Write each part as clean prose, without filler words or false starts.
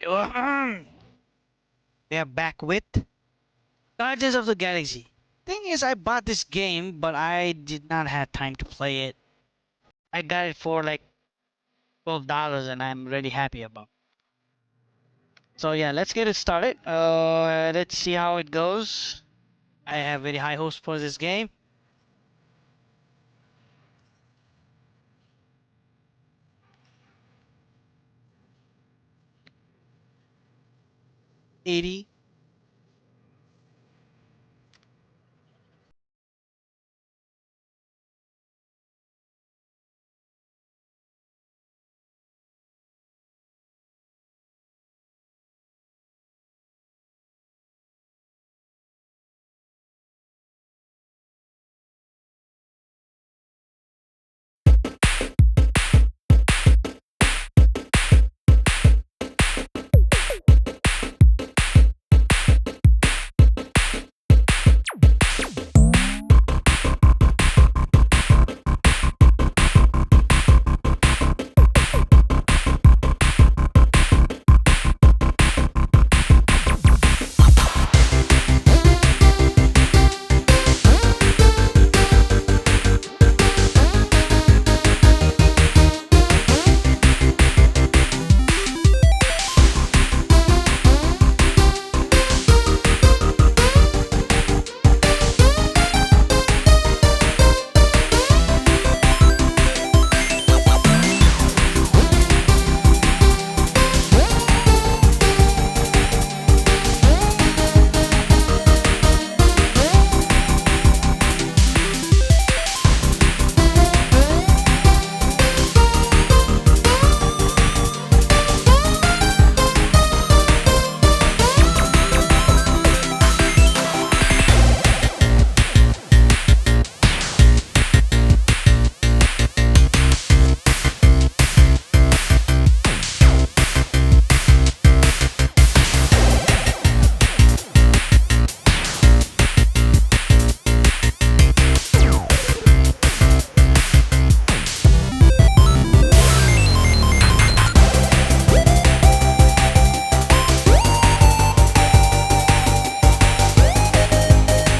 Alright, we are back with Guardians of the Galaxy. Thing is, I bought this game, but I did not have time to play it. I got it for like $12 and I'm really happy about it. So yeah, let's get it started. Let's see how it goes. I have very high hopes for this game. $80.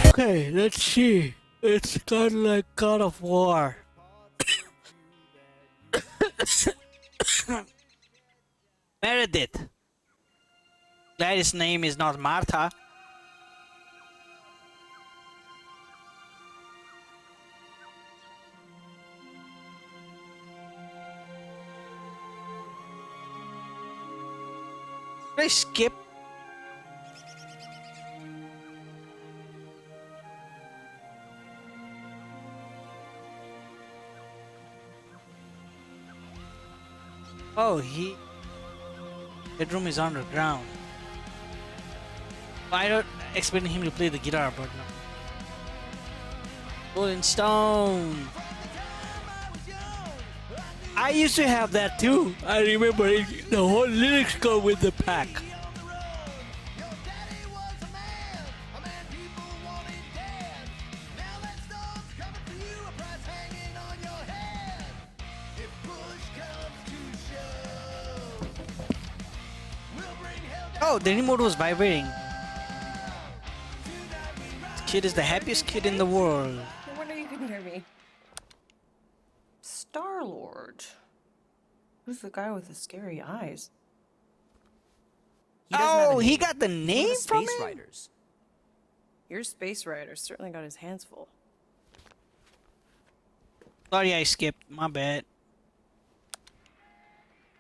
Okay, let's see. It's kind of like God of War. Meredith. Glad his name is not Martha. Did I skip? Oh, bedroom is underground. I don't expect him to play the guitar, but no. Golden Stone. I used to have that too. I remember it, the whole lyrics go with the pack. Oh, the remote was vibrating. This kid is the happiest kid in the world. No wonder you couldn't hear me. Star-Lord. Who's the guy with the scary eyes? Oh, he got the name from Space it? Riders. Your space rider certainly got his hands full. Sorry, I skipped. My bad.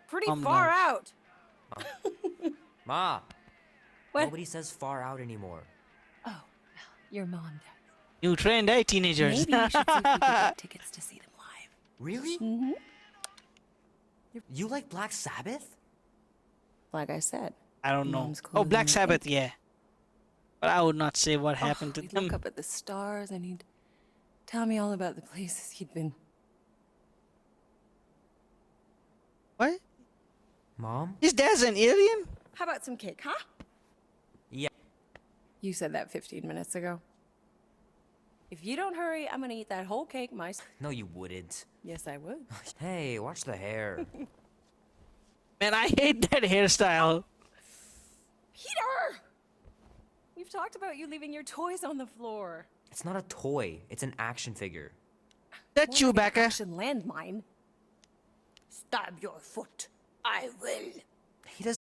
Pretty far no. out. Ma, What? nobody says far out anymore. Oh, well, your mom does. New trend, eh, teenagers? Maybe you should see if we could get tickets to see them live. Really? Mm-hmm. You like Black Sabbath? Like I said. I don't know. Mom's Oh, cooler Black than you Sabbath, think. yeah. But I would not say what happened to He'd them. look up at the stars and he'd tell me all about the places he'd been. What? Mom? His dad's an alien? How about some cake, huh? Yeah. You said that 15 minutes ago. If you don't hurry, I'm gonna eat that whole cake myself. No, you wouldn't. Yes, I would. Hey, watch the hair. Man, I hate that hairstyle. Peter! We've talked about you leaving your toys on the floor. It's not a toy. It's an action figure. That's More you, like an Becca. action landmine. Stab your foot. I will. He does.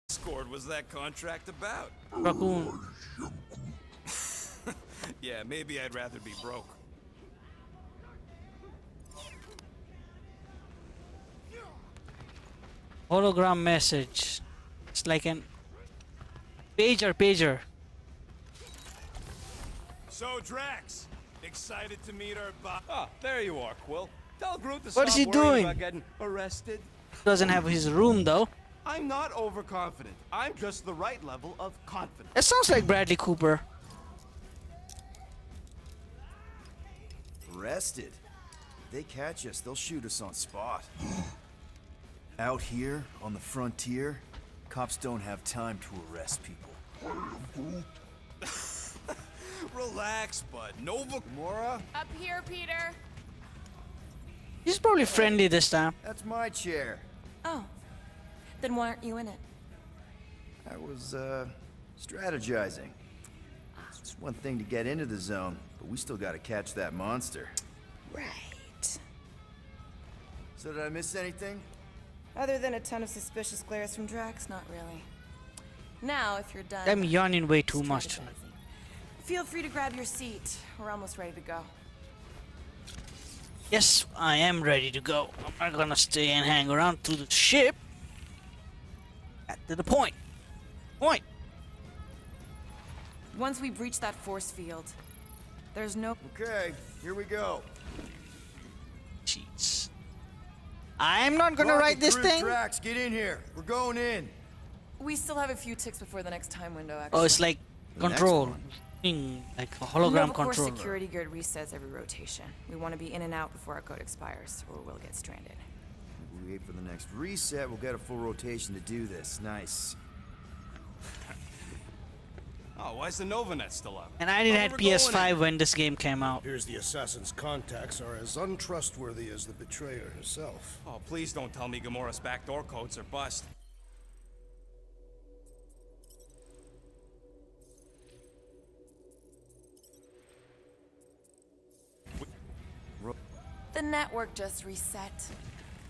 Discord was that contract about? Raccoon. Yeah, maybe I'd rather be broke. Hologram message. It's like an pager. So, Drax, excited to meet our boss? Ah, there you are, Quill. Tell Groot to What is stop he worrying doing? about getting arrested. Doesn't have his room though. I'm not overconfident. I'm just the right level of confidence. It sounds like Bradley Cooper. Arrested? If they catch us, they'll shoot us on spot. Out here, on the frontier, cops don't have time to arrest people. Relax, bud. Nova Mora? Up here, Peter. He's probably friendly this time. That's my chair. Oh. Then why aren't you in it? I was, strategizing. It's one thing to get into the zone, but we still gotta catch that monster. Right. So did I miss anything? Other than a ton of suspicious glares from Drax, not really. Now, if you're done. I'm yawning way too much tonight. Feel free to grab your seat. We're almost ready to go. Yes, I am ready to go. I'm not gonna stay and hang around to the ship. Get to the point. Point. Once we breach that force field, there's no... Okay, here we go. Jeez. I'm not gonna Rocket write this crew, thing. Drax, get in here. We're going in. We still have a few ticks before the next time window, actually. Oh, it's like The next control. one. Like a hologram Nova Corps controller. security grid resets every rotation. We want to be in and out before our code expires, or we'll get stranded. We wait for the next reset. We'll get a full rotation to do this. Nice. Oh, why's the Novanet still up? And I didn't Oh, have we're going PS5 in. when this game came out. Here's the assassin's contacts are as untrustworthy as the betrayer herself. Oh, please don't tell me Gamora's backdoor codes are bust. The network just reset.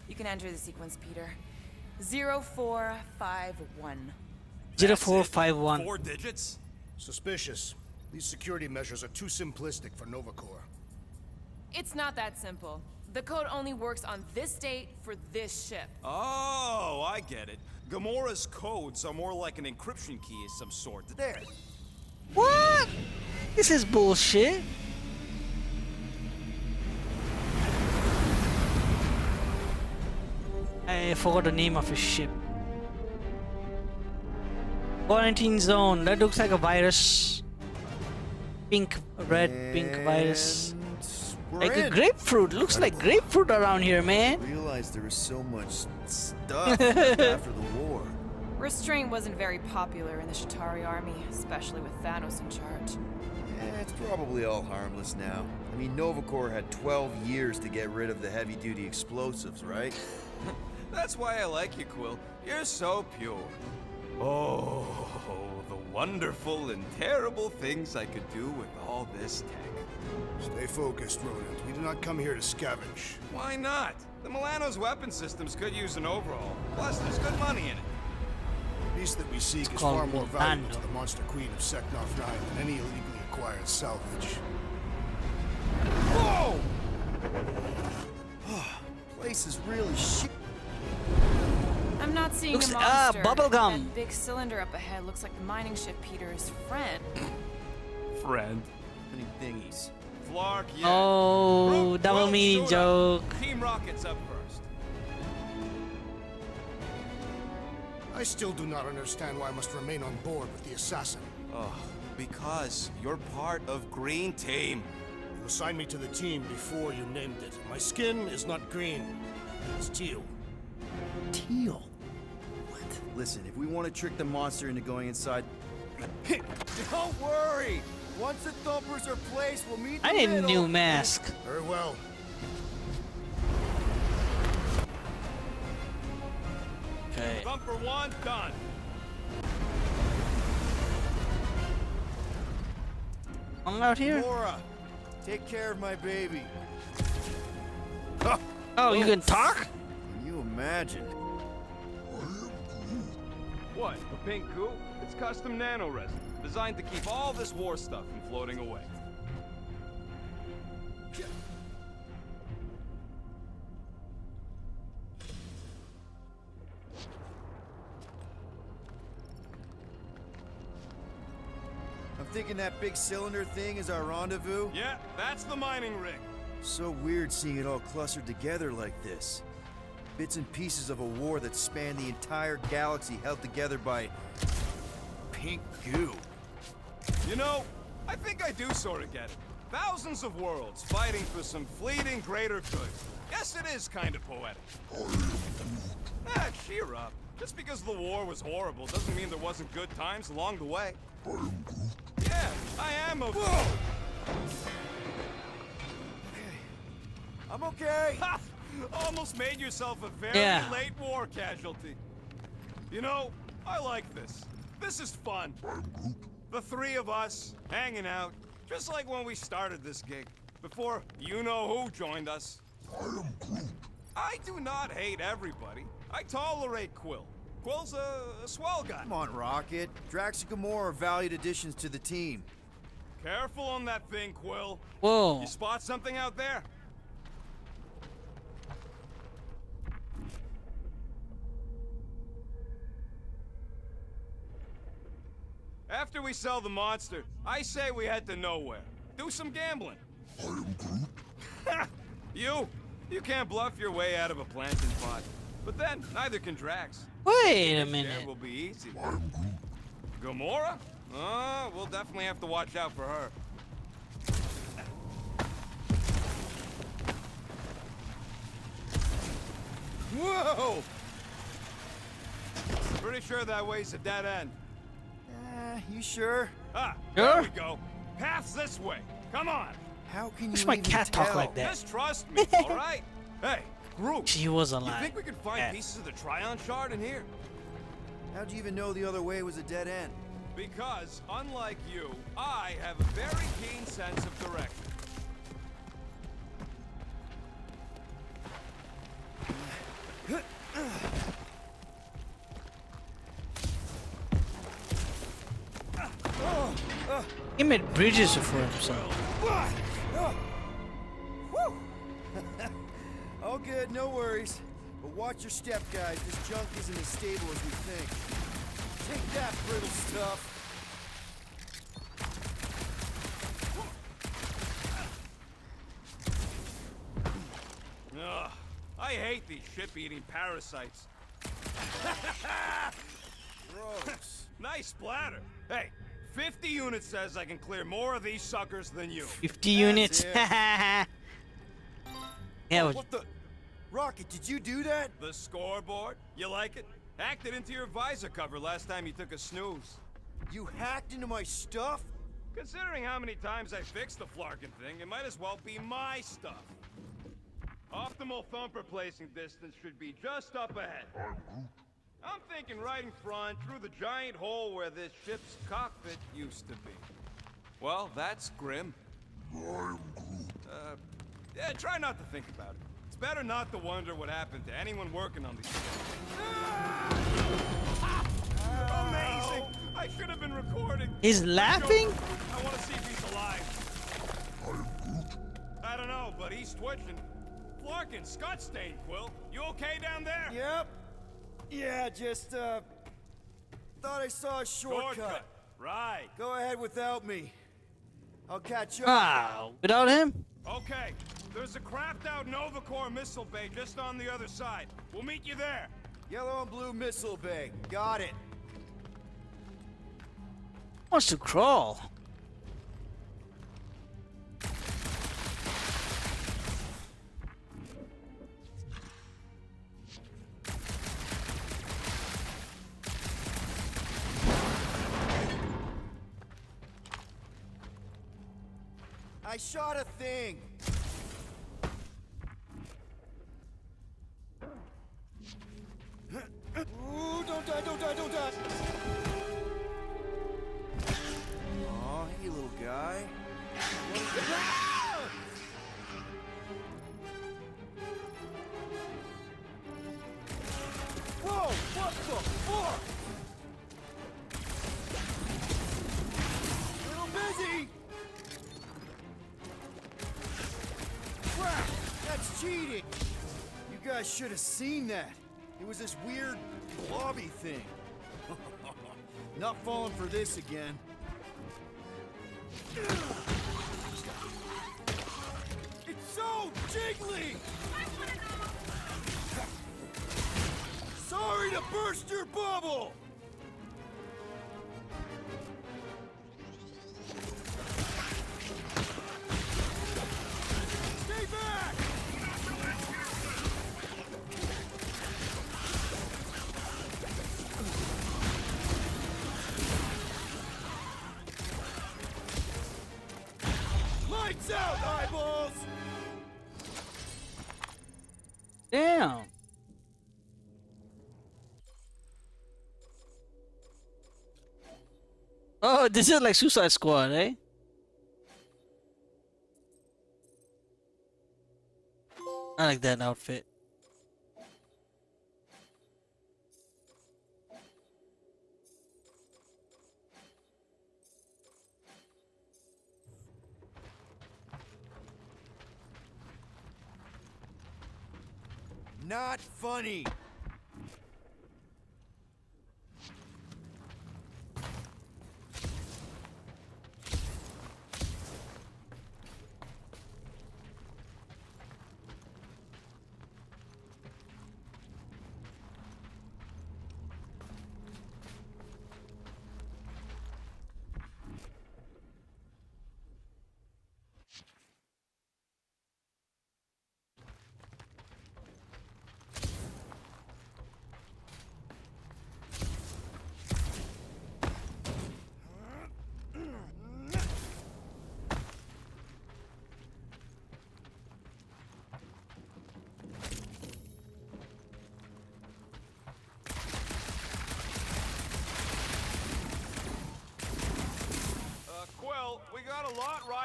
You can enter the sequence, Peter. 0451. 0451. 4 digits? Suspicious. These security measures are too simplistic for Nova Corps. It's not that simple. The code only works on this date for this ship. Oh, I get it. Gamora's codes are more like an encryption key of some sort. There. What? This is bullshit. I forgot the name of his ship. Quarantine zone. That looks like a virus. Pink, red, pink virus. And we're Like a in. grapefruit. Looks like grapefruit around here, man. Realized there was so much stuff after the war. Restraint wasn't very popular in the Shatari army, especially with Thanos in charge. It's probably all harmless now. I mean, Nova Corps had 12 years to get rid of the heavy-duty explosives, right? That's why I like you, Quill. You're so pure. Oh, the wonderful and terrible things I could do with all this tech. Stay focused, Rodent. We did not come here to scavenge. Why not? The Milano's weapon systems could use an overhaul. Plus, there's good money in it. The beast that we seek is called far more valuable Milano. to the monster queen of Seknov 9 than any illegally acquired salvage. Whoa! Place is really shit. I'm not seeing Looks- a monster. bubblegum. That big cylinder up ahead looks like the mining ship Peter's friend. Friend. Many thingies. Flark, yeah. Oh, Brute, double Quill, meaning suit joke. up. Team Rocket's up first. I still do not understand why I must remain on board with the assassin. Oh, because you're part of Green Team. You assigned me to the team before you named it. My skin is not green. It's teal. Teal. What? Listen, if we want to trick the monster into going inside... Don't worry! Once the thumpers are placed, we'll meet in I the need a middle. new mask. Very well. Okay. Thumper 1, done. I'm out here. Laura, take care of my baby. Oh, you can talk? Can you imagine? What, a pink goo? It's custom nano resin, designed to keep all this war stuff from floating away. I'm thinking that big cylinder thing is our rendezvous. Yeah, that's the mining rig. So weird seeing it all clustered together like this. Bits and pieces of a war that spanned the entire galaxy held together by... pink goo. You know, I think I do sort of get it. Thousands of worlds fighting for some fleeting greater good. Yes, it is kind of poetic. Ah, cheer up. Just because the war was horrible doesn't mean there wasn't good times along the way. Yeah, I am okay. I'm okay. Ha! Almost made yourself a very Yeah. late war casualty. You know, I like this. This is fun. The three of us, hanging out, just like when we started this gig, before you-know-who joined us. I do not hate everybody. I tolerate Quill. Quill's a swell guy. Come on, Rocket. Drax and Gamora are valued additions to the team. Careful on that thing, Quill. Whoa. You spot something out there? After we sell the monster, I say we head to nowhere. Do some gambling. I am Groot. You can't bluff your way out of a plantain pot. But then, neither can Drax. Wait a Share minute. will be easy. I am Groot. Gamora? We'll definitely have to watch out for her. Whoa! Pretty sure that way's a dead end. You sure? There we go. Path's this way. Come on. How can you Wish my even cat talk tell? like that. Just trust me, all right? Hey, Groot. She was You alive. think we could find Yeah. pieces of the Tryon shard in here? How'd you even know the other way was a dead end? Because, unlike you, I have a very keen sense of direction. He made bridges for himself. All good, no worries. But watch your step, guys. This junk isn't as stable as we think. Take that, brittle stuff. Ugh, I hate these ship-eating parasites. Gross. Nice splatter. Hey, 50 units says I can clear more of these suckers than you. 50 units. it. Yeah, it was What the? Rocket, did you do that? The scoreboard? You like it? Hacked it into your visor cover last time you took a snooze. You hacked into my stuff? Considering how many times I fixed the Flarkin thing, it might as well be my stuff. Optimal thumper placing distance should be just up ahead. I'm thinking right in front, through the giant hole where this ship's cockpit used to be. Well, that's grim. I am Groot. Yeah, try not to think about it. It's better not to wonder what happened to anyone working on these ships. Amazing! I should have been recording. He's laughing? I want to see if he's alive. I don't know, but he's twitching. Flarkin, Scott stained, Quill. You okay down there? Yep. Yeah, just, thought I saw a shortcut. Right. Go ahead without me. I'll catch up. Ah, without him? Okay. There's a crapped out Nova Corps missile bay just on the other side. We'll meet you there. Yellow and blue missile bay. Got it. Wants to crawl. I shot a thing. Ooh, don't die, don't die, don't die. Aw, hey, little guy. Whoa, what the fuck? Little busy. Crap, that's cheating. You guys should have seen that. It was this weird blobby thing. Not falling for this again. It's so jiggly! Sorry to burst your bubble! Stay back! Lights out, eyeballs! Damn. Oh, this is like Suicide Squad, eh? I like that outfit. Not funny.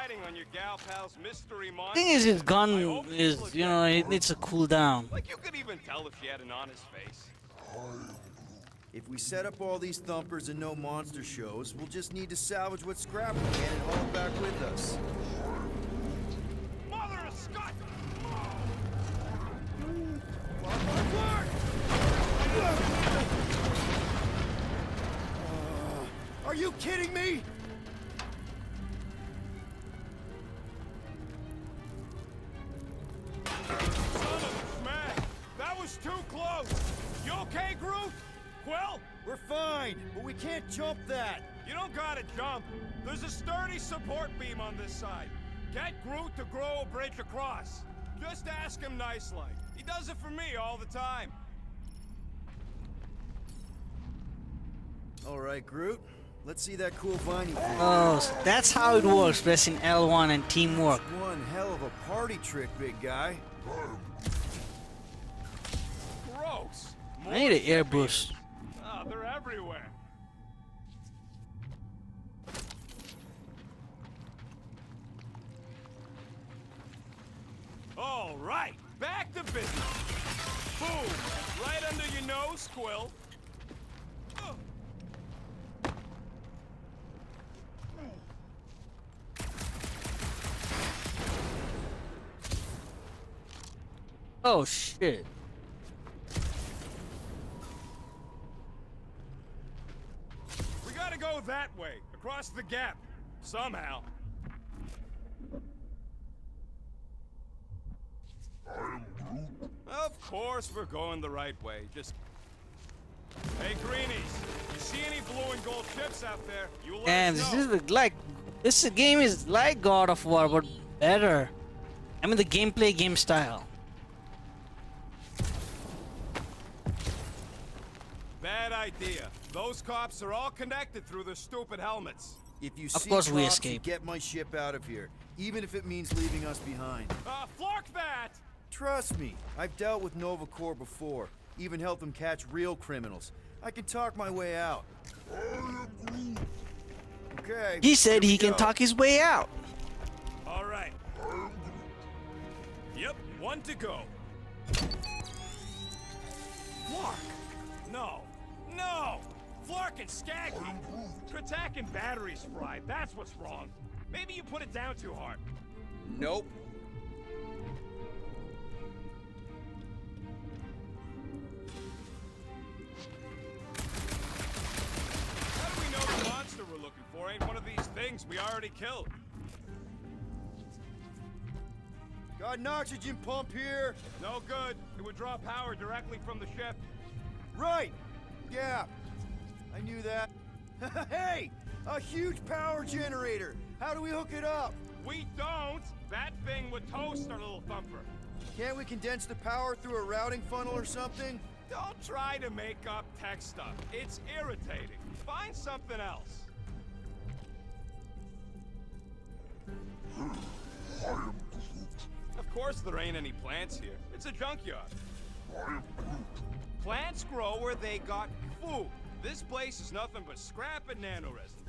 riding on your gal pal's mystery monster. Thing is, his I gun hope she'll is, look you know, at it needs to cool down. Like you could even tell if she had an honest face. If we set up all these thumpers and no monster shows, we'll just need to salvage what's scrap we can and haul it back with us. Mother of Scott! Are you kidding me? Son of a smack! That was too close! You okay, Groot? Quill? We're fine, but we can't jump that. You don't gotta jump. There's a sturdy support beam on this side. Get Groot to grow a bridge across. Just ask him nice-like. He does it for me all the time. All right, Groot. Let's see that cool viney thing. Oh, so that's how it works, pressing L1 and teamwork. One hell of a party trick, big guy. Gross. I need an air More boost. Oh, they're everywhere. All right, back to business. Boom! Right under your nose, Quill. Ugh. Oh shit. We gotta go that way, across the gap, somehow. Of course we're going the right way, just... Hey, Greenies, you see any blue and gold chips out there, you let Damn, us this know. is like, this game is like God of War, but better. I mean the gameplay, game style. Bad idea. Those cops are all connected through their stupid helmets. If you Of see course we cops, escape. get my ship out of here, even if it means leaving us behind. Flark that! Trust me, I've dealt with Nova Corps before, even helped them catch real criminals. I can talk my way out. Okay. He said here we he can go. talk his way out. All right. Yep, one to go. Flark! No! No! Flark and Skaggy! Kratak and batteries fried, that's what's wrong. Maybe you put it down too hard. Nope. How do we know the monster we're looking for ain't one of these things we already killed? Got an oxygen pump here. No good. It would draw power directly from the ship. Right. Yeah. I knew that. Hey! A huge power generator. How do we hook it up? We don't! That thing would toast our little thumper. Can't we condense the power through a routing funnel or something? Don't try to make up tech stuff. It's irritating. Find something else. Of course there ain't any plants here. It's a junkyard. Plants grow where they got food. This place is nothing but scrap and nanoresin.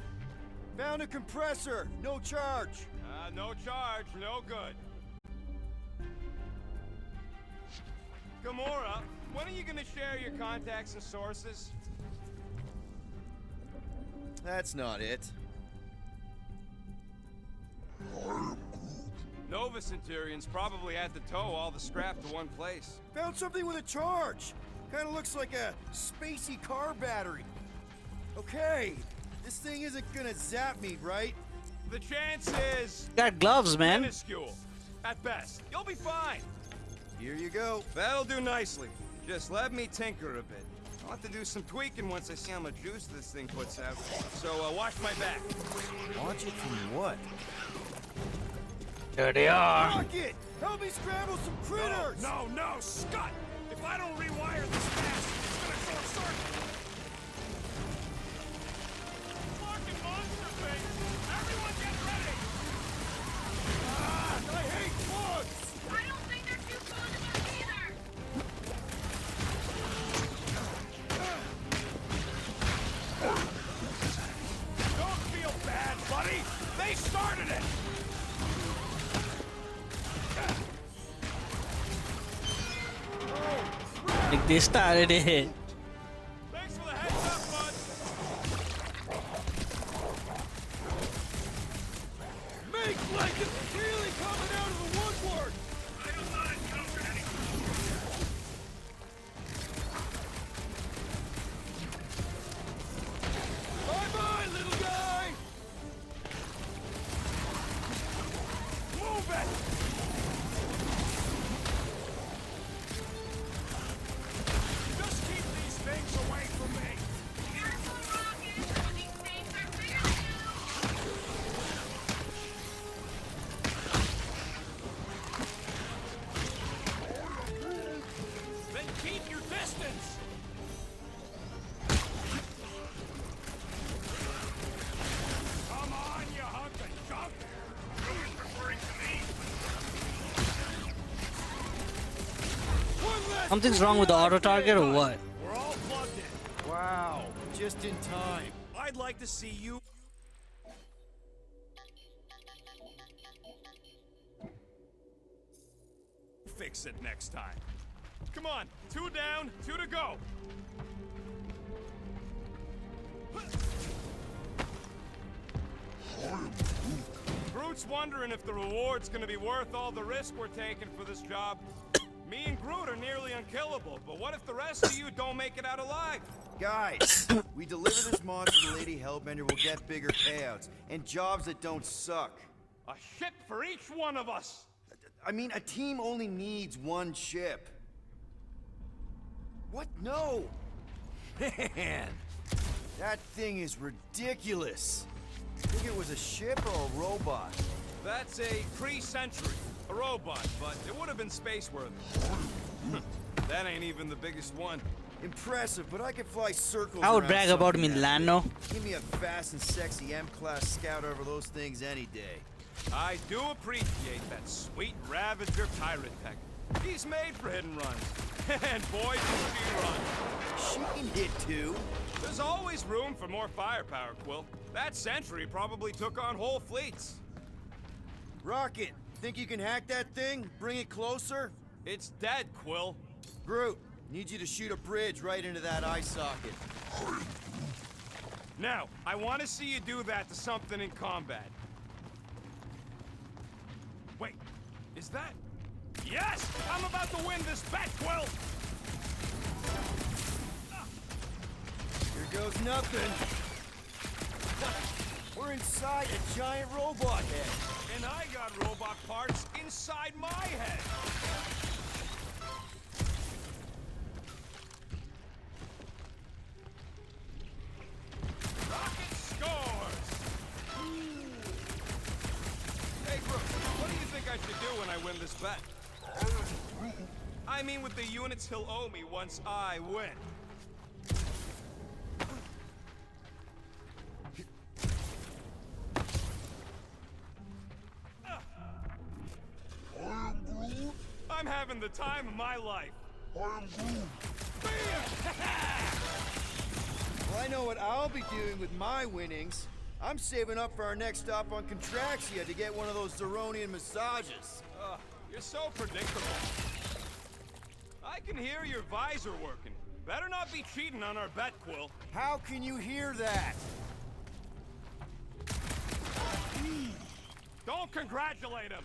Found a compressor. No charge. No charge, no good. Gamora, when are you gonna share your contacts and sources? That's not it. Nova Centurions probably had to tow all the scrap to one place. Found something with a charge. Kind of looks like a spacey car battery. Okay, this thing isn't gonna zap me, right? The chance is Got gloves, man. minuscule. At best, you'll be fine. Here you go. That'll do nicely. Just let me tinker a bit. I'll have to do some tweaking once I see how much juice this thing puts out. So watch my back. Watch it from what? There they are. Rocket! Help me scramble some critters! No, Scott! If I don't rewire this fast, it's gonna short circuit. Fucking monster thing! Everyone get ready! I hate bugs! I don't think they're too fond of us either. Don't feel bad, buddy! They started it! Like they started it. Thanks for the heads up, bud. Make like it's really coming out of the woodwork! I have not encountered any. Bye-bye, little guy! Move it! Just keep these things away from me. Then keep your distance. Come on, you hunk of junk. Who's referring to me? One last Something's wrong with the auto target or what? We're all plugged in. Wow, just in time. I'd like to see you. Fix it next time. Come on, 2 down, 2 to go. Groot's wondering if the reward's gonna be worth all the risk we're taking for this job. Me and Groot are nearly unkillable, but what if the rest of you don't make it out alive? Guys, we deliver this monster to Lady Hellbender, we'll get bigger payouts. And jobs that don't suck. A ship for each one of us. I mean, a team only needs one ship. What? No! Man! That thing is ridiculous. Think it was a ship or a robot? That's a pre-century, a robot, but it would have been space-worthy. That ain't even the biggest one. Impressive, but I could fly circles I would around brag about something that Milano. big. Give me a fast and sexy M-Class Scout over those things any day. I do appreciate that sweet Ravager pirate tech. He's made for hit and runs. And boy, does she run. She can hit too. There's always room for more firepower, Quill. That Sentry probably took on whole fleets. Rocket, think you can hack that thing? Bring it closer? It's dead, Quill. Groot, need you to shoot a bridge right into that eye socket. Now, I want to see you do that to something in combat. Wait, is that... Yes! I'm about to win this bet, Quill! Here goes nothing. We're inside a giant robot head. And I got robot parts inside my head. Rocket scores! Hey, Brooke, what do you think I should do when I win this bet? I mean with the units he'll owe me once I win. I'm having the time of my life. Well, I know what I'll be doing with my winnings. I'm saving up for our next stop on Contraxia to get one of those Zeronian massages. You're so predictable. I can hear your visor working. Better not be cheating on our bet, Quill. How can you hear that? Don't congratulate him.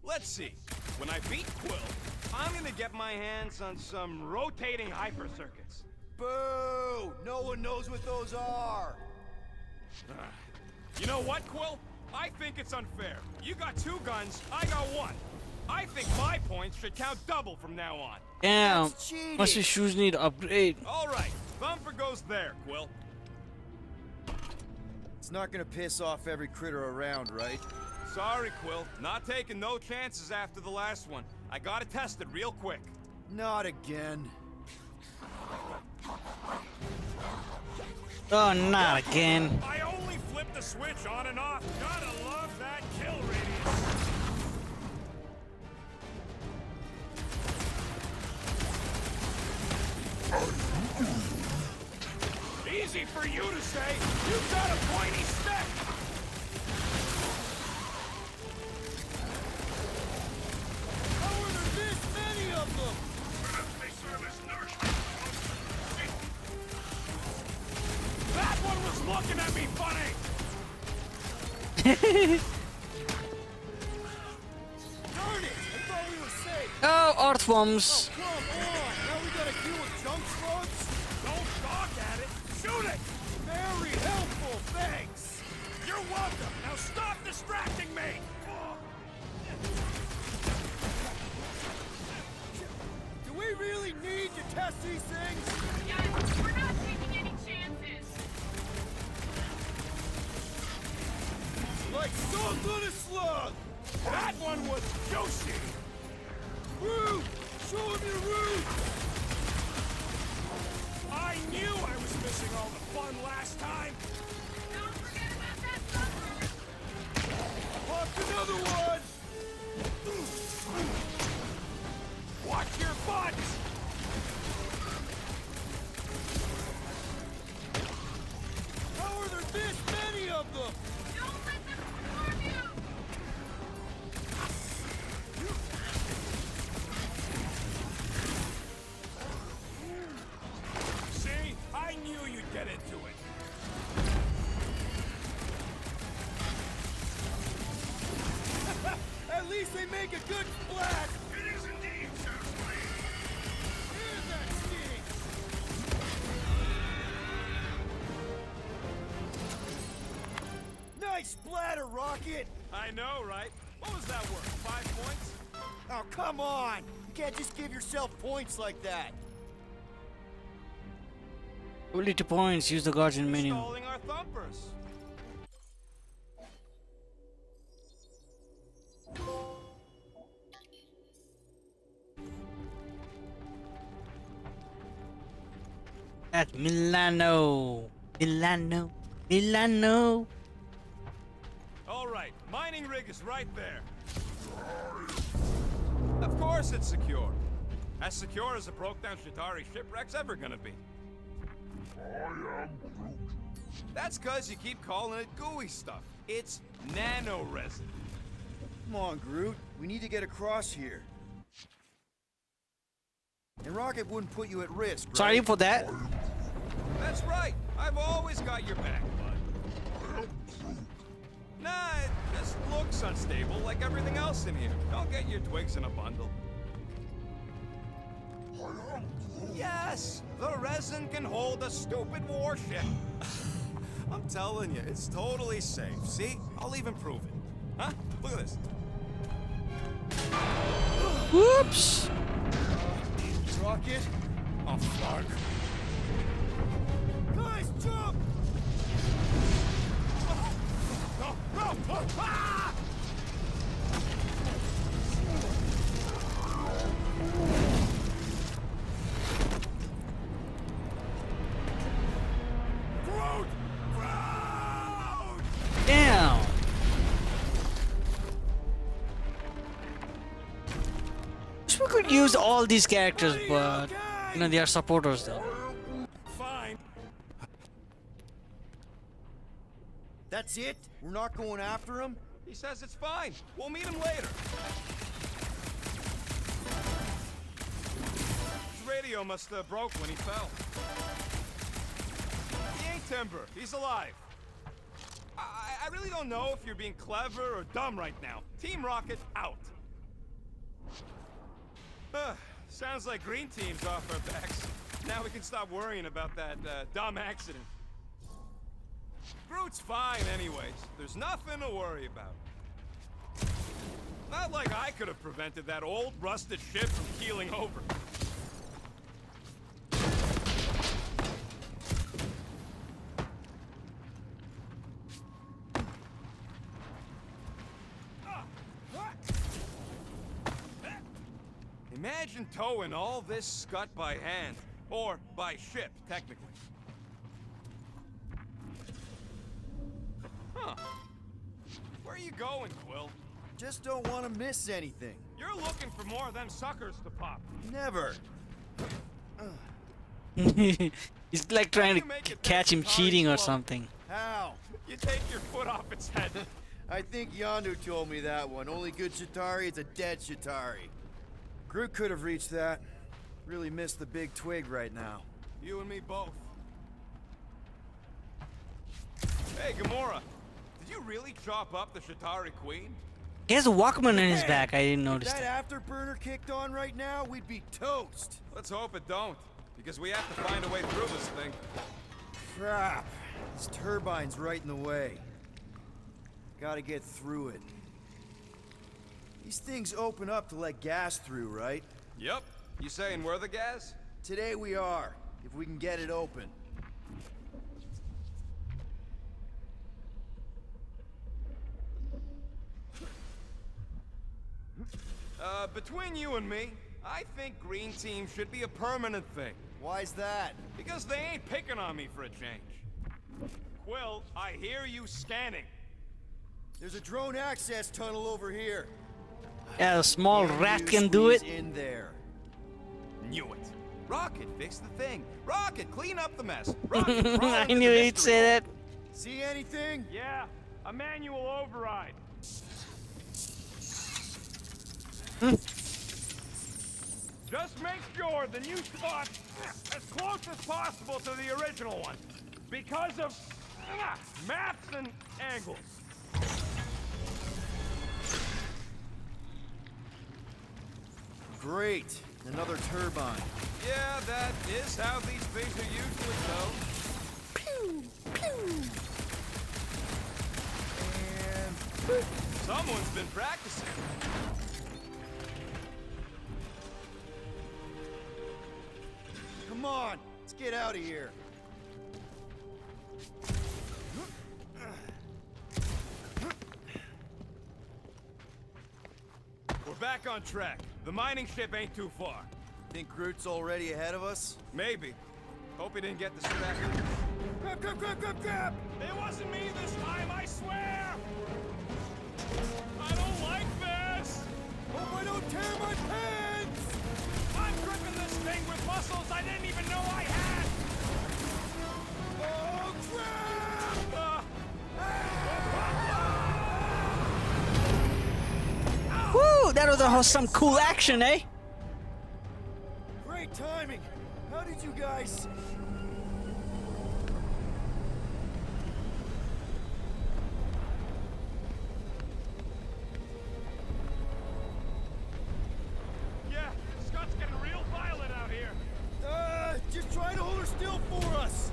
Let's see. When I beat Quill, I'm gonna get my hands on some rotating hyper circuits. Boo! No one knows what those are. You know what, Quill? I think it's unfair. You got 2 guns, I got 1. I think my points should count double from now on. Damn. That's cheating. Must be shoes need to upgrade. All right, bumper goes there, Quill. It's not gonna piss off every critter around, right? Sorry, Quill. Not taking no chances after the last one. I gotta test it real quick. Not again. Oh, not again. I only flipped the switch on and off. Gotta love that kill radius. Easy for you to say. You've got a pointy stick. How are there this many of Darn it! I thought we were safe. Oh, earthworms. Come on! Now we gotta deal with junk slugs? Don't gawk at it. Shoot it. Very helpful, thanks! You're welcome. Now stop distracting me. Do we really need to test these things? Guys, we're not taking any chances. Like salt on a slug! That one was juicy. Root! Show him your root! I knew I was missing all the fun last time. Don't forget about that sucker. Popped another one! Watch your butts. How are there this many of them? Don't let them swarm you. See? I knew you'd get into it. At least they make a good splash! It is indeed, sir. And that stinks! Nice splatter, Rocket! I know, right? What was that worth? 5 points? Oh, come on! You can't just give yourself points like that! Only 2 points. Use the Guardian menu. Installing our thumpers. At Milano. Milano. Milano. All right, mining rig is right there. Of course it's secure. As secure as a broke-down Shatari shipwreck's ever gonna be. I am Groot. That's cause you keep calling it gooey stuff. It's nano-resin. Come on, Groot. We need to get across here. And Rocket wouldn't put you at risk, right? Sorry for that. That's right. I've always got your back, bud. Nah, it just looks unstable like everything else in here. Don't get your twigs in a bundle. Yes, the resin can hold a stupid warship. I'm telling you, it's totally safe. See? I'll even prove it. Huh? Look at this. Whoops. Rocket? Oh, fuck. Guys, jump! No, no! Ah! Groot! Groot! Damn. Wish we could use all these characters, but you know they are supporters though. Fine. That's it? We're not going after him? He says it's fine. We'll meet him later. His radio must have broke when he fell. He ain't Timber. He's alive. I really don't know if you're being clever or dumb right now. Team Rocket out. Sounds like Green Team's off our backs. Now we can stop worrying about that dumb accident. Groot's fine anyways. There's nothing to worry about. Not like I could have prevented that old rusted ship from keeling over. Imagine towing all this scut by hand. Or by ship, technically. Huh. Where are you going, Quill? Just don't want to miss anything. You're looking for more of them suckers to pop. Never. He's like trying to make it catch him that cheating or Atari's something. How? You take your foot off its head. I think Yondu told me that one. Only good Shatari is a dead Shatari. Groot could have reached that. Really missed the big twig right now. You and me both. Hey, Gamora. Did you really chop up the Shatari Queen? He has a Walkman in his Man, back. I didn't if notice that that. afterburner kicked on right now, we'd be toast. Let's hope it don't, because we have to find a way through this thing. Crap. This turbine's right in the way. Gotta get through it. These things open up to let gas through, right? Yep. You saying we're the gas? Today we are, if we can get it open. Between you and me, I think Green Team should be a permanent thing. Why's that? Because they ain't picking on me for a change. Quill, I hear you scanning. There's a drone access tunnel over here. Yeah, a small Can rat you can do it. squeeze in there. Knew it. Rocket, fix the thing. Rocket, clean up the mess. Rocket, crawl I into knew the he'd mystery say hole. that. See anything? Yeah, a manual override. Just make sure the new spot's as close as possible to the original one. Because of maps and angles. Great. Another turbine. Yeah, that is how these things are usually go. And Someone's been practicing. come on, let's get out of here. We're back on track. The mining ship ain't too far. Think Groot's already ahead of us? Maybe. Hope he didn't get distracted. Grab, grab, grab, grab, grab! It wasn't me this time, I swear! I don't like this! Hope I don't tear my pants! I'm gripping this thing with muscles I didn't even know I had! Oh, crap! Woo! That was some cool action, eh? Great timing! How did you guys... Yeah, Scott's getting real violent out here. just try to hold her still for us!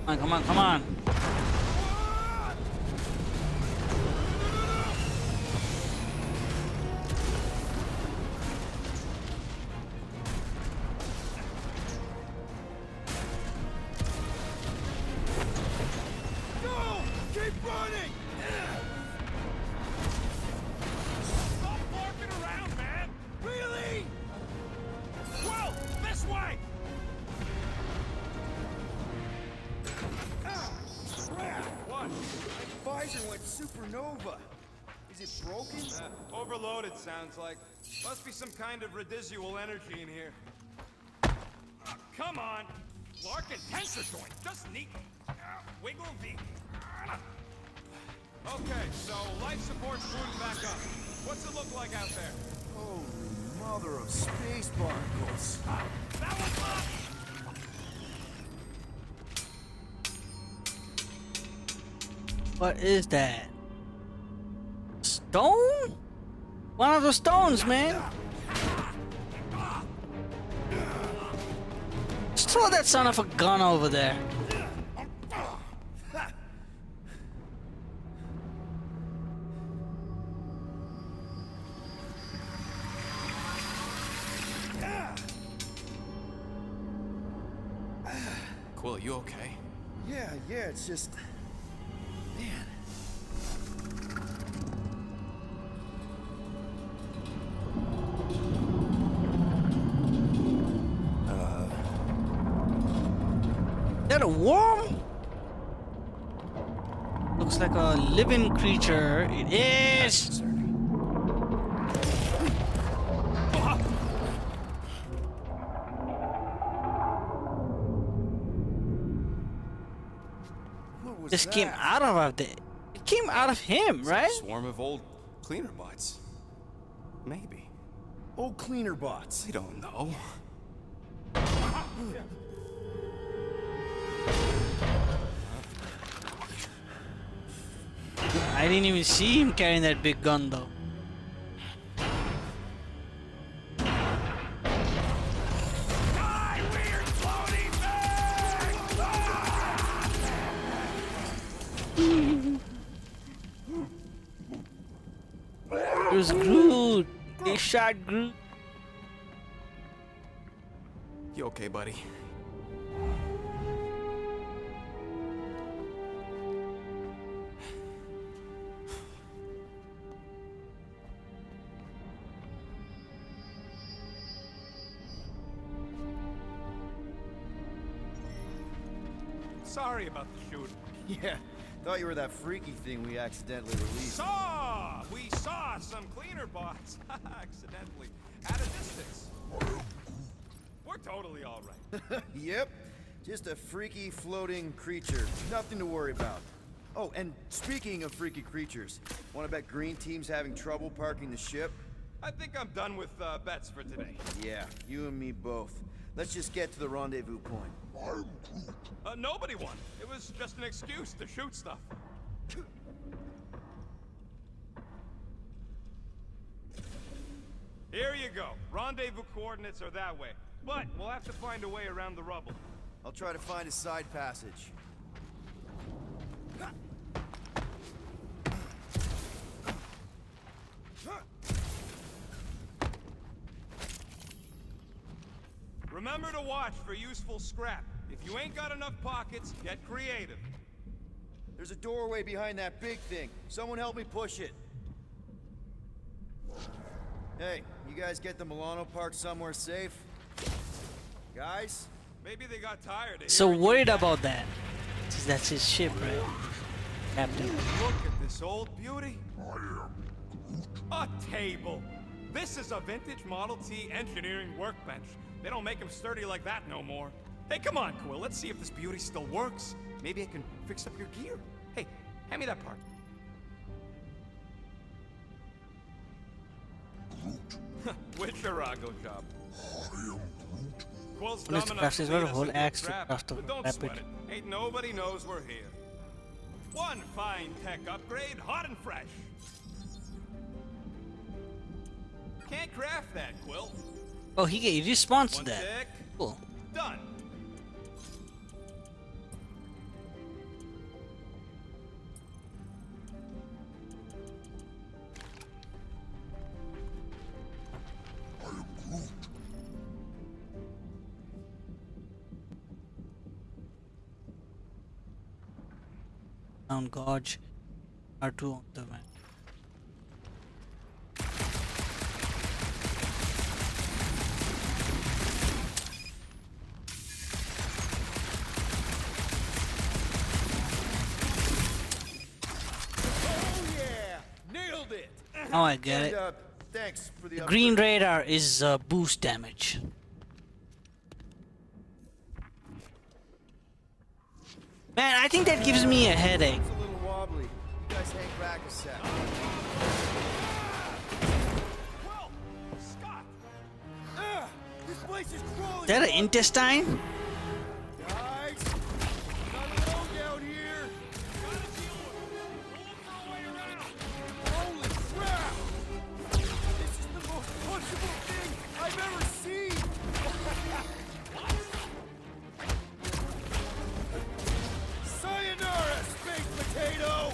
Come on, come on. Go! Keep running! Stop barking around, man! Really? Well, this way! Crap! What? My visor went supernova. Is it broken? Overloaded, sounds like. Must be some kind of residual energy in here. Come on! Larkin tensor joint, just neat. Wiggle the... Okay, so life support's booting back up. What's it look like out there? Holy mother of space barnacles. That was up! What is that? Stone? One of the stones, man. Just throw that son of a gun over there. Quill, you okay? Yeah, it's just... Man. Is that a worm? Looks like a living creature. It is! What was This came that? out of it. It came out of him, right? Swarm of old cleaner bots. Maybe. Old cleaner bots. We don't know. I didn't even see him carrying that big gun though. Die, weird floating thing! It was Groot. They shot Groot. You okay, buddy? Sorry about the shooting. Yeah, thought you were that freaky thing we accidentally released. We saw some cleaner bots accidentally at a distance. We're totally all right. Yep, just a freaky floating creature. Nothing to worry about. Oh, and speaking of freaky creatures, wanna bet Green Team's having trouble parking the ship? I think I'm done with bets for today. Yeah, you and me both. Let's just get to the rendezvous point. Nobody won. It was just an excuse to shoot stuff. Here you go. Rendezvous coordinates are that way. But we'll have to find a way around the rubble. I'll try to find a side passage. Remember to watch for useful scrap. If you ain't got enough pockets, get creative. There's a doorway behind that big thing. Someone help me push it. Hey, you guys get the Milano parked somewhere safe? Guys? Maybe they got tired of So hearing you worried back. about that. That's his ship, right? Captain. Look at this old beauty. A table. This is a vintage Model T engineering workbench. They don't make them sturdy like that no more. Hey, come on, Quill. Let's see if this beauty still works. Maybe I can fix up your gear. Hey, hand me that part. Witcherago job. Quill's Well, dumb it's enough crafts to as lead well, us whole into a axe to trap, craft of but don't rapid. sweat it. Ain't nobody knows we're here. One fine tech upgrade, hot and fresh. Can't craft that, Quill. Oh, he responds to One that. tick, Cool. done. Sound Gorge. R2 on the man. Oh yeah! Nailed it! Now I get And, it. thanks for the The green upgrade. radar is boost damage. Man, I think that gives me a headache. It's a little wobbly. You guys hang back a sec. Quill! Scott! Ah! This place is crawling! Is that an intestine? Guys! Not alone down here! Gotta deal with it. We'll look for a way around. Holy crap! This is the most punchable thing I've ever seen! Sayonara, space potato!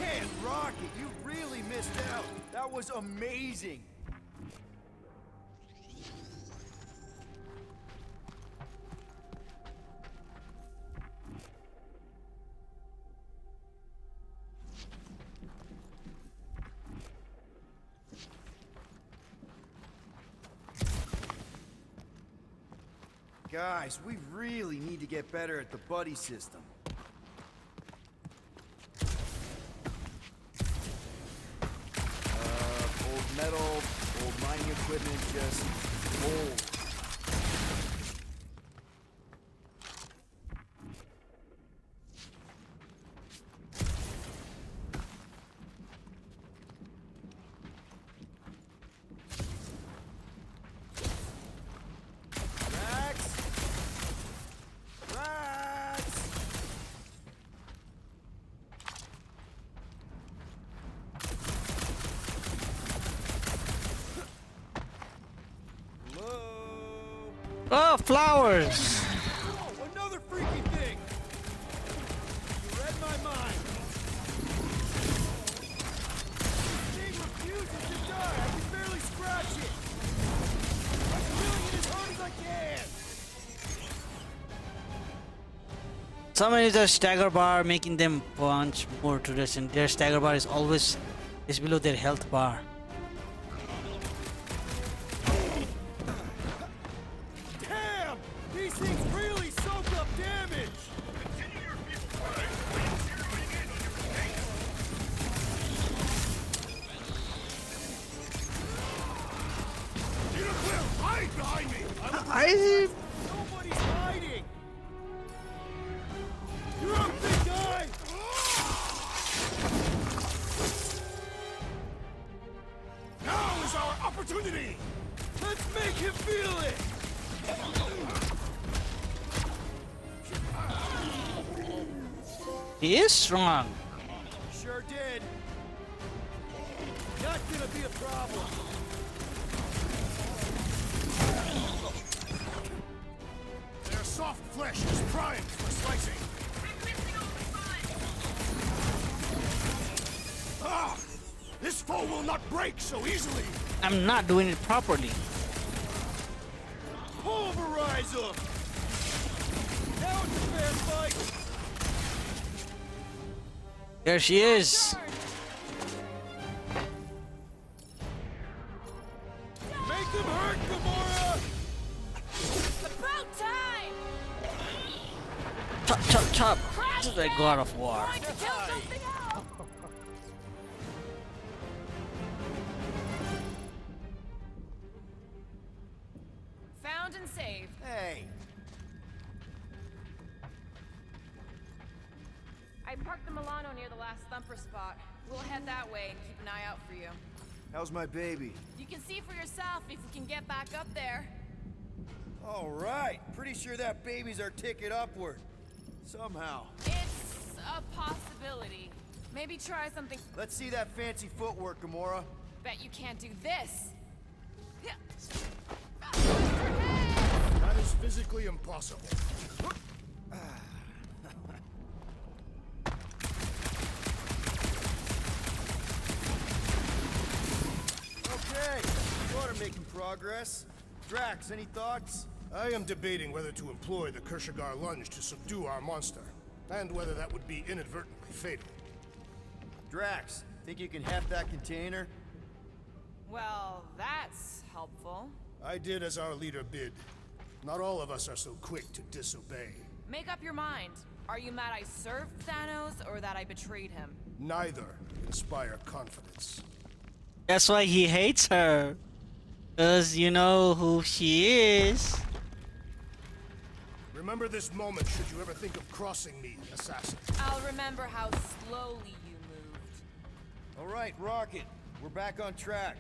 Man, Rocket, you really missed out. That was amazing. Guys, we really need to get better at the buddy system. Old metal, old mining equipment, just old. Oh, flowers! Oh, another freaky thing! You read my mind. This thing refuses to die. I can barely scratch it. I'm killing it as hard as I can. Someone is a stagger bar, making them punch more to this, and their stagger bar is always below their health bar. Damn! These things really soak up damage. Hide behind me! Nobody's hiding. You're up, big guy. Now is our opportunity! Let's make him feel it. He is strong. Sure did. Not gonna be a problem. Their soft flesh is primed for slicing. Ah! This foe will not break so easily! I'm not doing it properly. Pulverize him. Now it's a fair fight. There she is. Make him hurt, Gamora. About time! Chop, chop, chop. This is the God of War. Trying to kill something else! Found and saved. Hey. I parked the Milano near the last thumper spot. We'll head that way and keep an eye out for you. How's my baby? You can see for yourself if we can get back up there. All right. Pretty sure that baby's our ticket upward. Somehow. It's a possibility. Maybe try something. Let's see that fancy footwork, Gamora. Bet you can't do this. That is physically impossible. Okay, you are making progress. Drax, any thoughts? I am debating whether to employ the Kershagar lunge to subdue our monster, and whether that would be inadvertently fatal. Drax, think you can have that container? Well, that's helpful. I did as our leader bid. Not all of us are so quick to disobey. Make up your mind. Are you mad I served Thanos or that I betrayed him? Neither inspire confidence. That's why he hates her. Cause you know who she is. Remember this moment should you ever think of crossing me, assassin. I'll remember how slowly you moved. All right, Rocket. We're back on track.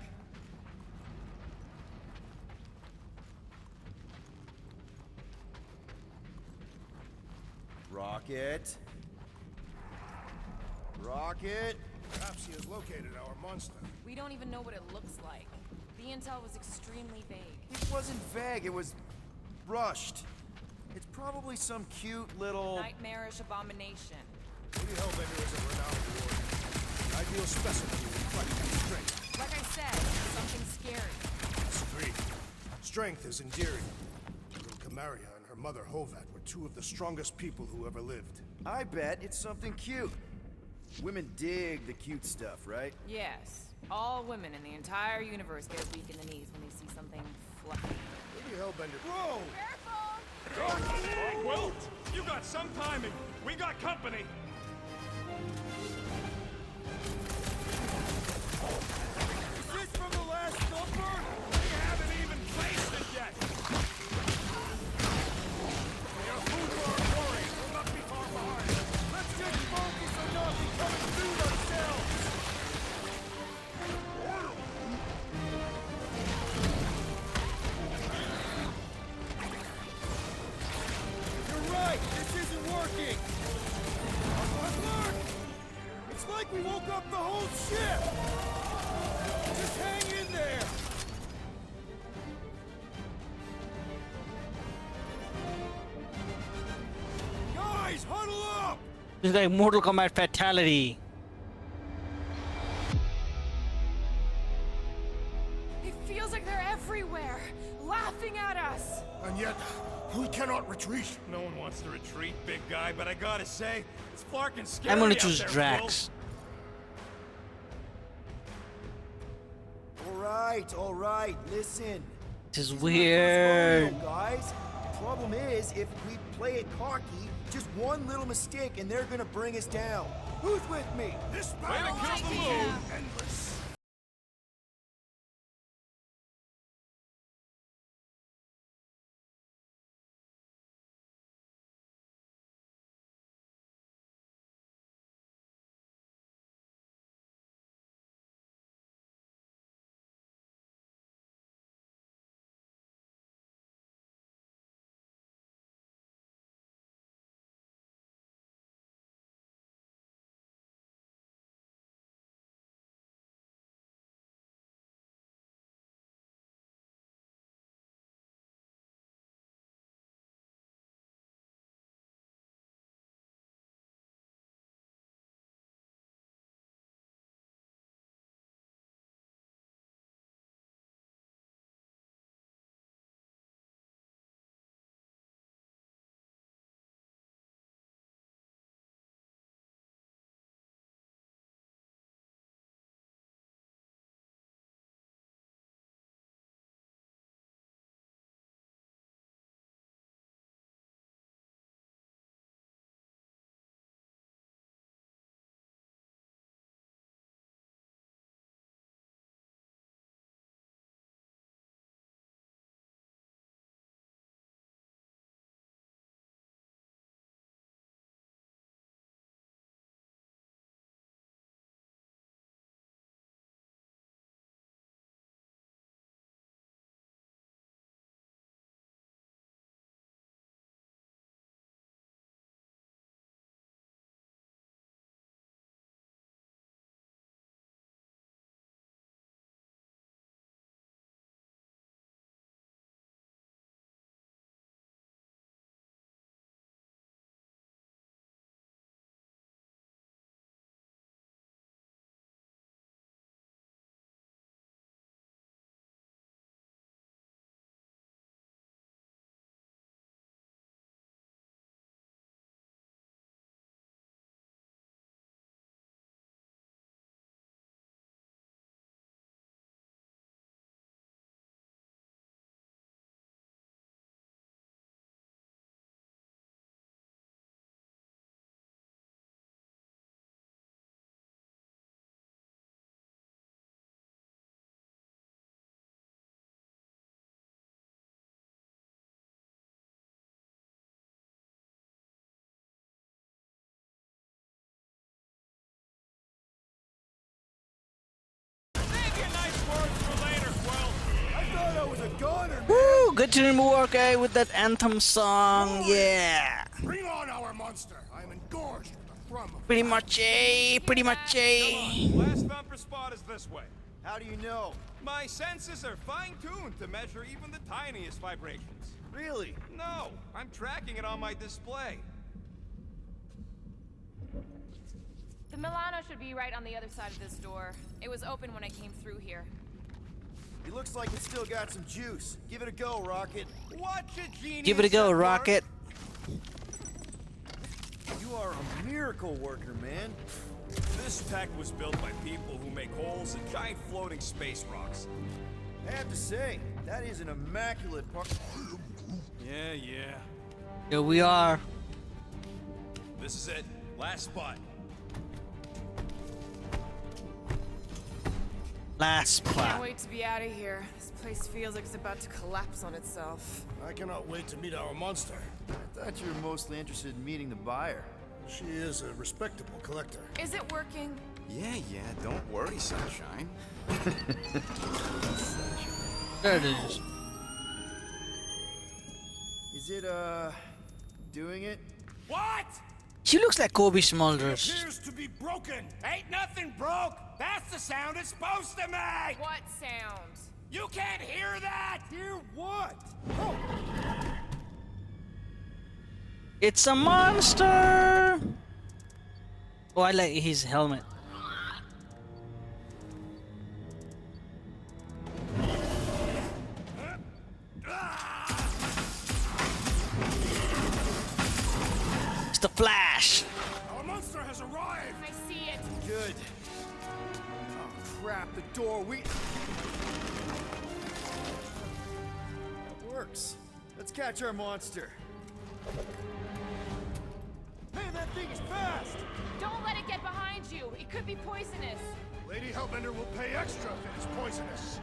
Rocket. Rocket. Perhaps he has located our monster. We don't even know what it looks like. The intel was extremely vague. It wasn't vague, it was rushed. It's probably some cute little... Nightmarish abomination. Lady Hellbender is a renowned warrior. An ideal specimen who can fight with strength. Like I said, something scary. Disagree. Strength is endearing. Little Camaria and her mother Hovat were two of the strongest people who ever lived. I bet it's something cute. Women dig the cute stuff, right? Yes. All women in the entire universe get weak in the knees when they see something fluffy. Lady Hellbender... Whoa! Well, you got some timing. We got company. Is this from the last thumper? We haven't even faced it yet. They are food for our quarry. Will not be far behind. Let's just focus on not becoming food ourselves! You're right! This isn't working! Look! It's like we woke up the whole ship! Just hang in there! It's like Mortal Kombat fatality. It feels like they're everywhere, laughing at us. And yet, we cannot retreat. No one wants to retreat, big guy, but I gotta say, it's fucking scary. I'm gonna out choose there, Drax. All right, listen. This is It's not weird. Mario, guys. The problem is, if we play it cocky, just one little mistake and they're gonna bring us down. Who's with me? This Way to battle kill the is mood. endless. Save your nice words for later, Quill. I thought I was a goner, man. Woo! Good to work, with that anthem song. Yeah. Bring on our monster. I am engorged with the thrum of Pretty much, pretty much. Last bumper spot is this way. How do you know? My senses are fine-tuned to measure even the tiniest vibrations. Really? No, I'm tracking it on my display. The Milano should be right on the other side of this door. It was open when I came through here. It looks like it's still got some juice. Give it a go, Rocket. Watch it, genius. Give it a go, at work. Rocket. You are a miracle worker, man. This tech was built by people who make holes in giant floating space rocks. I have to say, that is an immaculate part. Yeah. Here we are. This is it. Last spot. Last Can't spot. wait to be out of here. This place feels like it's about to collapse on itself. I cannot wait to meet our monster. I thought you were mostly interested in meeting the buyer. She is a respectable collector. Is it working? Yeah, don't worry, Sunshine. There it is. Is it, doing it? What? She looks like Kobe Smulders. Appears to be broken. Ain't nothing broke. That's the sound it's supposed to make. What sound? You can't hear that. Hear what? It's a monster. Oh, I like his helmet. It's the Flash. Our monster has arrived! I see it. Good. Oh, crap, the door, That works. Let's catch our monster. Man, that thing is fast! Don't let it get behind you. It could be poisonous. Lady Hellbender will pay extra if it is poisonous.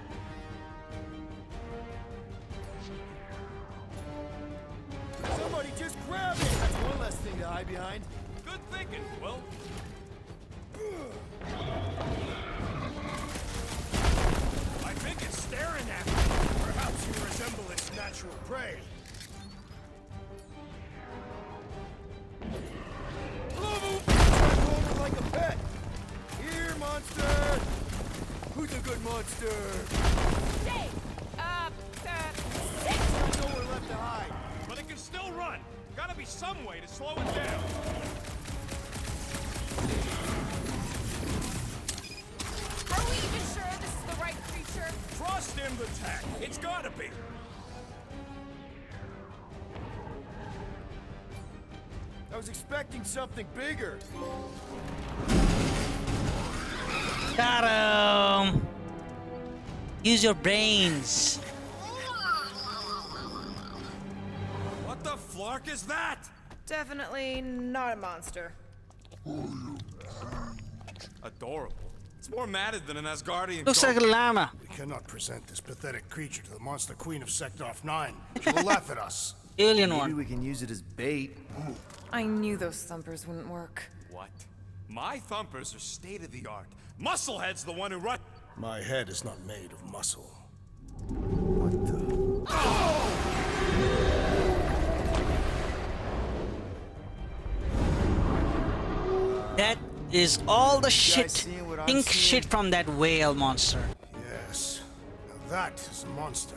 Somebody just grab it! That's one less thing to hide behind. Good thinking, Will. I think it's staring at me. Perhaps you resemble its natural prey. Over like a pet. Here, monster! Who's a good monster? Stay. Sit. There's nowhere left to hide. But it can still run. Gotta be some way to slow it down. Are we even sure this is the right creature? Trust him to attack. It's gotta be. I was expecting something bigger. Got him. Use your brains. What the flark is that? Definitely not a monster. Adorable. It's more matted than an Asgardian. Looks like a llama. We cannot present this pathetic creature to the monster queen of Sector 9. She will laugh at us. Alien Maybe one. we can use it as bait. I knew those thumpers wouldn't work. What? My thumpers are state-of-the-art. Musclehead's the one who run. My head is not made of muscle. What the? That is all the shit, seeing what I'm pink seeing? shit from that whale monster. Yes. Now that is a monster.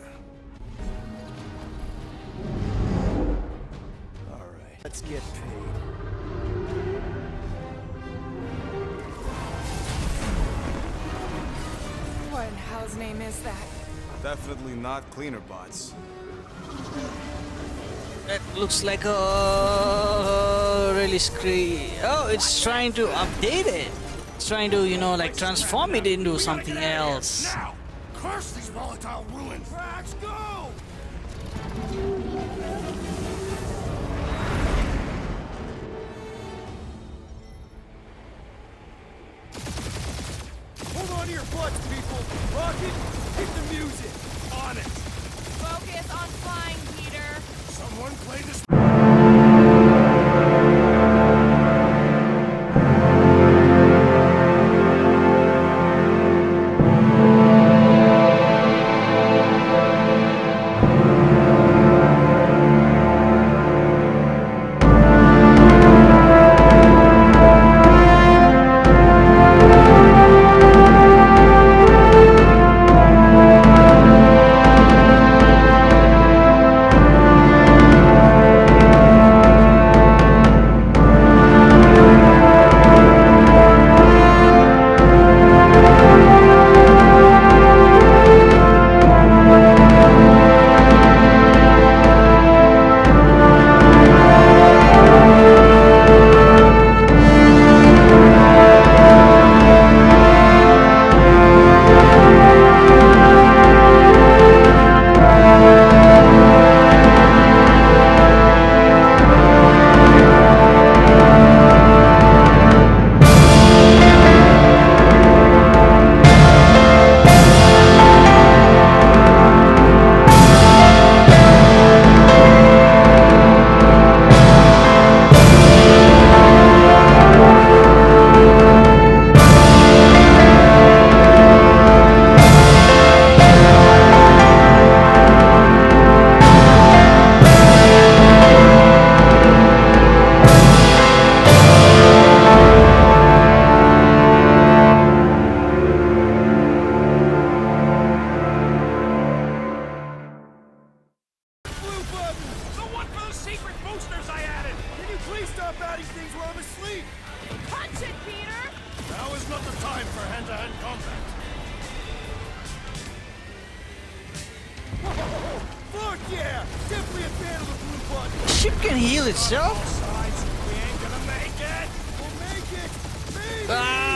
Alright, let's get paid. What in hell's name is that? Definitely not cleaner bots. That looks like a really Oh, it's trying to update it. It's trying to, you know, like transform it into something else. Now! Curse these volatile ruins! Max, go! Hold on to your butts, people! Rocket, hit the music! On it. Focus on flying, Peter. Someone play this. The one for the secret boosters I added. Can you please stop adding things while I'm asleep? Punch it, Peter! Now is not the time for hand-to-hand combat. Fuck yeah! Definitely a fan of the blue button. Ship can heal itself. Sides, we ain't gonna make it. We'll make it! Maybe! Ah!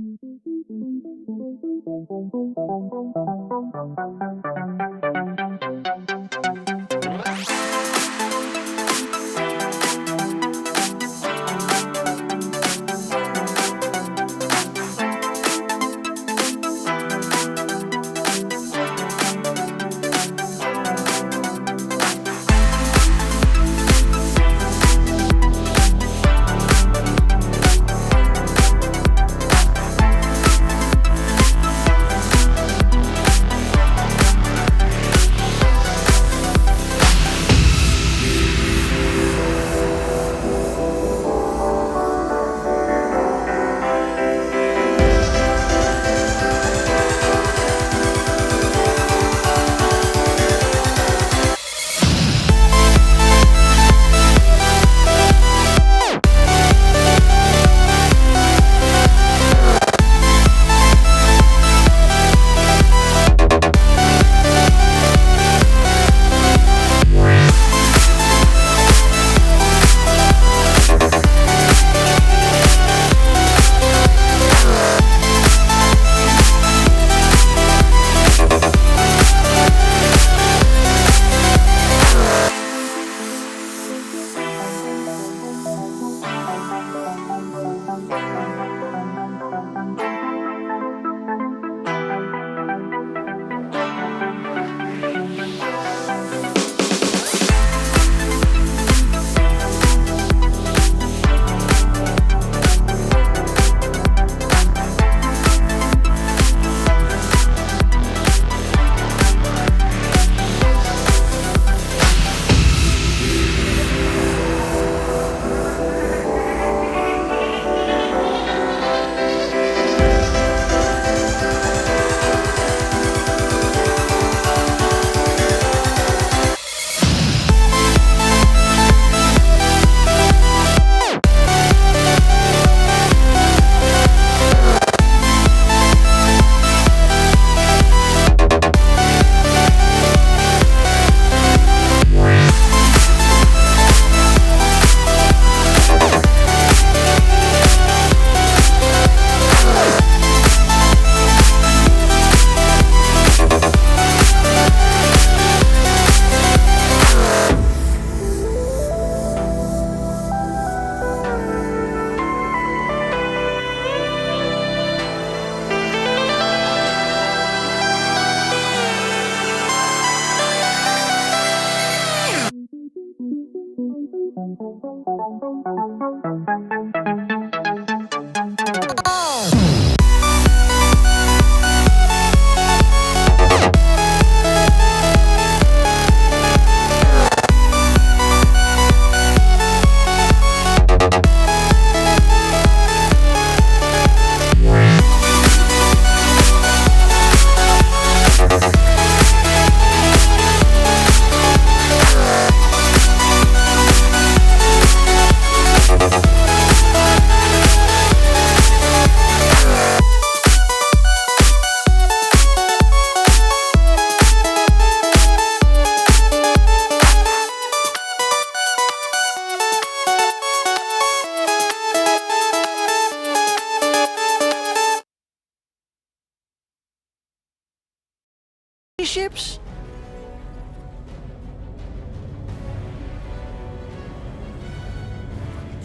Ships?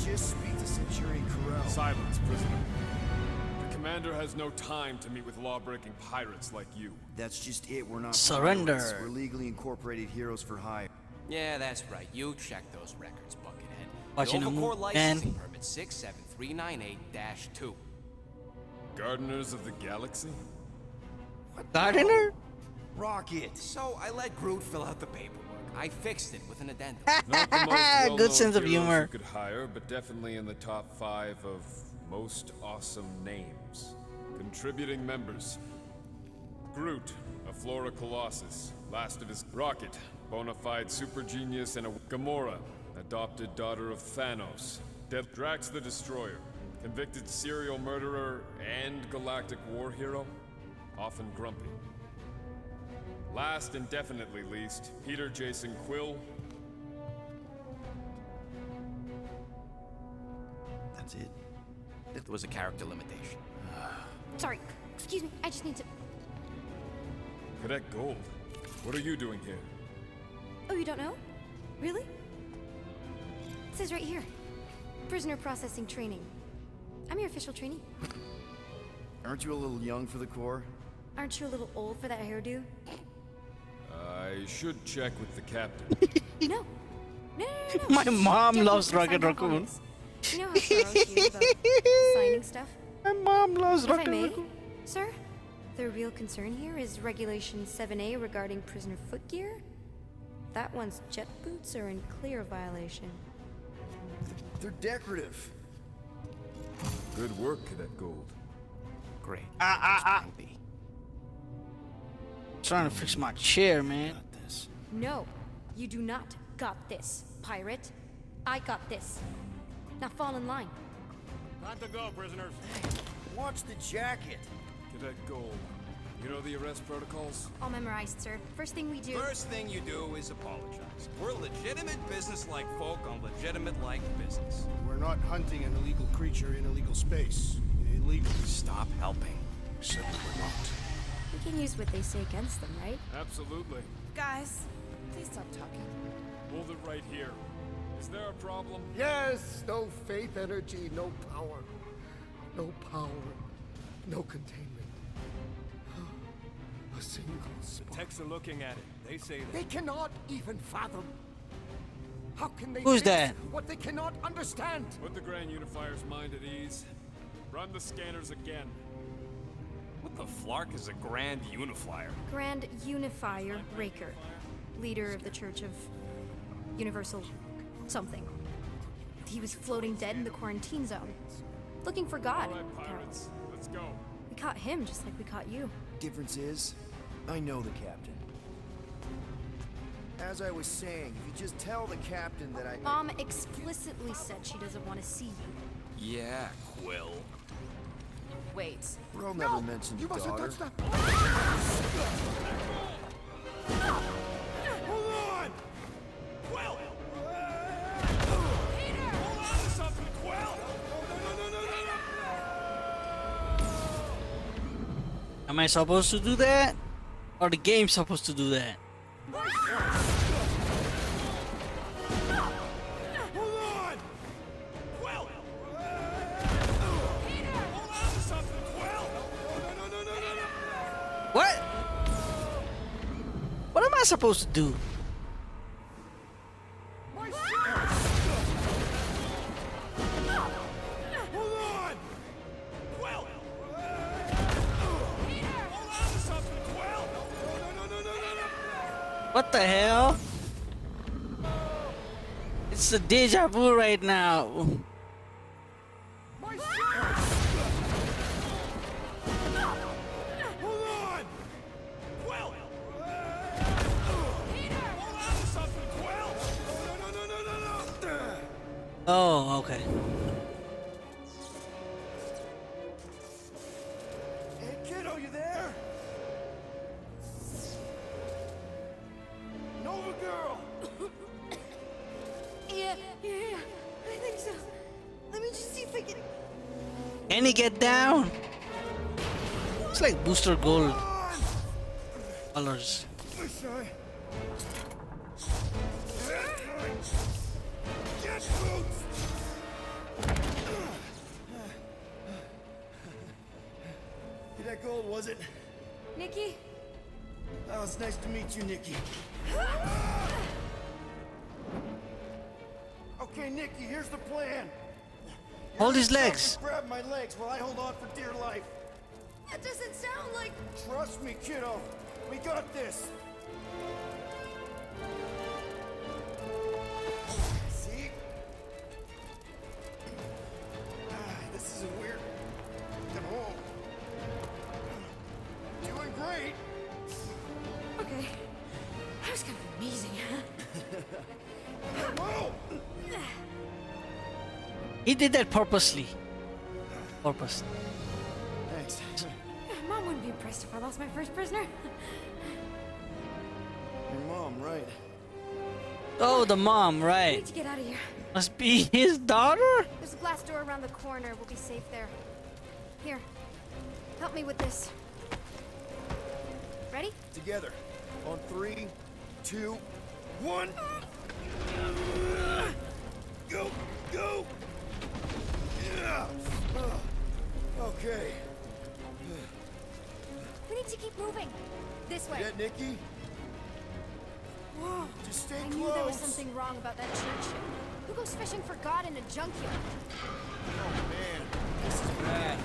Just speak to Centurion Corral. Silence, prisoner. The commander has no time to meet with law-breaking pirates like you. That's just it. We're not Surrender. pirates. We're legally incorporated heroes for hire. Yeah, that's right. You check those records, Buckethead. Watching the a Overcore movie, licensing man. permit 67398-2. Gardeners of the Galaxy? Gardener? Rocket! So I let Groot fill out the paperwork. I fixed it with an addendum. Not the most well-known Good sense of heroes humor. you could hire, but definitely in the top 5 of most awesome names. Contributing members. Groot, a Flora Colossus, last of his Rocket, bona fide super genius and a Gamora, adopted daughter of Thanos. Drax the Destroyer, Convicted serial murderer and galactic war hero, often grumpy. Last and definitely least, Peter Jason Quill. That's it. It was a character limitation. Sorry, excuse me, I just need to... Cadet Gold, what are you doing here? Oh, you don't know? Really? It says right here. Prisoner processing training. I'm your official trainee. Aren't you a little young for the Corps? Aren't you a little old for that hairdo? I should check with the captain. No. No. My mom Get loves me to Rocket sign off on Raccoon. this. You know how Charles is about signing stuff? My mom loves If I Rocket may, Raccoon. sir, the real concern here is Regulation 7A regarding prisoner footgear. That one's jet boots are in clear violation. They're decorative. Good work, Cadet Gold. Great. Trying to fix my chair, man. No, you do not got this, pirate. I got this. Now fall in line. Time to go, prisoners. Watch the jacket. Cadet Gold, you know the arrest protocols? All memorized, sir. First thing we do... First thing you do is apologize. We're legitimate business-like folk on legitimate-like business. We're not hunting an illegal creature in illegal space. Illegal. Stop helping. Except we're not. We can use what they say against them, right? Absolutely. Guys, please stop talking. Hold it right here. Is there a problem? Yes, no faith energy, no power. No power, no containment. A single spark. The techs are looking at it. They say that. They cannot even fathom. How can they Who's fix that? what they cannot understand? Put the Grand Unifier's mind at ease. Run the scanners again. What the flark is a Grand Unifier? Grand Unifier Raker, leader of the Church of Universal something. He was floating dead in the quarantine zone, looking for God. All right, pirates. Let's go. We caught him just like we caught you. Difference is, I know the captain. As I was saying, if you just tell the captain that I... Mom explicitly said she doesn't want to see you. Yeah, Quill. Wait. Bro never mentioned You mustn't daughter. touch that. Hold on! Quill! Peter! Hold on to something, Quill! No. Am I supposed to do that? Or the game's supposed to do that? Hold on! Quill! Peter! Hold on to something, Quill! No. What? What am I supposed to do? My shirt! Hold on! Quill! Peter! Hold on to something, Quill! No. What the hell? It's a deja vu right now. My shirt! Hold on! Quill! Peter! Hold on to something, Quill! No. Oh, okay. Hey, kiddo, you there? Nova girl! Yeah, I think so. Let me just see if I can... Can he get down? It's like booster gold colors. Get boots! That gold, was it? Nikki? Oh, it's nice to meet you, Nikki. Okay, Nikki, here's the plan. Hold his legs. Grab my legs while I hold on for dear life. That doesn't sound like... Trust me, kiddo. We got this. See? This isn't weird. Get home. Doing great. Okay. That was kind of amazing, Whoa! He did that purposely. purpose. Thanks. Mom wouldn't be impressed if I lost my first prisoner. Your mom, right? Oh, the mom, I right? need to get out of here. Must be his daughter. There's a glass door around the corner. We'll be safe there. Here, help me with this. Ready? Together. On 3, 2, 1. Go, go. Yeah. Okay. We need to keep moving. This way. Get Nikki. Whoa. Just stay I close. knew there was something wrong about that church. Who goes fishing for God in a junkyard? Oh man, this is bad.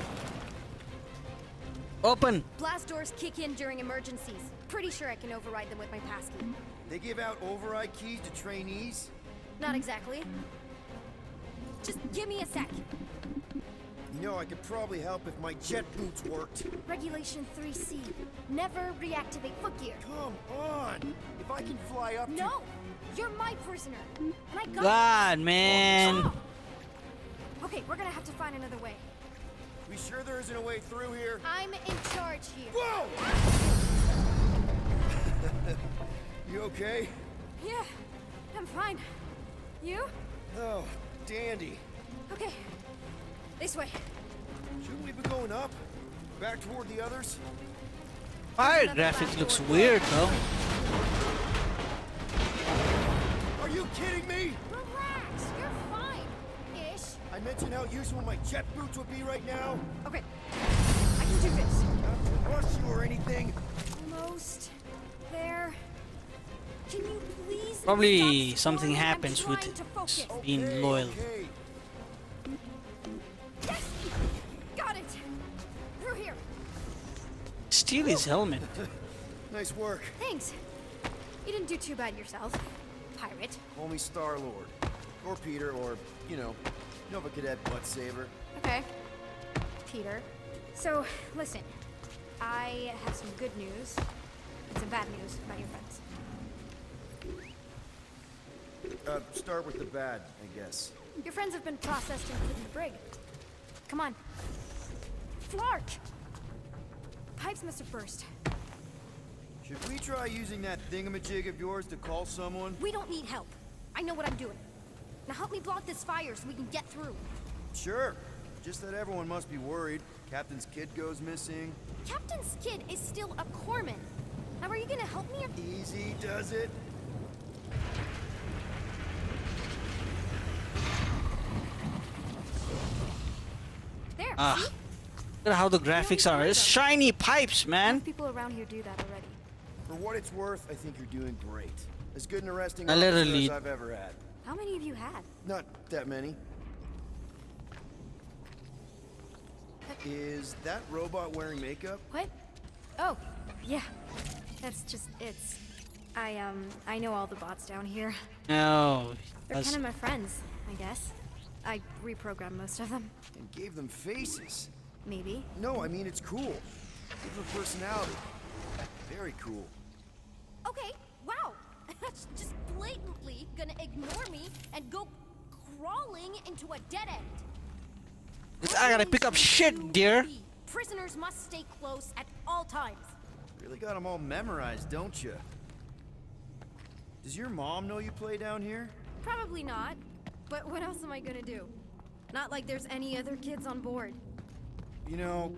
Open. Blast doors kick in during emergencies. Pretty sure I can override them with my passkey. They give out override keys to trainees? Not exactly. Just give me a sec. You know, I could probably help if my jet boots worked. Regulation 3C. Never reactivate footgear. Come on! If I can fly up to... No! You're my prisoner. And I got God, man. Oh. Okay, we're gonna have to find another way. We sure there isn't a way through here? I'm in charge here. Whoa! You okay? Yeah, I'm fine. You? Oh, dandy. Okay. This way. Shouldn't we be going up? Back toward the others? Fire graphics looks weird though. Are you kidding me? Relax, you're fine. Ish. I mentioned how useful my jet boots would be right now. Okay, I can do this. Not to rush you or anything. Almost there. Can you please Probably stop something stalling? I'm happens with trying to focus. being loyal. Okay. Yes! Got it! Through here. Steal his helmet. Nice work. Thanks. You didn't do too bad yourself, pirate. Call me Star-Lord. Or Peter, or, you know, Nova Cadet Butt Saver. Okay. Peter. So, listen. I have some good news and some bad news about your friends. Start with the bad, I guess. Your friends have been processed and put in the brig. Come on. Flark! Pipes must have burst. Should we try using that thingamajig of yours to call someone? We don't need help. I know what I'm doing. Now help me block this fire so we can get through. Sure. Just that everyone must be worried. Captain's kid goes missing. Captain's kid is still a corpsman. Now are you gonna help me or... Easy does it. There, Ah. see? Look at how the graphics are. It's shiny pipes, man. Most people around here do that already. For what it's worth, I think you're doing great. As good an arresting I officer literally- as I've ever had. How many have you had? Not that many. Is that robot wearing makeup? What? Oh, yeah. That's just, I know all the bots down here. No. They're That's- kind of my friends, I guess. I reprogrammed most of them. And gave them faces. Maybe. No, I mean it's cool. Give them personality. Very cool. Okay, wow. That's just blatantly gonna ignore me and go crawling into a dead end. I gotta pick up shit, dear. Prisoners must stay close at all times. Really got them all memorized, don't you? Does your mom know you play down here? Probably not. But what else am I gonna do? Not like there's any other kids on board. You know,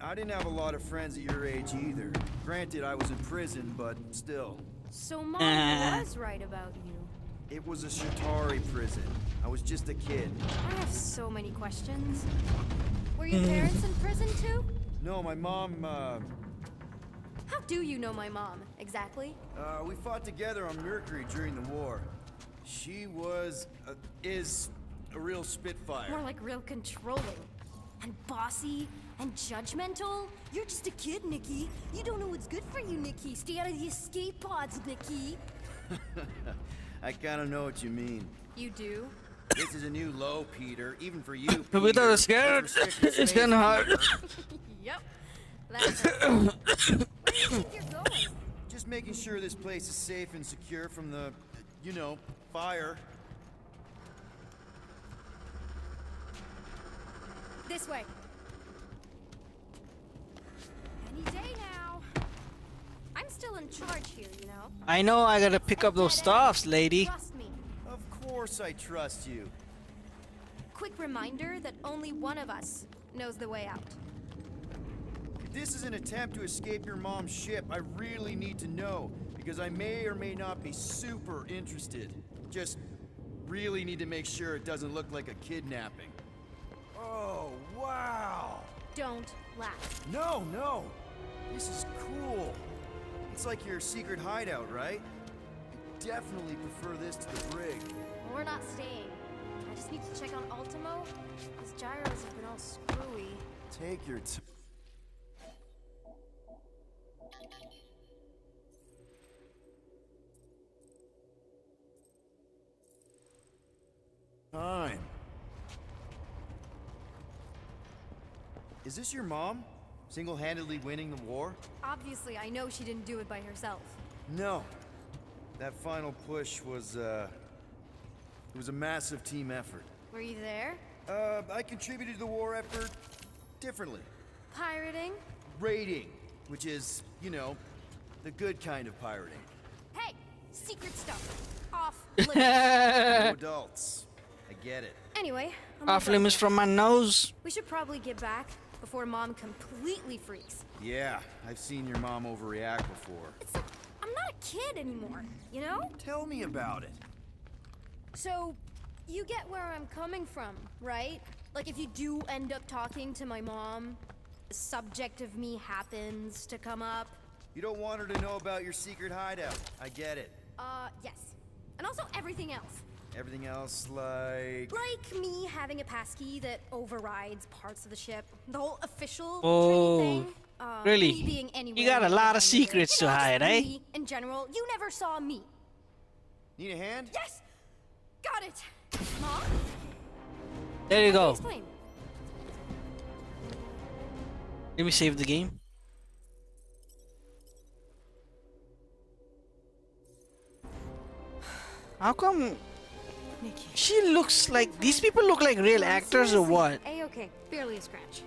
I didn't have a lot of friends at your age either. Granted, I was in prison, but still. So Mom was right about you. It was a Shatari prison. I was just a kid. I have so many questions. Were your parents in prison too? No, my mom, How do you know my mom, exactly? we fought together on Mercury during the war. She was, is a real spitfire. More like real controlling. And bossy and judgmental. You're just a kid, Nikki. You don't know what's good for you, Nikki. Stay out of the escape pods, Nikki. I kind of know what you mean. You do? This is a new low, Peter, even for you, Peter. Without a scared, it's getting hard. Yep. That's right. Where do you think you're going? Just making sure this place is safe and secure from the, you know, fire. This way. I know I gotta pick up those stuffs, lady. Trust me. Of course I trust you. Quick reminder that only one of us knows the way out. If this is an attempt to escape your mom's ship, I really need to know, because I may or may not be super interested. Just really need to make sure it doesn't look like a kidnapping. Oh, wow! Don't laugh. No, no! This is cool. It's like your secret hideout, right? I definitely prefer this to the brig. We're not staying. I just need to check on Ultimo. His gyros have been all screwy. Take your time. Is this your mom? Single-handedly winning the war? Obviously, I know she didn't do it by herself. No. That final push was, it was a massive team effort. Were you there? I contributed to the war effort differently. Pirating? Raiding, which is, you know, the good kind of pirating. Hey! Secret stuff. Off limits. No adults. I get it. Anyway, I'm Off all limits done from my nose. here. We should probably get back before Mom completely freaks. Yeah, I've seen your mom overreact before. I'm not a kid anymore, you know? Tell me about it. So, you get where I'm coming from, right? Like if you do end up talking to my mom, the subject of me happens to come up. You don't want her to know about your secret hideout. I get it. Yes. And also everything else. Everything else, like... Like me having a passkey that overrides parts of the ship. The whole official Oh, training thing. really? Me being anywhere You got a lot of behind secrets you know, to hide, just eh? me, in general, you never saw me. Need a hand? Yes! Got it! Mom? There you go. Explain. Let me save the game. How come she looks like these people look like real actors or what? A-okay, barely a scratch.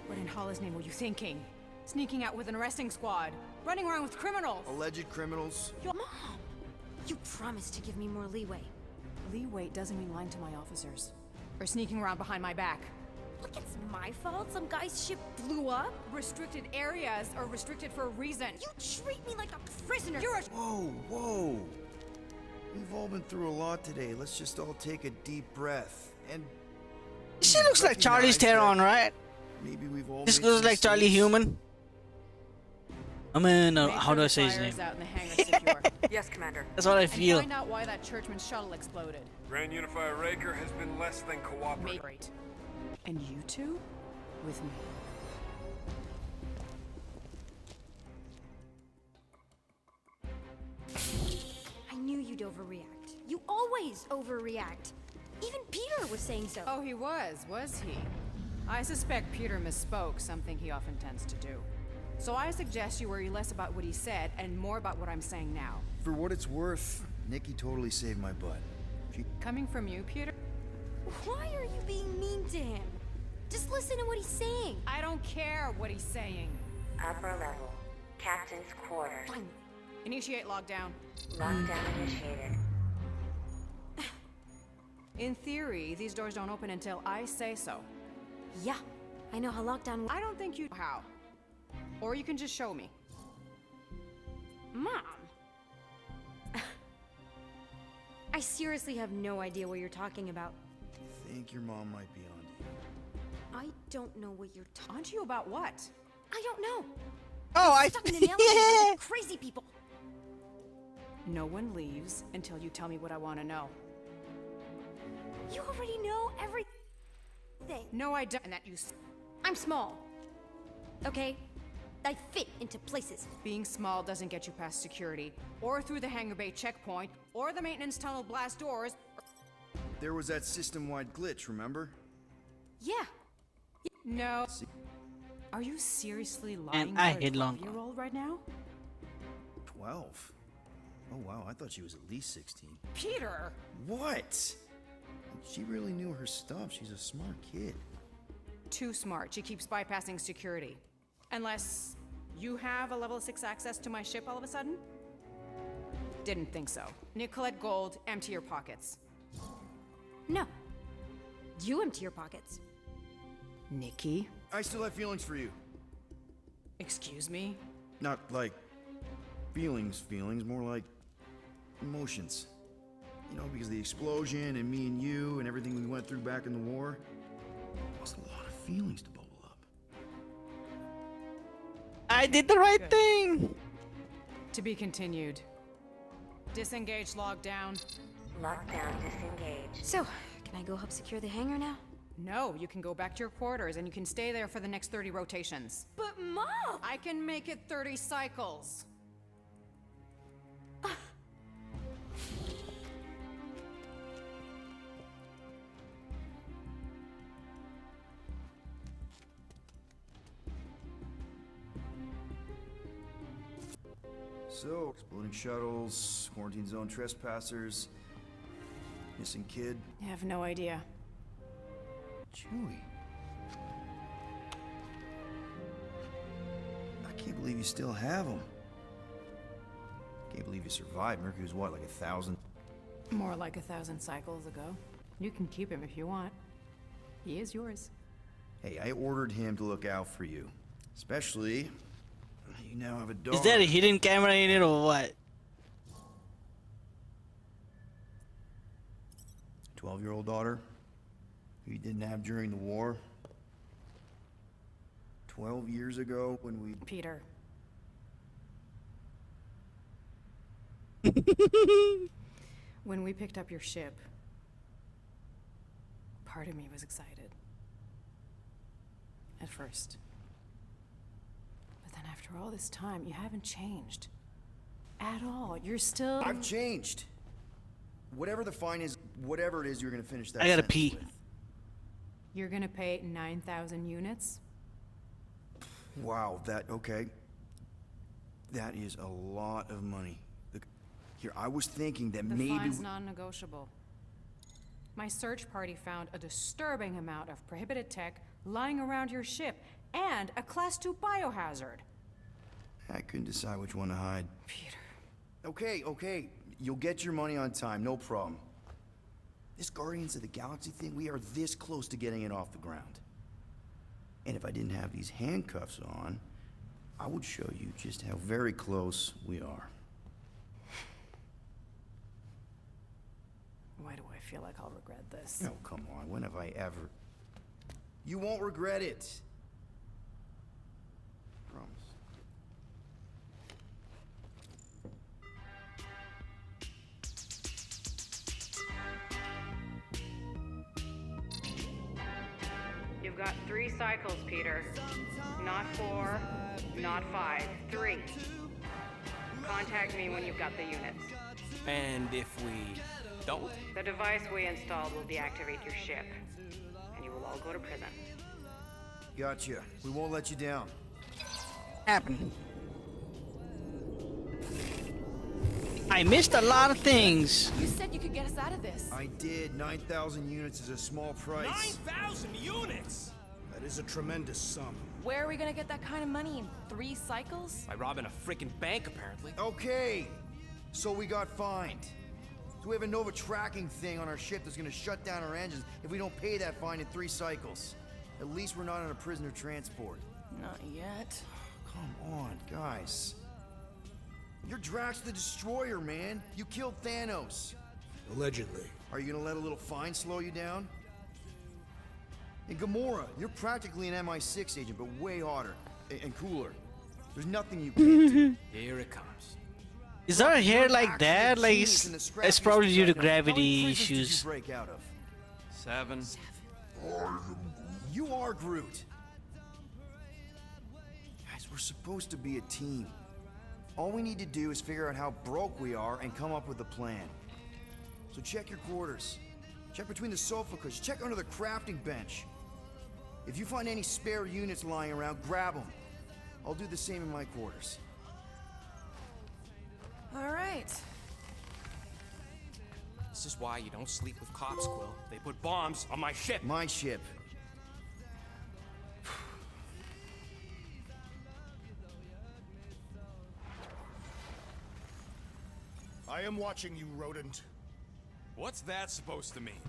What in Hollis' name were you thinking? Sneaking out with an arresting squad, running around with criminals. Alleged criminals? Mom! You promised to give me more leeway. Leeway doesn't mean lying to my officers. Or sneaking around behind my back. Look, it's my fault some guy's ship blew up. Restricted areas are restricted for a reason. You treat me like a prisoner. You're a... Whoa, whoa. We've all been through a lot today. Let's just all take a deep breath. And She looks like Charlie's Theron, right? maybe we've all This made looks like Charlie mistakes. Human. I mean, Make how sure do I the say his fire is name? out and the hangar secure. Yes, Commander. That's what I And feel. find out why that churchman's shuttle exploded. Grand Unifier Raker has been less than cooperative. Great. And you two? With me. I knew you'd overreact. You always overreact. Even Peter was saying so. Oh, he was he? I suspect Peter misspoke, something he often tends to do. So I suggest you worry less about what he said and more about what I'm saying now. For what it's worth, Nikki totally saved my butt. Coming from you, Peter? Why are you being mean to him? Just listen to what he's saying. I don't care what he's saying. Upper level. Captain's quarters. Finally. Initiate lockdown. Lockdown initiated. In theory, these doors don't open until I say so. Yeah, I know how lockdown works. I don't think you know how. Or you can just show me. Mom! I seriously have no idea what you're talking about. I think your mom might be on to you. I don't know what you're talking On to you about what? I don't know. Oh, I'm stuck in an elevator with crazy people. No one leaves until you tell me what I want to know. You already know everything. No, I don't. And that I'm small. Okay? I fit into places. Being small doesn't get you past security, or through the hangar bay checkpoint, or the maintenance tunnel blast doors. There was that system-wide glitch, remember? Yeah. No. Are you seriously lying I for a hid long 12-year-old right now? 12? Oh wow, I thought she was at least 16. Peter! What? She really knew her stuff. She's a smart kid. Too smart. She keeps bypassing security. Unless you have a level 6 access to my ship all of a sudden? Didn't think so. Nicolette Gold, empty your pockets. No. You empty your pockets. Nikki? I still have feelings for you. Excuse me? Not like feelings, more like emotions. You know, because of the explosion and me and you and everything we went through back in the war. It was a lot of feelings to bubble up. I did the right thing. To be continued. Disengage lockdown. Lockdown disengaged. So, can I go help secure the hangar now? No, you can go back to your quarters and you can stay there for the next 30 rotations. But Mom! I can make it 30 cycles. So, exploding shuttles, quarantine zone trespassers, missing kid. I have no idea. Chewie. I can't believe you still have him. Can't believe you survived. Mercury was what, like 1,000? More like 1,000 cycles ago. You can keep him if you want. He is yours. Hey, I ordered him to look out for you. Especially, you now have a dog. Is that a hidden camera in it or what? 12-year-old daughter who you didn't have during the war. 12 years ago when we... Peter. When we picked up your ship, part of me was excited. At first. But then after all this time, you haven't changed. At all. You're still... I've changed. Whatever the fine is, whatever it is, you're gonna finish that I gotta sentence pee. with. You're gonna pay 9,000 units? Wow, okay. That is a lot of money. Look, here, I was thinking that The maybe... fine's non-negotiable. My search party found a disturbing amount of prohibited tech lying around your ship, and a Class 2 biohazard. I couldn't decide which one to hide. Peter. Okay. You'll get your money on time, no problem. This Guardians of the Galaxy thing, we are this close to getting it off the ground. And if I didn't have these handcuffs on, I would show you just how very close we are. Why do I feel like I'll regret this? Oh, come on, when have I ever... You won't regret it. Promise. You've got 3 cycles, Peter. Not 4, not 5, 3. Contact me when you've got the units. And if we don't? The device we installed will deactivate your ship, and you will all go to prison. Gotcha. We won't let you down. Happened. I missed a lot of things. You said you could get us out of this. I did. 9,000 units is a small price. 9,000 units? That is a tremendous sum. Where are we gonna get that kind of money in 3 cycles? By robbing a freaking bank, apparently. Okay. So we got fined. So we have a Nova tracking thing on our ship that's gonna shut down our engines if we don't pay that fine in 3 cycles. At least we're not on a prisoner transport. Not yet. Come on, guys. You're Drax the Destroyer, man. You killed Thanos. Allegedly. Are you gonna let a little fine slow you down? And Gamora, you're practically an MI6 agent, but way hotter and cooler. There's nothing you can't do. Here it comes. Is our hair like that? Like it's probably due to gravity issues. Break out of? 7. You are Groot. Guys, we're supposed to be a team. All we need to do is figure out how broke we are and come up with a plan. So check your quarters. Check between the sofa cushions. Check under the crafting bench. If you find any spare units lying around, grab them. I'll do the same in my quarters. All right. This is why you don't sleep with cops, Quill. They put bombs on my ship. My ship. I am watching you, rodent. What's that supposed to mean?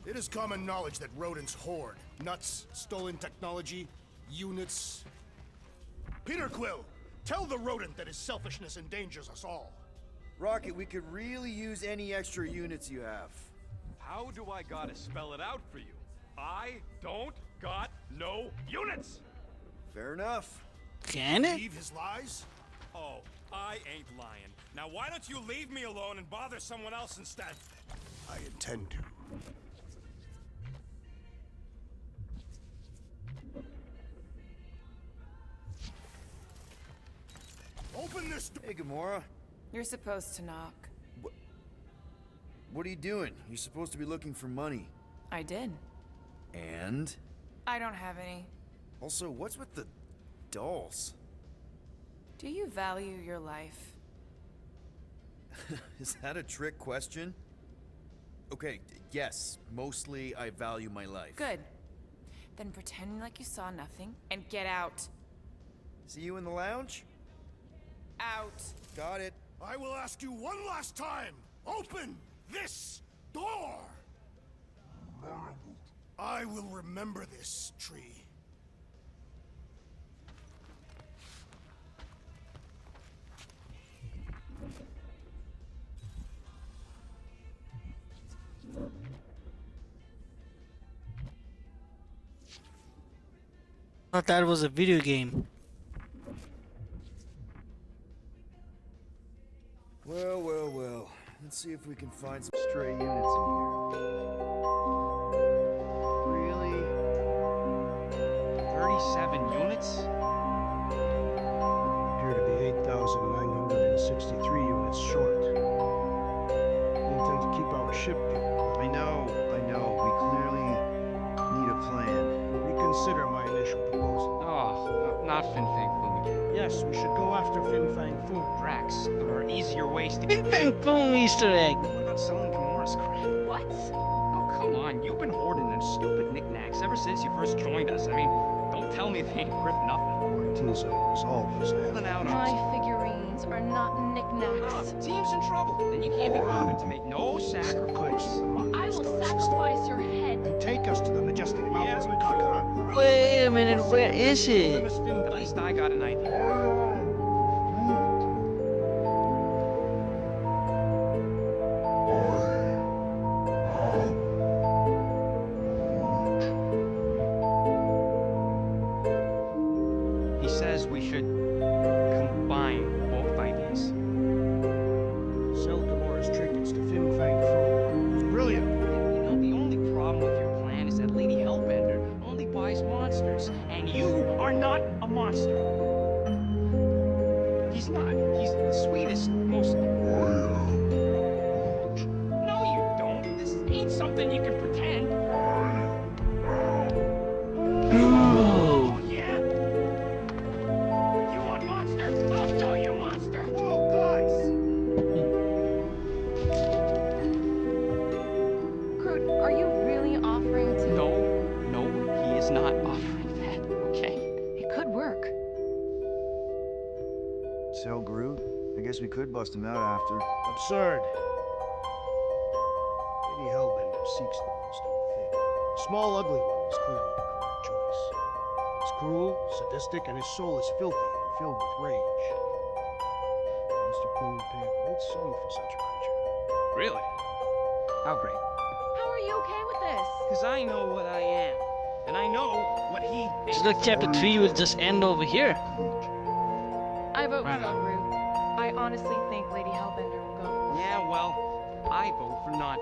It is common knowledge that rodents hoard nuts, stolen technology, units. Peter Quill, tell the rodent that his selfishness endangers us all. Rocket, we could really use any extra units you have. How do I gotta spell it out for you? I don't got no units! Fair enough. Can it? Believe his lies? Oh, I ain't lying. Now why don't you leave me alone and bother someone else instead? I intend to. Open this door! Hey, Gamora. You're supposed to knock. What are you doing? You're supposed to be looking for money. I did. And? I don't have any. Also, what's with the dolls? Do you value your life? Is that a trick question? Okay, yes. Mostly I value my life. Good. Then pretend like you saw nothing and get out. See you in the lounge? Out. Got it. I will ask you one last time! Open this door! I will remember this, tree. Thought that was a video game. Well, well, well. Let's see if we can find some stray units in here. Really? 37 units? Appear to be 8,963 units short. We intend to keep our ship here. I know. We clearly need a plan. Reconsider my initial proposal. Oh, not Fin Fang Foom again. Yes, we should go after Fin Fang Foom. Drax, there are easier ways to Fin Fang Foom Easter egg. What about selling Gamora's crap? What? Oh, come on. You've been hoarding them stupid knickknacks ever since you first joined us. I mean, don't tell me they ain't worth nothing. Quarantine's resolve. Pulling out on My figurines are not knickknacks. Team's in trouble. Then you can't be bothered to make no sacrifice. I will sacrifice your head. And take us to the majestic mountains of Kaka. Wait a minute, where is it? At least I got an idea. He says we should combine both ideas. Sell Gamora's trinkets to Fin Fang Foom. It's brilliant. You know, the only problem with your plan is that Lady Hellbender only buys monsters, and you are not a monster. He's not. He's the sweetest, most... No, you don't. This ain't something you can pretend. Oh, yeah? You want monster? I'll show you monster. Whoa, guys! Groot, are you really offering to... No, he is not offering that, okay? It could work. Sell Groot? I guess we could bust him out after. Absurd. Lady Hellbender seeks the most unfit. The small, ugly one is clearly the correct choice. He's cruel, sadistic, and his soul is filthy and filled with rage. Mr. Queen would pay a great sum for such a creature. Really? How great? How are you okay with this? Because I know what I am. And I know what he is. So look, chapter 3 will just end over here. I vote Right for on. Groot. I honestly think Lady Hellbender will go. Yeah, well, I vote for not.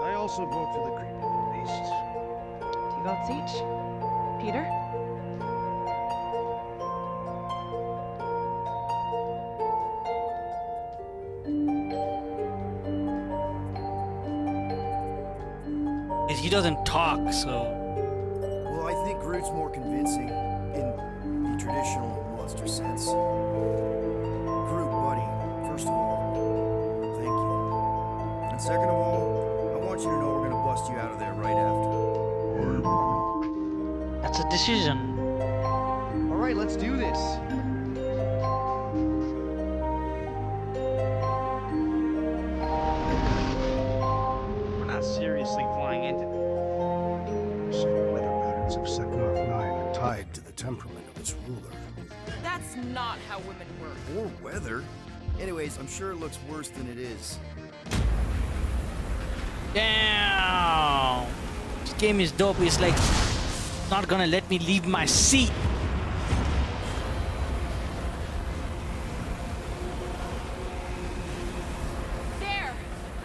I also vote for the creepy little beast. 2 votes each. Peter? He doesn't talk, so... Well, I think Groot's more convincing in the traditional monster sense. Groot, buddy, first of all, thank you. And second of all, I want you to know we're gonna bust you out of there right after. That's a decision. All right, let's do this. secrets of Seknarf 9 are tied to the temperament of its ruler. That's not how women work. Or weather. Anyways, I'm sure it looks worse than it is. Damn! This game is dope. It's like not gonna let me leave my seat. There!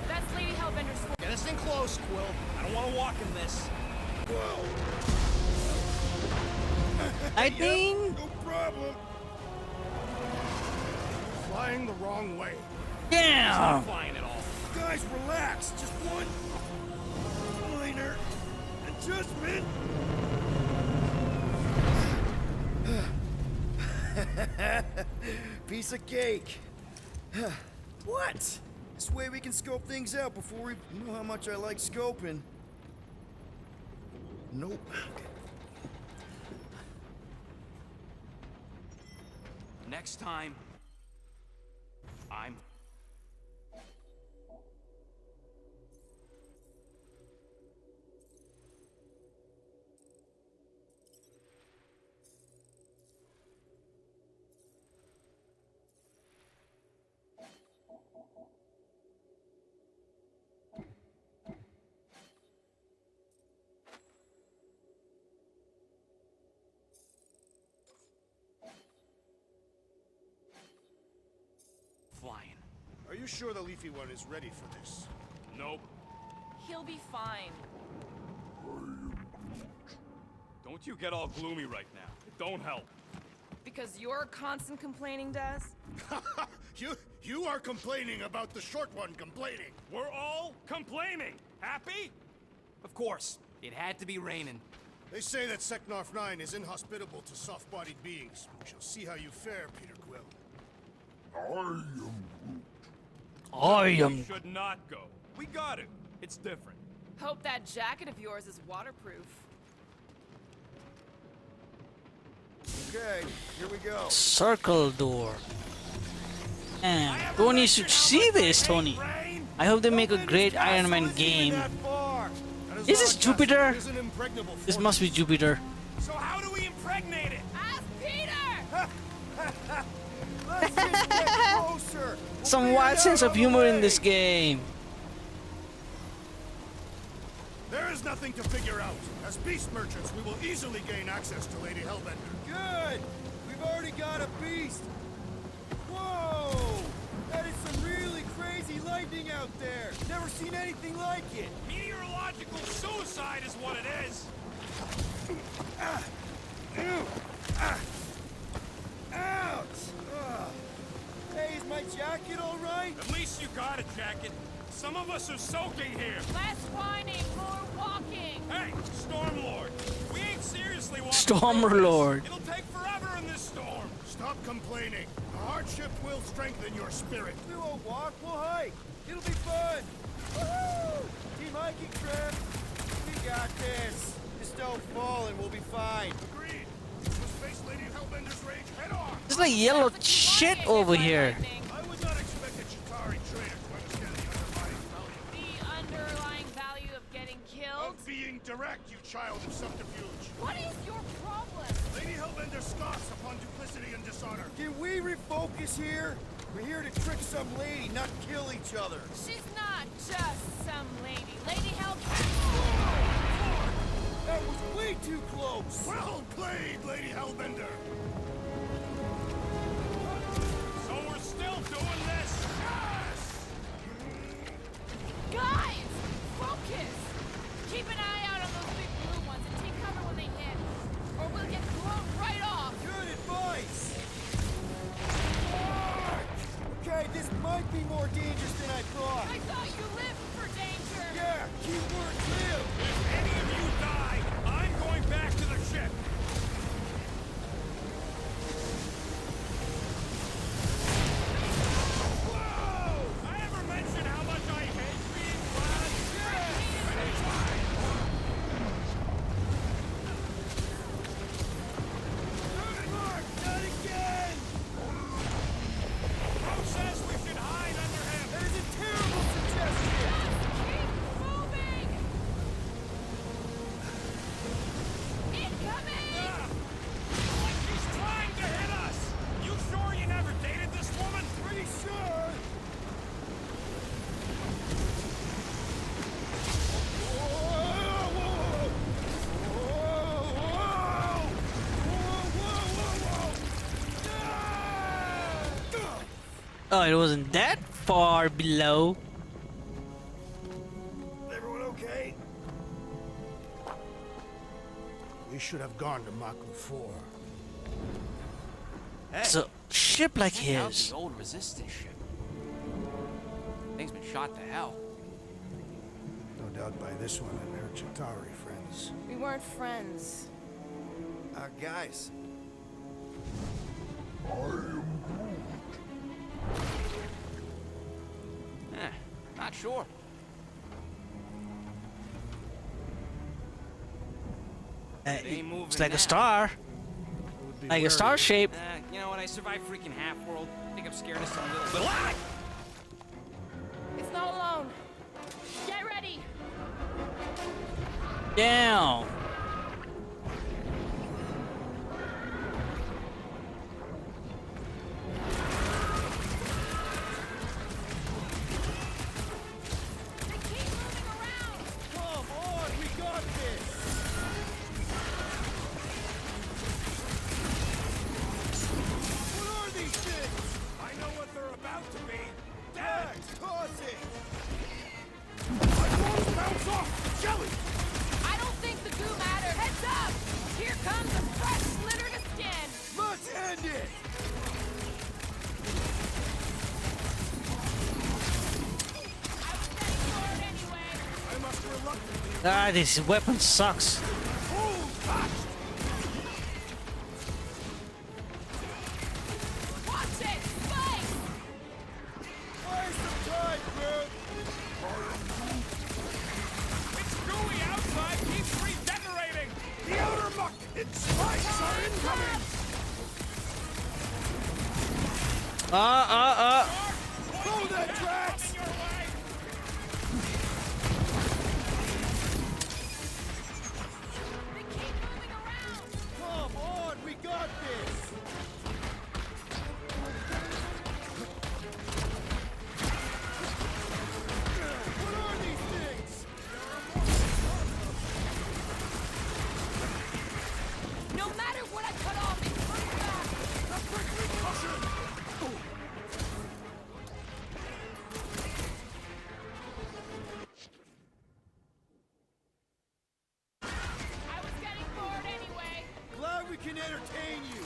That's Lady Hellbender's force. Get us in close, Quill. I don't want to walk in this. Whoa! Lightning? No problem. Flying the wrong way. Damn! It's not flying at all. Guys, relax. Just one minor adjustment. Piece of cake. What? This way we can scope things out before we... You know how much I like scoping. Nope. Next time, I'm... flying. Are you sure the leafy one is ready for this? Nope. He'll be fine. Don't you get all gloomy right now. It don't help. Because you're constant complaining, Des? You are complaining about the short one complaining. We're all complaining. Happy? Of course, it had to be raining. They say that Seknarf 9 is inhospitable to soft-bodied beings. We shall see how you fare, Peter Quill. I am. We should not go. We got it. It's different. Hope that jacket of yours is waterproof. Okay, here we go. Circle door. Man, Tony should see this, Tony. I hope they make a great Iron Man game. Is this Jupiter? This must be Jupiter. So how do we impregnate it? Ask Peter! Let's just get closer. Some wild sense of humor in this game. There is nothing to figure out. As beast merchants, we will easily gain access to Lady Hellbender. Good. We've already got a beast. Whoa! That is some really crazy lightning out there. Never seen anything like it. Meteorological suicide is what it is. Ouch! Hey, is my jacket all right? At least you got a jacket. Some of us are soaking here. Less whining, more walking. Hey, Stormlord, we ain't seriously walking. Stormlord. It'll take forever in this storm. Stop complaining. The hardship will strengthen your spirit. We won't walk, we'll hike. It'll be fun. Woohoo! Team hiking trip. We got this. Just don't fall and we'll be fine. Agreed. Let's face Lady Hellbender's rage head on. There's like yellow shit over here. I would not expect a Chitauri trader to understand the underlying value Of getting killed? of being direct, you child of subterfuge. What is your problem? Lady Hellbender scoffs upon duplicity and dishonor. Can we refocus here? We're here to trick some lady, not kill each other. She's not just some lady. Lady Hell... That was way too close. Well played, Lady Hellbender. So we're still doing this? Yes! Guys! Focus! Keep an eye out on those big blue ones and take cover when they hit. Or we'll get blown right off. Good advice. Okay, this might be more dangerous than I thought. I thought you lived for danger. Yeah, keyword live. If any of you die, I'm going back to the ship. Whoa! I ever mention how much I hate being glad? Not again! Who says we should hide under him? There's Oh, it wasn't that far below. Everyone okay? We should have gone to Mach 4. Hey, So, ship like check out his. the old resistance ship. Thing's been shot to hell. No doubt by this one and her Chitauri friends. We weren't friends. Guys. Not sure. ain't moving It's like now. a star. Like a star shape. You know what? I survived freaking half-world. I think I'm scared of some little... It's not alone. Get ready. Down. Come on, we got this! What are these things? I know what they're about to be. Dad, toss it! Bounce off! Jelly! I don't think the goo matters. Heads up! Here comes a fresh slitter to skin. Let's end it! I must reluctantly... Ah, this weapon sucks. Watch it! Spike! Buy some time, Groot! It's gooey outside keeps regenerating! The outer muck! Its spikes are incoming! Throw that tracks! Come on, we got this! What are these things? No matter what I cut off, it's coming back. The prickly cushion! I was getting bored anyway. Glad we can entertain you!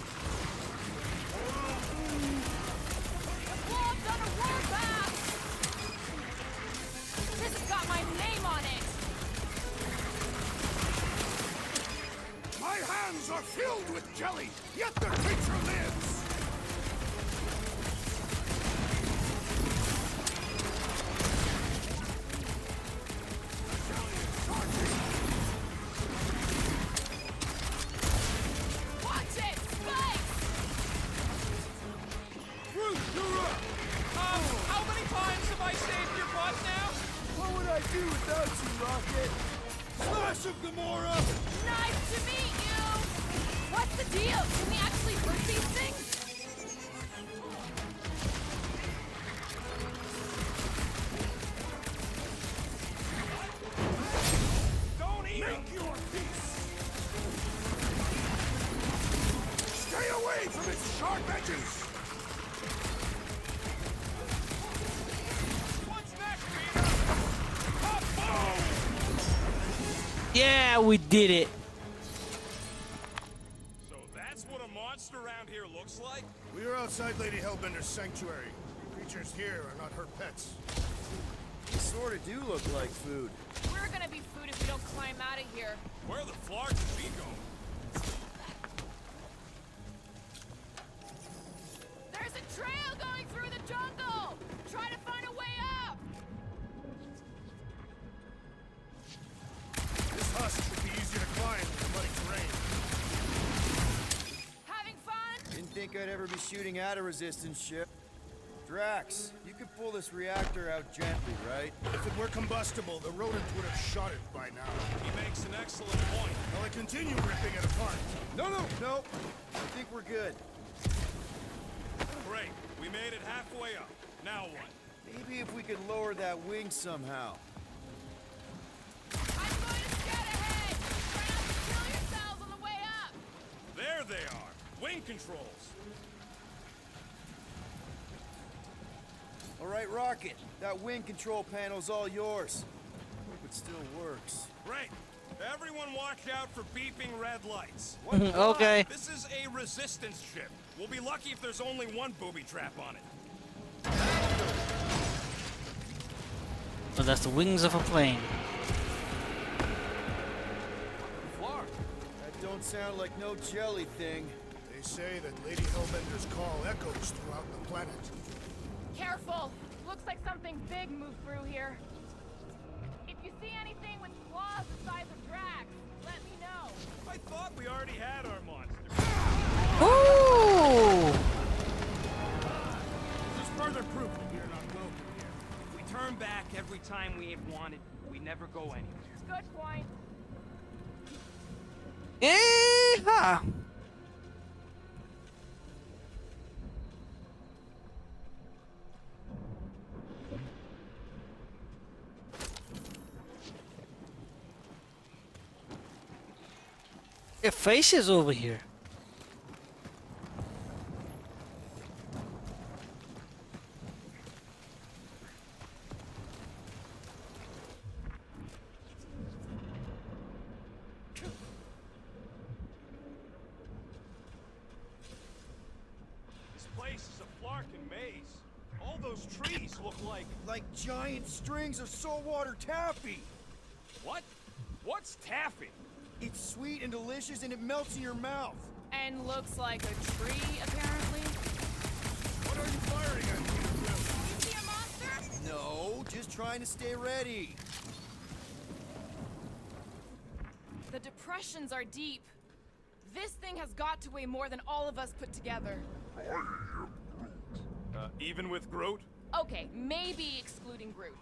The blob's on a warpath. This has got my name on it. My hands are filled with jelly, yet the creature lives! Watch it! Spike! Groot, you're up! How many times have I saved your butt now? What would I do without you, Rocket? Smash him, Gamora! Nice to meet you! What's the deal? Can we actually hurt these things? Don't eat Make your peace! Stay away from its sharp edges! What's next, Peter? Yeah, we did it. So that's what a monster around here looks like? We are outside Lady Hellbender's sanctuary. Creatures here are not her pets. They sort of do look like food. We're gonna be food if we don't climb out of here. Where the flark did we go? There's a trail going through the jungle! Try to find a way up! This husk should be easier to climb than the muddy terrain. Having fun? Didn't think I'd ever be shooting at a resistance ship. Drax, you could pull this reactor out gently, right? If it were combustible, the rodent would have shot it by now. He makes an excellent point. Will I continue ripping it apart? No. I think we're good. Great. We made it halfway up. Now what? Maybe if we could lower that wing somehow. I'm going to scout ahead! Try not to kill yourselves on the way up! There they are. Wing controls. All right, Rocket. That wind control panel's all yours. Hope it still works. Great. Everyone watch out for beeping red lights. Okay. This is a resistance ship. We'll be lucky if there's only one booby trap on it. So that's the wings of a plane. Flark. That don't sound like no jelly thing. They say that Lady Hellbender's call echoes throughout the planet. Careful! Looks like something big moved through here. If you see anything with claws the size of Drax, let me know. I thought we already had our monster. Ooh! This is further proof that we are not welcome here. If we turn back every time we ain't wanted, we never go anywhere. Good point. Yeehaw! Your face is over here. This place is a flarkin' maze. All those trees look like giant strings of saltwater taffy. What? What's taffy? It's sweet and delicious, and it melts in your mouth. And looks like a tree, apparently. What are you firing at? You see a monster? No, just trying to stay ready. The depressions are deep. This thing has got to weigh more than all of us put together. Even with Groot? Okay, maybe excluding Groot.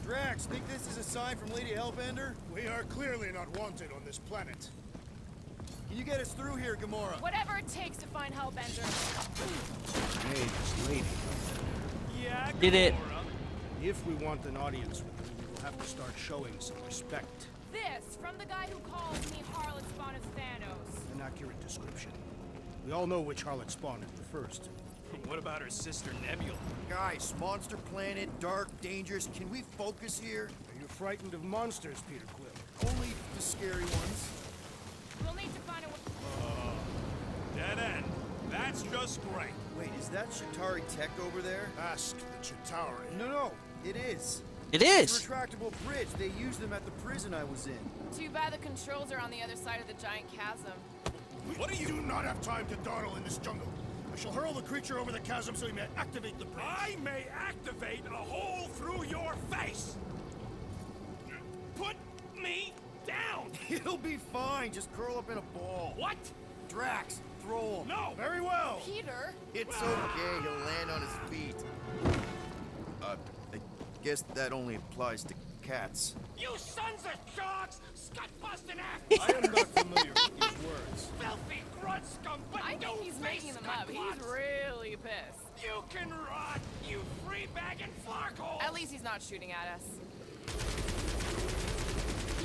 Drax, think this is a sign from Lady Hellbender? We are clearly not wanted on this planet. Can you get us through here, Gamora? Whatever it takes to find Hellbender. Hey, this lady. Yeah, Did it. If we want an audience with her, we will have to start showing some respect. This, from the guy who calls me Harlot Spawn of Thanos. An accurate description. We all know which harlot spawn it refers to. What about her sister Nebula? Guys, monster planet, dark, dangerous. Can we focus here? Are you frightened of monsters, Peter Quill? Only the scary ones. We'll need to find a way. Dead end. That's just great. Wait, is that Shatari tech over there? Ask the Chitauri. No, it is. It It's is. a retractable bridge. They used them at the prison I was in. Too bad the controls are on the other side of the giant chasm. What do you do not have time to dawdle in this jungle? I shall hurl the creature over the chasm so he may activate the bridge. I may activate a hole through your face. Put me down. It'll be fine. Just curl up in a ball. What? Drax, throw him. No. Very well. Peter? It's okay. He'll land on his feet. I guess that only applies to cats. You sons of dogs! Scut-busting ass! I am not familiar with these words. Filthy grunt scum! But I think he's making them up. He's really pissed. You can rot, you free-bagging flarkhole! At least he's not shooting at us.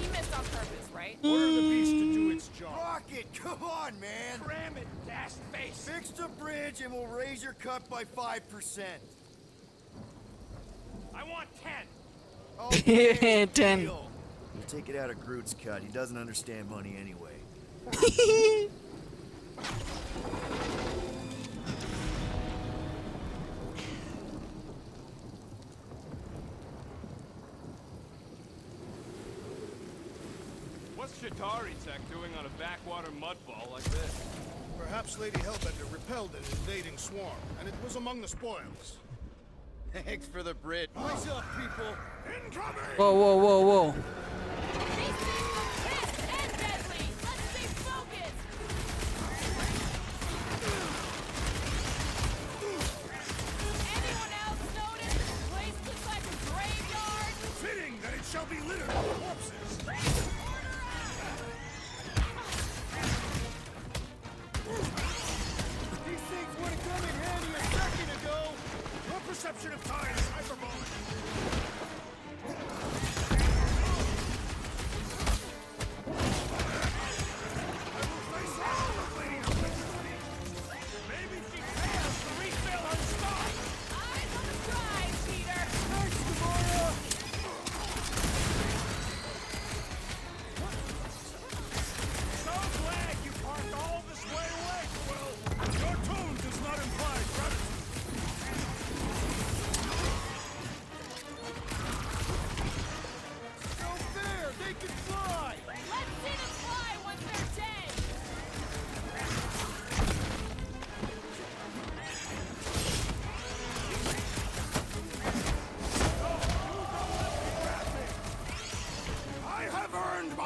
He missed on purpose, right? Order the beast to do its job. Rocket, come on, man. Cram it, dash face! Fix the bridge and we'll raise your cut by 5%. I want 10! Okay, 10. deal. We'll take it out of Groot's cut. He doesn't understand money anyway. What's Shatari tech doing on a backwater mudball like this? Perhaps Lady Hellbender repelled an invading swarm, and it was among the spoils. Thanks for the bridge. What's up, people? Incoming! Whoa, whoa, whoa, whoa. These things look pissed and deadly. Let's stay focused. Anyone else notice this place looks like a graveyard? Fitting that it shall be littered with corpses. These things would have come in handy a second ago. Your perception of time is hyperbolic. Maybe she can!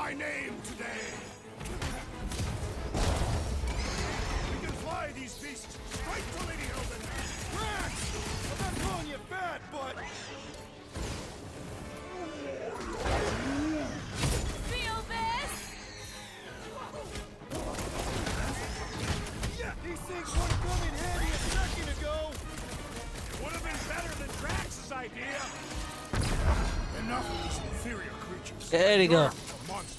my name today. We can fly these beasts straight to Lady Hellbender. Rex! I'm not calling you fat, but... Feel this? Yeah, these things would have come in handy a second ago. It would have been better than Drax's idea. Enough of these inferior creatures. There you go. You're a monster.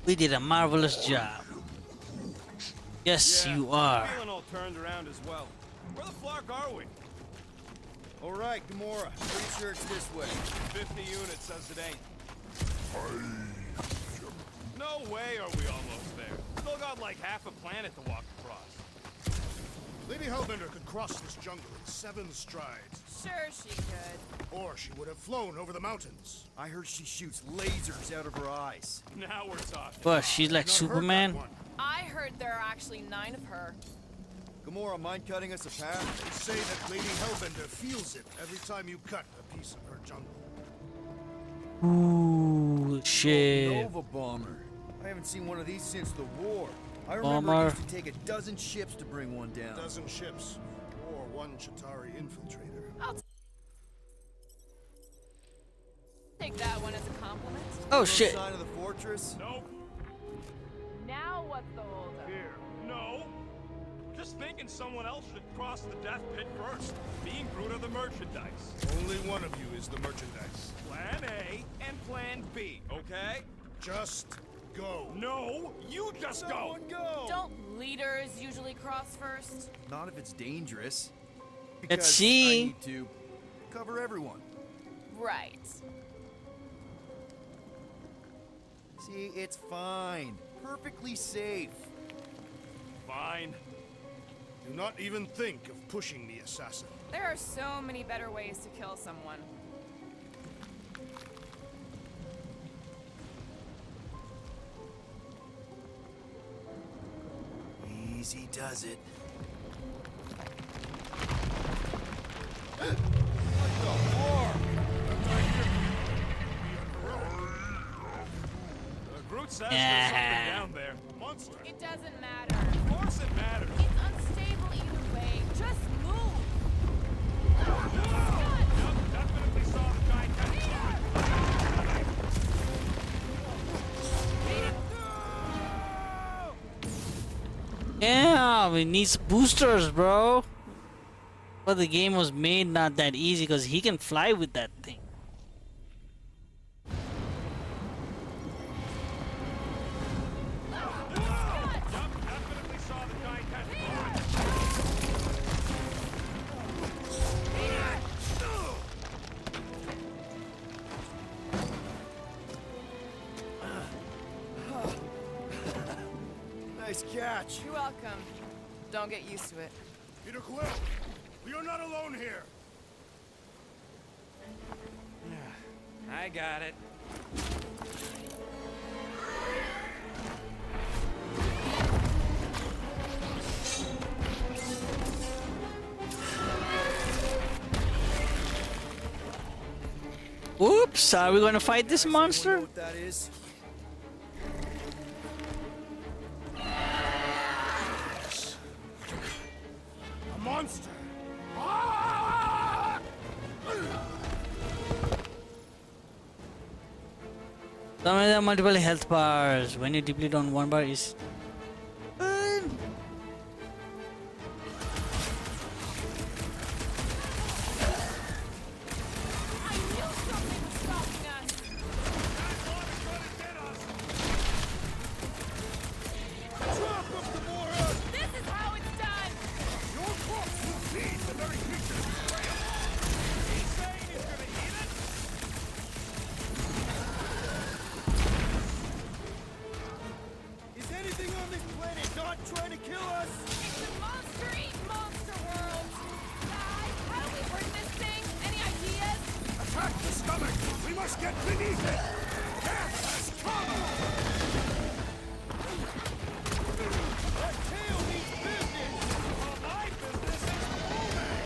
We did a marvelous job. Yes, Yeah, you are. I'm feeling all turned around as well. Where the flark are we? All right, Gamora. Pretty sure it's this way. 50 units says it ain't. No way are we almost there. Still got like half a planet to walk across. Lady Hellbender could cross this jungle in 7 strides. Sure she could. Or she would have flown over the mountains. I heard she shoots lasers out of her eyes. Now we're talking. But she's like Not heard that Superman. one. I heard there are actually 9 of her. Gamora, mind cutting us a path? They say that Lady Hellbender feels it every time you cut a piece of her jungle. Ooh, shit. Nova bomber. I haven't seen one of these since the war. I remember it used to take a dozen ships to bring one down. A dozen ships, or 1 Chitauri infiltrator. I'll take that one as a compliment. Oh No shit. sign of the fortress? Nope. Now what's the holdup? Here. No. Just thinking someone else should cross the death pit first. Being Groot of the merchandise. Only one of you is the merchandise. Plan A and Plan B, okay? Just go. No, you just go. Someone go! Don't leaders usually cross first? Not if it's dangerous. Let's Because see. I need to cover everyone. Right. See, it's fine. Perfectly safe. Fine. Do not even think of pushing the assassin. There are so many better ways to kill someone. Easy does it. Groot says there's something down there. Monster. It doesn't matter. Of course it matters. It's unstable either way. Just move. Yep, definitely saw the giant Yeah, we need boosters, bro. But the game was made not that easy because he can fly with that thing. definitely saw the giant Nice catch. You're welcome. Don't get used to it. Peter Quill, we are not alone here. I got it. Oops, are we gonna fight this Anyone know monster? what that is? A monster. Some of the multiple health bars. When you deplete on one bar is I knew something was stopping us. Drop him, Gamora! This is how it's done. Your corpse will feed the very creatures you trail. He's saying he's gonna eat it? Is anything on this planet not trying to kill us? It's a monster-eat monster world. Guys, how do we bring this thing? Any ideas? Attack the stomach. We must get beneath it. Death has come. That tail needs business! Well, my business is moving.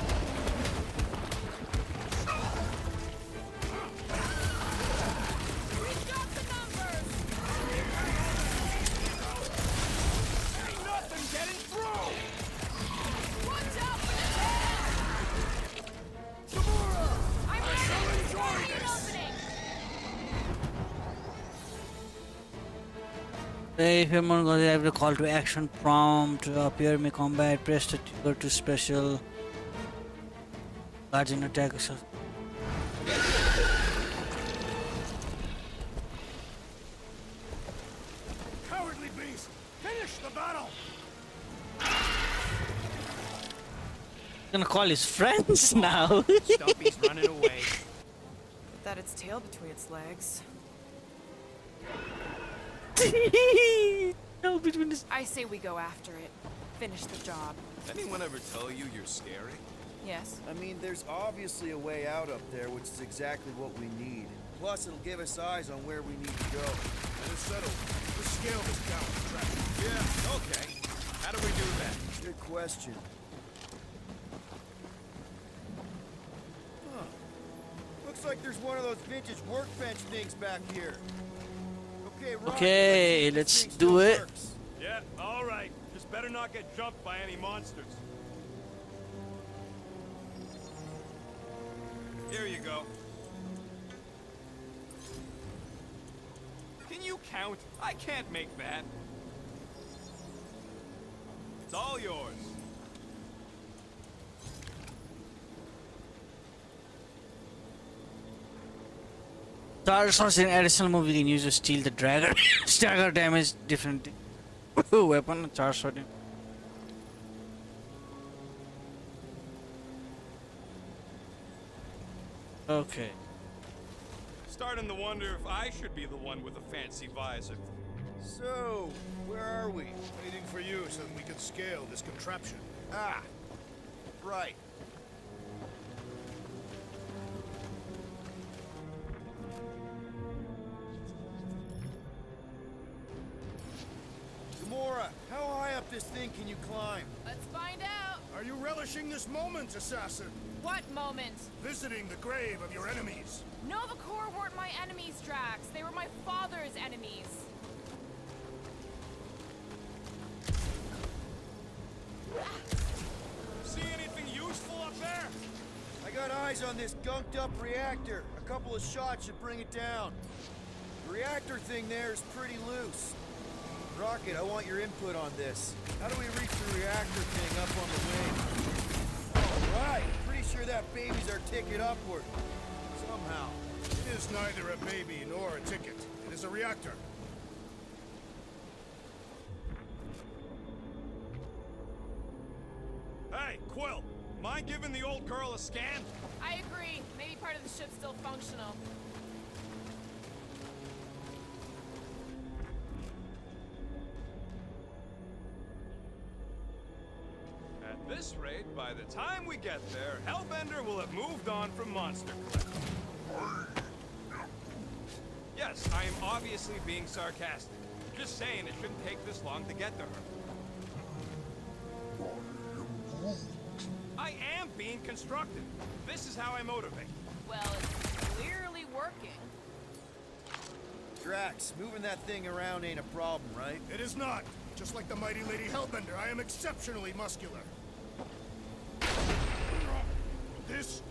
We've got the If you're going to have the call to action prompt to appear in combat, press the trigger to special guardian attack or something. Cowardly beast! Finish the battle! Gonna call his friends now. Stumpy's running away. That its tail between its legs. No, between this. I say we go after it. Finish the job. Anyone ever tell you you're scary? Yes. I mean, there's obviously a way out up there, which is exactly what we need. Plus, it'll give us eyes on where we need to go. That is settled. Let's scale this down, Trash. Yeah, okay. How do we do that? Good question. Huh. Looks like there's one of those vintage workbench things back here. Okay, Rocky, Okay, let's do it. works. Yeah, all right. Just better not get jumped by any monsters. Here you go. Can you count? I can't make that. It's all yours. Stars was an additional move we can use to steal the dagger. Stagger damage different weapon charge shot. Okay. Starting to wonder if I should be the one with a fancy visor. So, where are we? Waiting for you so that we can scale this contraption. Ah, right. Gamora, how high up this thing can you climb? Let's find out. Are you relishing this moment, assassin? What moment? Visiting the grave of your enemies. Nova Corps weren't my enemies, Drax. They were my father's enemies. See anything useful up there? I got eyes on this gunked up reactor. A couple of shots should bring it down. The reactor thing there is pretty loose. Rocket, I want your input on this. How do we reach the reactor thing up on the wing? All right, pretty sure that baby's our ticket upward. Somehow. It is neither a baby nor a ticket. It is a reactor. Hey, Quill, mind giving the old girl a scan? I agree. Maybe part of the ship's still functional. At this rate, by the time we get there, Hellbender will have moved on from Monster Cliff. Yes, I am obviously being sarcastic. Just saying it shouldn't take this long to get to her. I am being constructive. This is how I motivate. Well, it's clearly working. Drax, moving that thing around ain't a problem, right? It is not. Just like the mighty Lady Hellbender, I am exceptionally muscular. This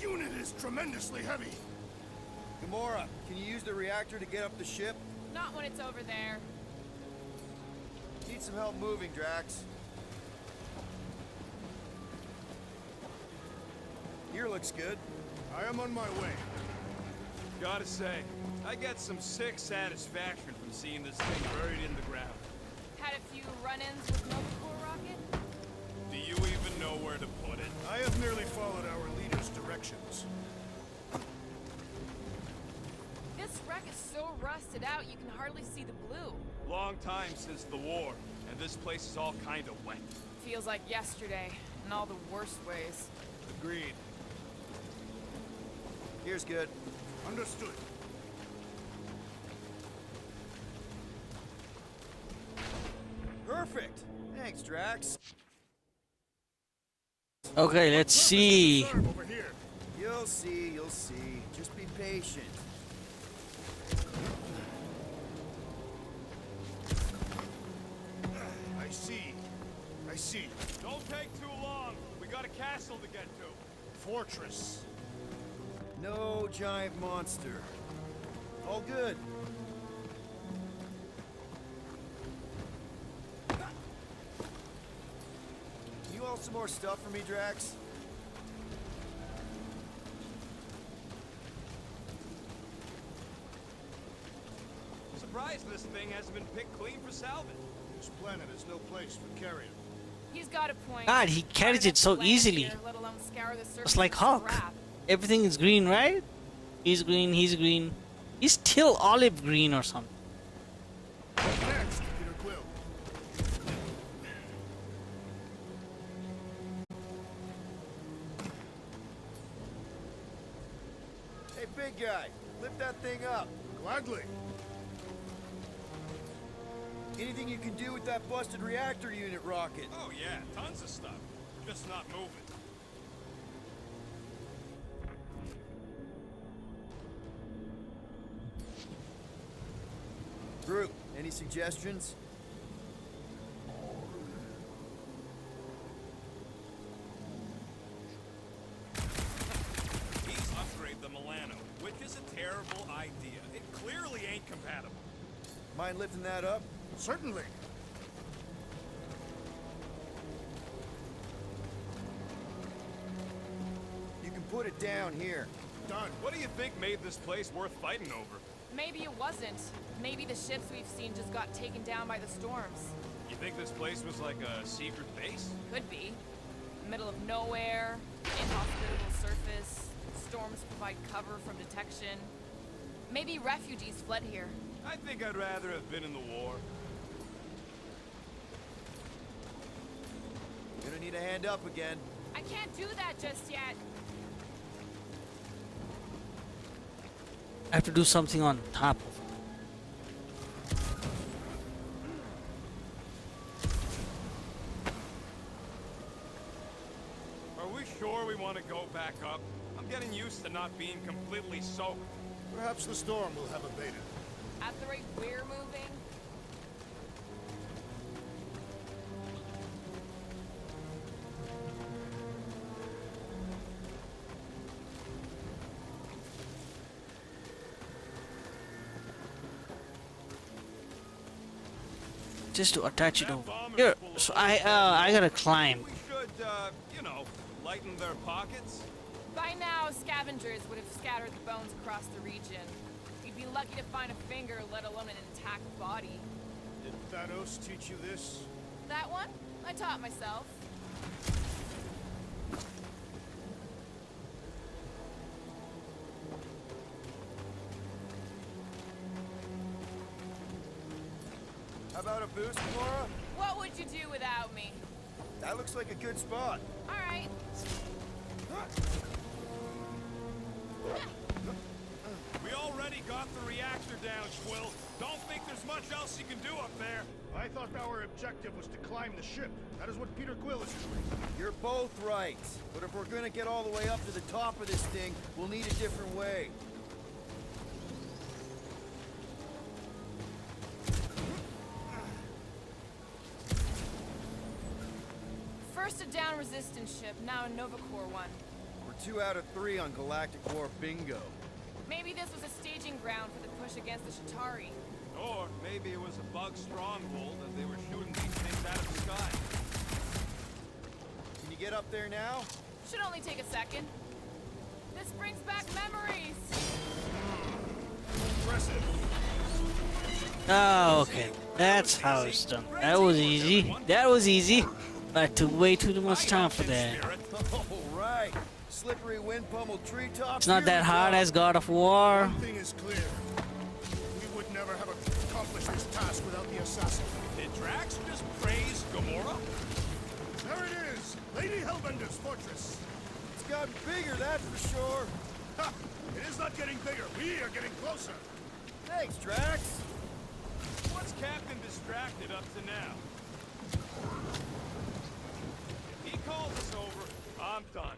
unit is tremendously heavy. Gamora, can you use the reactor to get up the ship? Not when it's over there. Need some help moving, Drax. Here looks good. I am on my way. Gotta say, I get some sick satisfaction from seeing this thing buried in the ground. Had a few run-ins with Nova Corps Rocket? Do you even know where to put it? I have merely followed our leader's directions. This wreck is so rusted out you can hardly see the blue. Long time since the war, and this place is all kind of wet. Feels like yesterday, in all the worst ways. Agreed. Here's good. Understood. Perfect. Thanks, Drax. Okay, let's see. Over here. You'll see, you'll see. Just be patient. I see. I see. Don't take too long. We got a castle to get to. Fortress. No giant monster. All good. some more stuff for me, Drax? Surprised this thing hasn't been picked clean for salvage. This planet is no place for carrion. He's got a point. God, he carries it so easily. Here, let alone scour the surface It's like of Hulk. scrap. Everything is green, right? He's green, he's green. He's still olive green or something. Next, Peter Quill. Hey, big guy, lift that thing up. Gladly. Anything you can do with that busted reactor unit rocket? Oh yeah, tons of stuff. Just not moving. Groot, any suggestions? He's upgraded the Milano, which is a terrible idea. It clearly ain't compatible. Mind lifting that up? Certainly. You can put it down here. Done. What do you think made this place worth fighting over? Maybe it wasn't. Maybe the ships we've seen just got taken down by the storms. You think this place was like a secret base? Could be. Middle of nowhere, inhospitable surface, storms provide cover from detection. Maybe refugees fled here. I think I'd rather have been in the war. Gonna need a hand up again. I can't do that just yet. I have to do something on top of it. Are we sure we want to go back up? I'm getting used to not being completely soaked. Perhaps the storm will have abated. At the rate we're moving, Just to attach it over here. So I gotta climb. We should, you know, lighten their pockets. by now scavengers would have scattered the bones across the region. We'd be lucky to find a finger, let alone an intact body. Did Thanos teach you this? That one? I taught myself. How about a boost, Laura? What would you do without me? That looks like a good spot. All right. We already got the reactor down, Quill. Don't think there's much else you can do up there. I thought our objective was to climb the ship. That is what Peter Quill is doing. You're both right. But if we're gonna get all the way up to the top of this thing, we'll need a different way. First a down resistance ship, now a Nova Corps one. We're 2 out of 3 on Galactic War bingo. Maybe this was a staging ground for the push against the Shatari. Or maybe it was a bug stronghold and they were shooting these things out of the sky. Can you get up there now? Should only take a second. This brings back memories. Impressive. Oh, okay. That's how it's done. That was easy. That was easy. I took way too much time for that. All right. Slippery wind pummeled treetops. It's not that hard as God of War. One thing is clear. We would never have accomplished this task without the assassin. Did Drax just praise Gamora? There it is! Lady Hellbender's fortress. It's gotten bigger, that's for sure. Ha! It is not getting bigger. We are getting closer. Thanks, Drax. What's Captain Distracted up to now? If he calls us over, I'm done.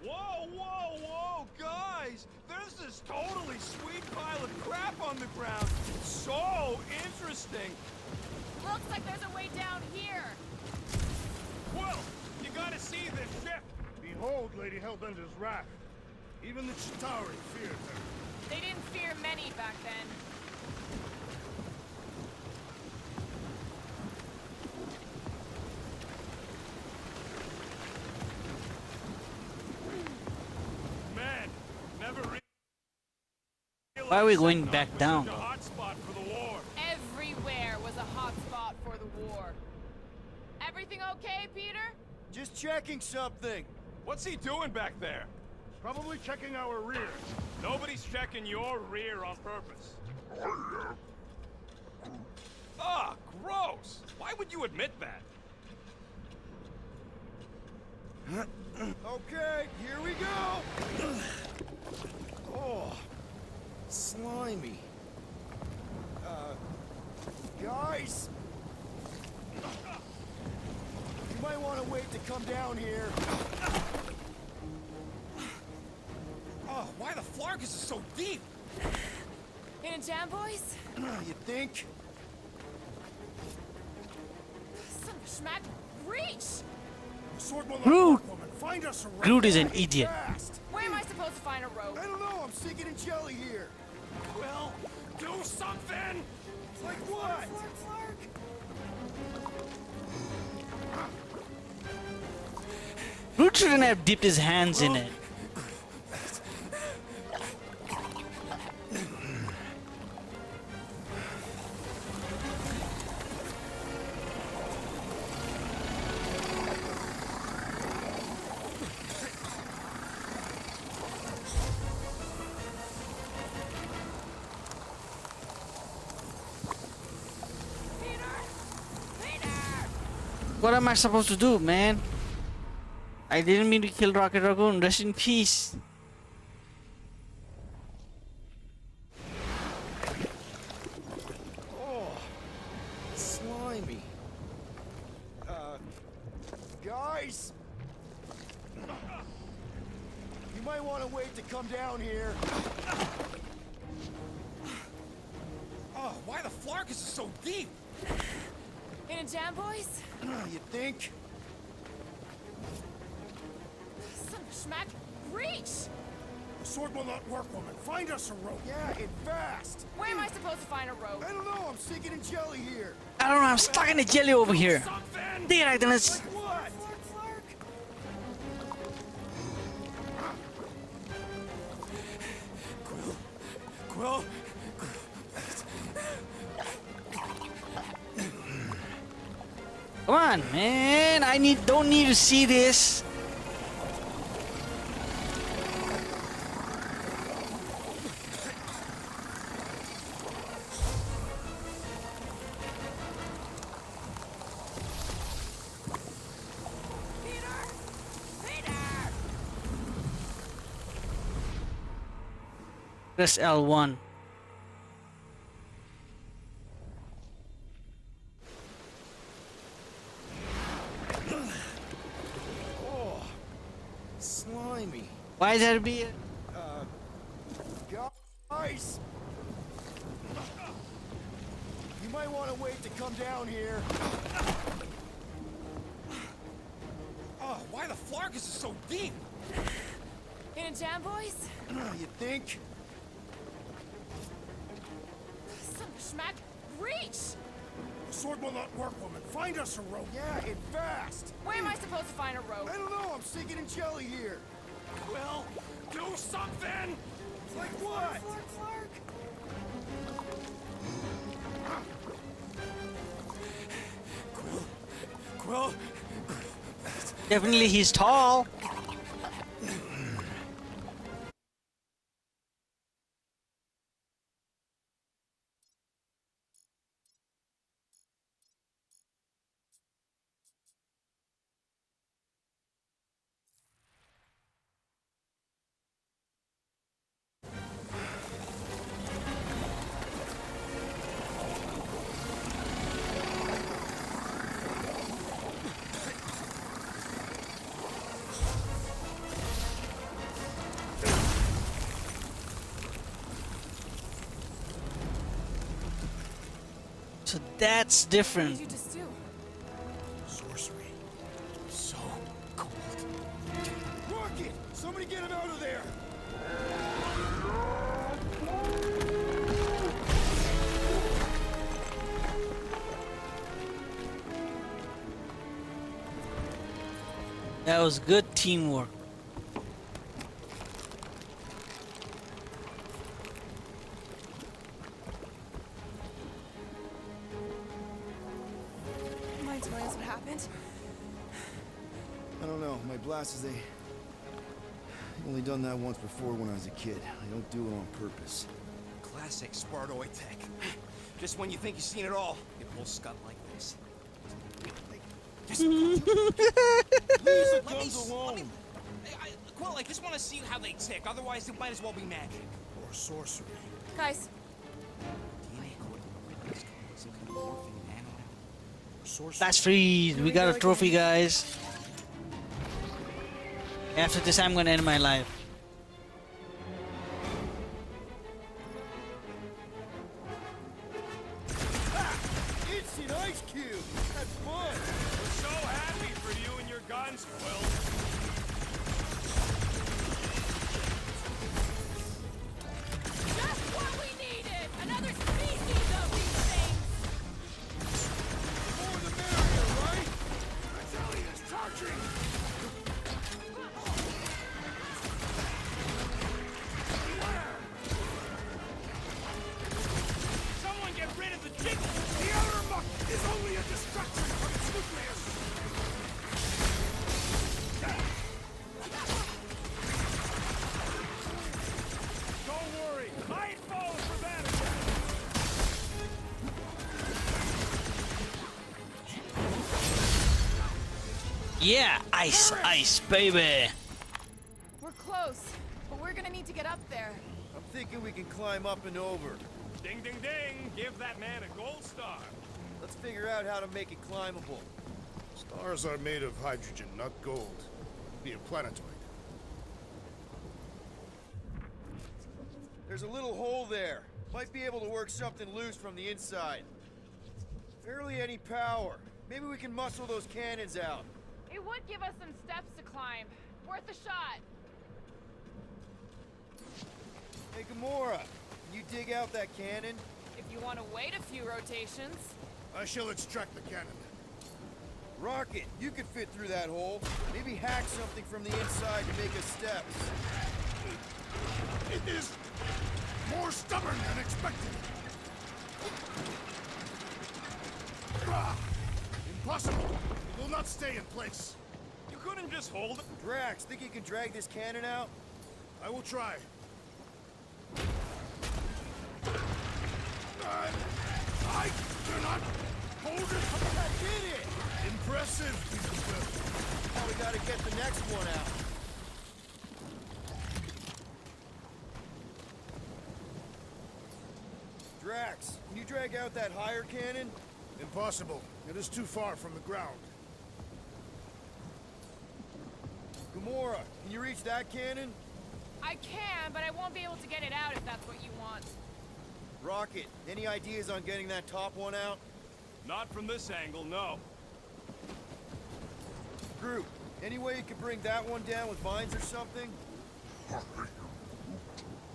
Whoa, whoa, whoa, guys! There's this totally sweet pile of crap on the ground. So interesting. Looks like there's a way down here. Quill, you gotta see this ship. Behold Lady Hellbender's wrath. Even the Chitauri feared her. They didn't fear many back then. Why are we going back down? Everywhere was a hot spot for the war. Everything okay, Peter? Just checking something. What's he doing back there? Probably checking our rear. Nobody's checking your rear on purpose. Ah, gross! Why would you admit that? Okay, here we go. Oh, slimy. Guys, you might want to wait to come down here. Oh, why the flark is it so deep? In a jam, boys? You think? Son of a schmack, reach! Sword will not Groot! work, woman. Find us a road. Groot is an idiot. Fast. Where am I supposed to find a rope? I don't know, I'm sinking in jelly here. Well, do something! Like what? Groot shouldn't have dipped his hands in it. What am I supposed to do, man? I didn't mean to kill Rocket Raccoon. Rest in peace. Oh, slimy. Guys, you might want to wait to come down here. Oh, why the flark is it so deep? In a jam, boys? You think? Son of a schmack, reach! Sword will not work, woman. Find us a rope. Yeah, and fast. Where am I supposed to find a rope? I don't know, I'm sinking in jelly here. I don't know. I'm stuck in the jelly over here. Damn it, let's. What? Quill? Come on, man. Don't need to see this. Press L1. Oh, slimy. Why is that be? Guys, you might want to wait to come down here. Oh, why the flark is it so deep? In a jam, boys? You think? Son of a schmack, reach! Sword will not work, woman. Find us a rope. Yeah, and fast. Where am I supposed to find a rope? I don't know, I'm sinking in jelly here. Quill, do something! Like what? Quill? Definitely, he's tall. So that's different. What did you just do? Sorcery. So cold. Rocket! Somebody get him out of there! That was good teamwork. feeling that's what happened? I don't know. My blast is only done that once before when I was a kid. I don't do it on purpose. Classic Spartoid tech. Just when you think you've seen it all, it will scut like this. Just Leave the guns alone. Quill, I just want to see how they tick. Otherwise, it might as well be magic. Or sorcery. Guys, That's free. We got a trophy, guys. After this, I'm gonna end my life. Instant ice cube. That's fun. We're so happy for you and your guns, Quill. Just what we needed! Another species of these things! The more the merrier, right? Battalion is charging. Someone get rid of the jiggle! The outer muck is only a distraction from its nucleus. Don't worry, I ain't falling for that again. Yeah, ice, ice, baby. We're close, but we're gonna need to get up there. I'm thinking we can climb up and over. Ding, ding, ding! Give that man a gold star. Let's figure out how to make it climbable. Stars are made of hydrogen, not gold. Be a planetoid. There's a little hole there. Might be able to work something loose from the inside. Barely any power. Maybe we can muscle those cannons out. It would give us some steps to climb. Worth a shot. Hey, Gamora, can you dig out that cannon? If you want to wait a few rotations. I shall extract the cannon. Rocket, you could fit through that hole. Maybe hack something from the inside to make us steps. It is more stubborn than expected. Ah, impossible. It will not stay in place. You couldn't just hold it? Drax, think you can drag this cannon out? I will try. I cannot hold it. I did it! Impressive, Peter Quill. Now we gotta get the next one out. Drax, can you drag out that higher cannon? Impossible. It is too far from the ground. Gamora, can you reach that cannon? I can, but I won't be able to get it out if that's what you want. Rocket, any ideas on getting that top one out? Not from this angle, no. Groot, any way you could bring that one down with vines or something?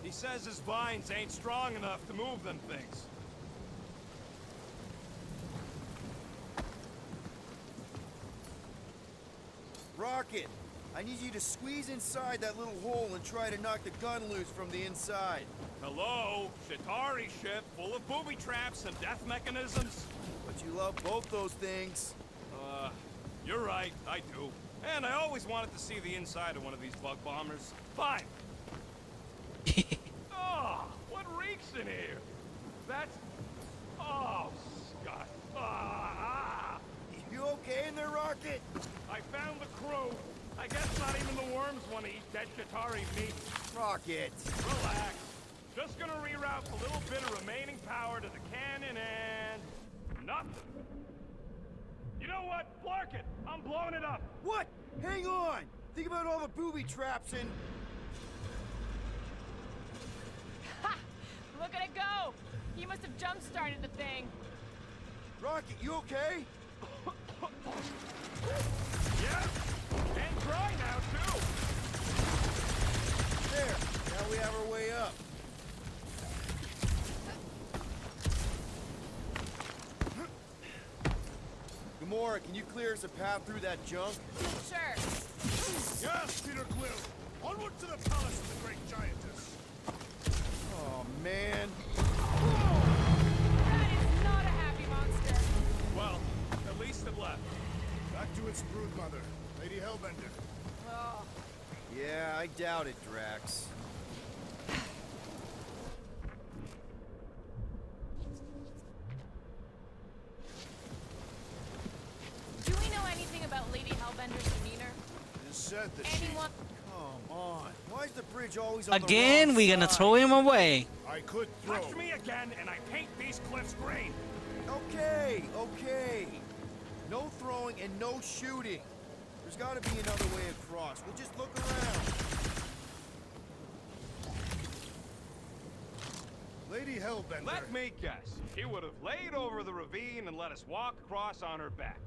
He says his vines ain't strong enough to move them things. Rocket, I need you to squeeze inside that little hole and try to knock the gun loose from the inside. Hello? Shatari ship full of booby traps and death mechanisms? But you love both those things. You're right, I do. And I always wanted to see the inside of one of these bug bombers. Fine. Oh, what reeks in here? That's... Oh, Scott. You okay in there, Rocket? I found the crew. I guess not even the worms want to eat dead Shatari meat. Rocket. Relax. Just gonna reroute a little bit of remaining power to the cannon and... nothing. You know what? Flark it! I'm blowing it up! What? Hang on! Think about all the booby traps and... Ha! Look at it go! He must have jump-started the thing. Rocket, you okay? Yeah? And dry now, too! There! Now we have our way up. Gamora, can you clear us a path through that junk? Sure. Yes, Peter Quill. Onward to the palace of the great giantess. Oh, man. That is not a happy monster. Well, at least it left. good mother, Lady Hellbender. Oh, Yeah, I doubt it, Drax. do we know anything about Lady Hellbender's demeanor? You said that Anyone? Come on. Why is the bridge always on Again, the wrong we're gonna side? throw him away. I could throw. Touch me again, and I paint these cliffs green. Okay, okay. No throwing and no shooting. There's got to be another way across. We'll just look around. Lady Hellbender. Let me guess. He would have laid over the ravine and let us walk across on her back.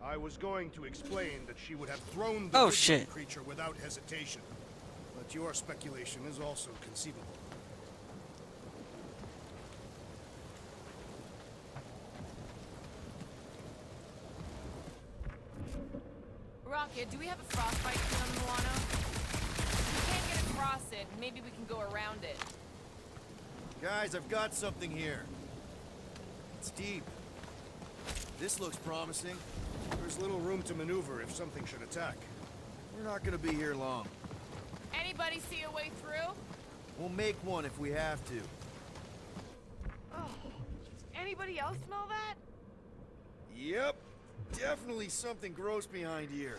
I was going to explain that she would have thrown the Oh, woodland shit. creature without hesitation. But your speculation is also conceivable. Rocket, do we have a frostbite kit on the Milano? If we can't get across it, maybe we can go around it. Guys, I've got something here. It's deep. This looks promising. There's little room to maneuver if something should attack. We're not gonna be here long. Anybody see a way through? We'll make one if we have to. Oh, anybody else smell that? Yep. Definitely something gross behind here.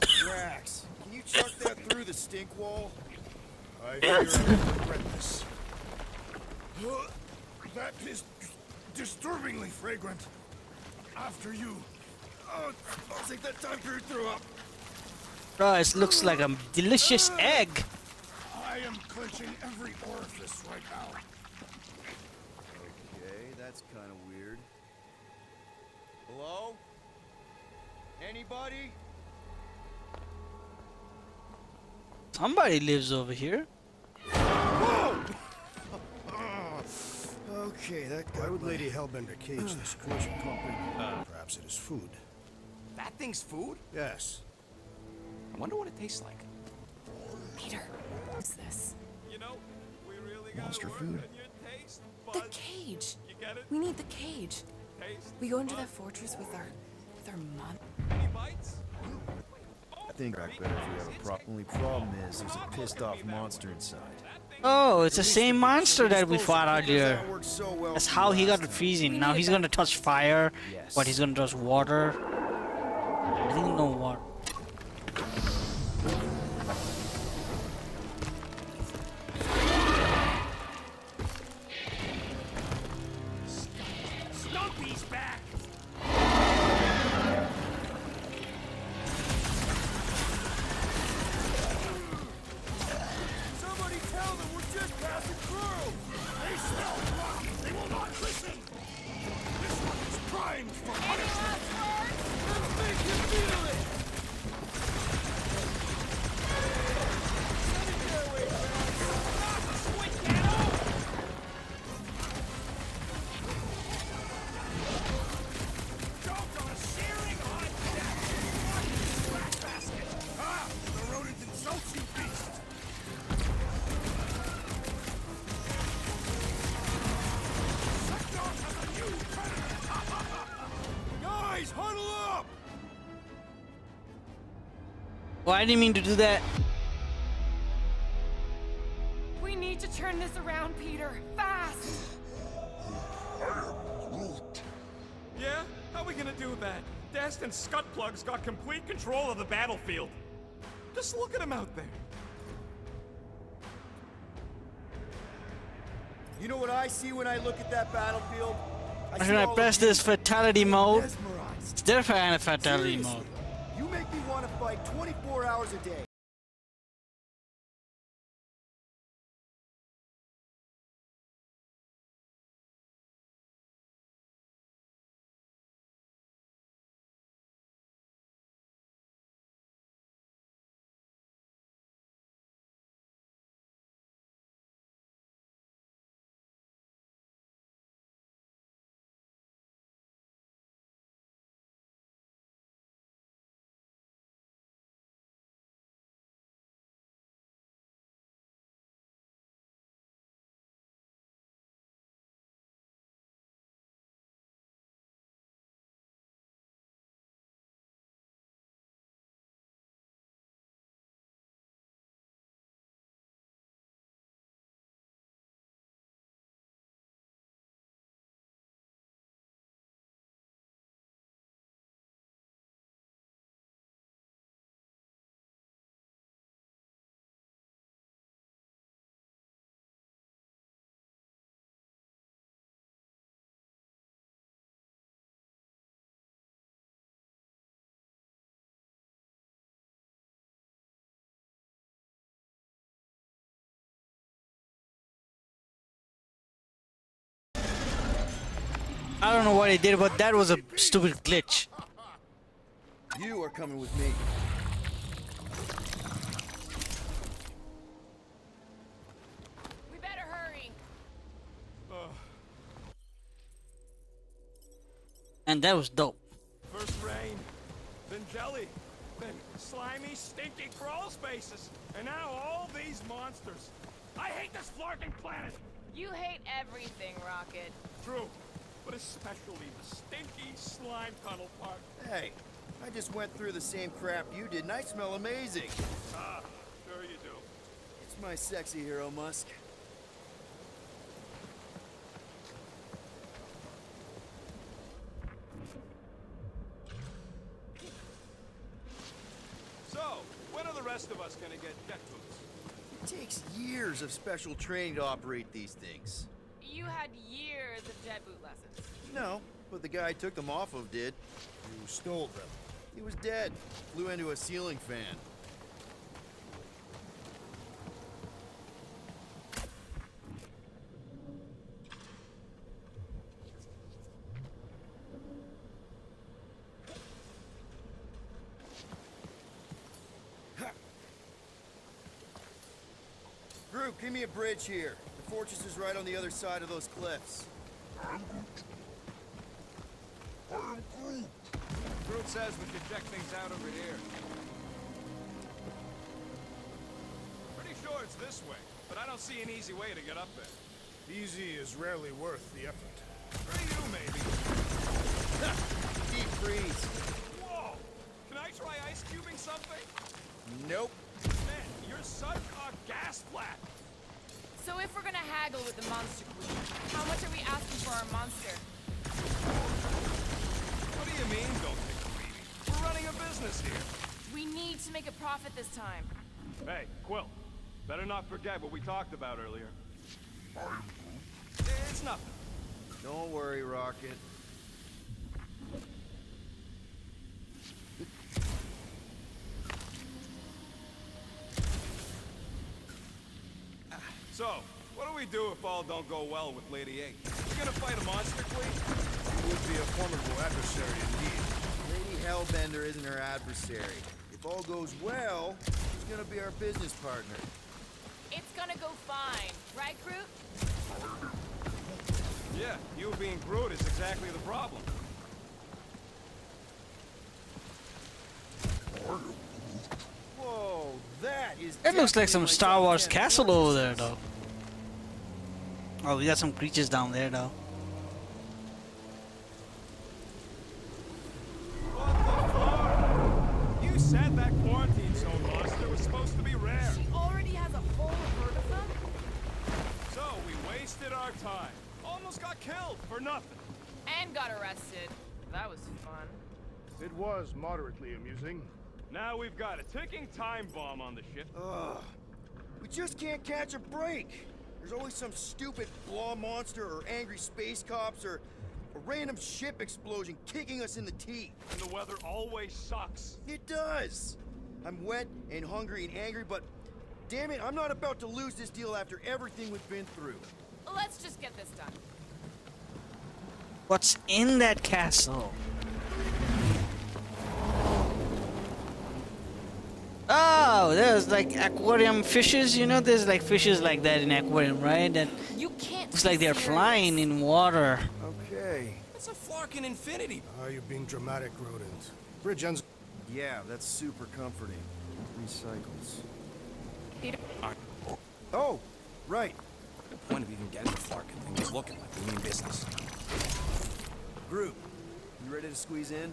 Drax, can you chuck that through the stink wall? I fear I will regret this. That is disturbingly fragrant. After you. Oh, I'll take that time period throw up. Bro, it looks like a delicious egg. I am clenching every orifice right now. Okay, that's kind of weird. Hello? Anybody? Somebody lives over here. Whoa! Okay, that guy. Why would Lady Hellbender cage this creature? Perhaps it is food. That thing's food? Yes. I wonder what it tastes like. Peter, what's this? You know, we really got Monster work food. on your taste The buds. cage. You get it? We need the cage. Taste We go into buds. that fortress with our mom. Any bites? I think I'd better if we have a problem. Only problem is there's a pissed off monster inside. Oh, it's the same monster that we fought earlier. That worked so well That's for how you he got last the time. freezing. Now he's gonna touch fire, Yes. but he's gonna touch water. I think no water. Stumpy's back! Somebody tell them we're just passing through! They smell blood! They will not listen! This one is primed for punishment! Let's make him feel it! Send it their way, Joke on a searing hot death! Black basket! Ah! The rodent insults you, beast! Sector has a new predator! Guys, huddle up! Oh, I didn't mean to do that. We need to turn this around, Peter. Fast! Yeah? How are we gonna do that? Dest and Scutplug's got complete control of the battlefield. Just look at him out there. You know what I see when I look at that battlefield? Why see should I all of press you this fatality mode? mesmerized. It's their kind of fatality Seriously, mode. you make me want to fight 24 hours a day. I don't know what he did, but that was a stupid glitch. You are coming with me. We better hurry. And that was dope. First rain, then jelly, then slimy, stinky crawl spaces, and now all these monsters. I hate this flarking planet! You hate everything, Rocket. True, but especially the stinky slime tunnel part. Hey, I just went through the same crap you did, and I smell amazing. Ah, sure you do. It's my sexy hero, Musk. So, when are the rest of us gonna get jet boots? It takes years of special training to operate these things. You had years of jet boot lessons. No, but the guy I took them off of did. You stole them. He was dead. Flew into a ceiling fan. Group, give me a bridge here. The fortress is right on the other side of those cliffs. Groot says we should check things out over here. Pretty sure it's this way, but I don't see an easy way to get up there. Easy is rarely worth the effort. For you, maybe. Deep freeze. Whoa! Can I try ice cubing something? Nope. Man, you're such a gas flat. So if we're gonna haggle with the Monster Queen, how much are we asking for our monster? What do you mean, don't take a beating? We're running a business here. We need to make a profit this time. Hey, Quill. Better not forget what we talked about earlier. It's nothing. Don't worry, Rocket. So, what do we do if all don't go well with Lady 8? We gonna fight a monster queen? You would be a formidable adversary indeed. Lady Hellbender isn't her adversary. If all goes well, she's gonna be our business partner. It's gonna go fine, right, Groot? Yeah, you being Groot is exactly the problem. Whoa, that is. It looks like definitely some my Star top Wars 10 castle over there, fortresses. though. Oh, we got some creatures down there, though. You said that quarantine zone monster was supposed to be rare. She already has a whole herd of them? So we wasted our time. Almost got killed for nothing. And got arrested. That was fun. It was moderately amusing. Now we've got a ticking time bomb on the ship. Ugh. We just can't catch a break. There's always some stupid blah monster or angry space cops or a random ship explosion kicking us in the teeth. And the weather always sucks. It does. I'm wet and hungry and angry, but damn it, I'm not about to lose this deal after everything we've been through. Let's just get this done. What's in that castle? Oh, there's like aquarium fishes, you know, there's like fishes like that in aquarium, right? That You can't. looks like they're flying in water. Okay. It's a flarkin' infinity. Are you being dramatic, rodent? Bridge ends. Yeah, that's super comforting. Recycles. Peter? Oh, right. The point of even getting the flarkin' thing is looking like we mean business. Groot, you ready to squeeze in?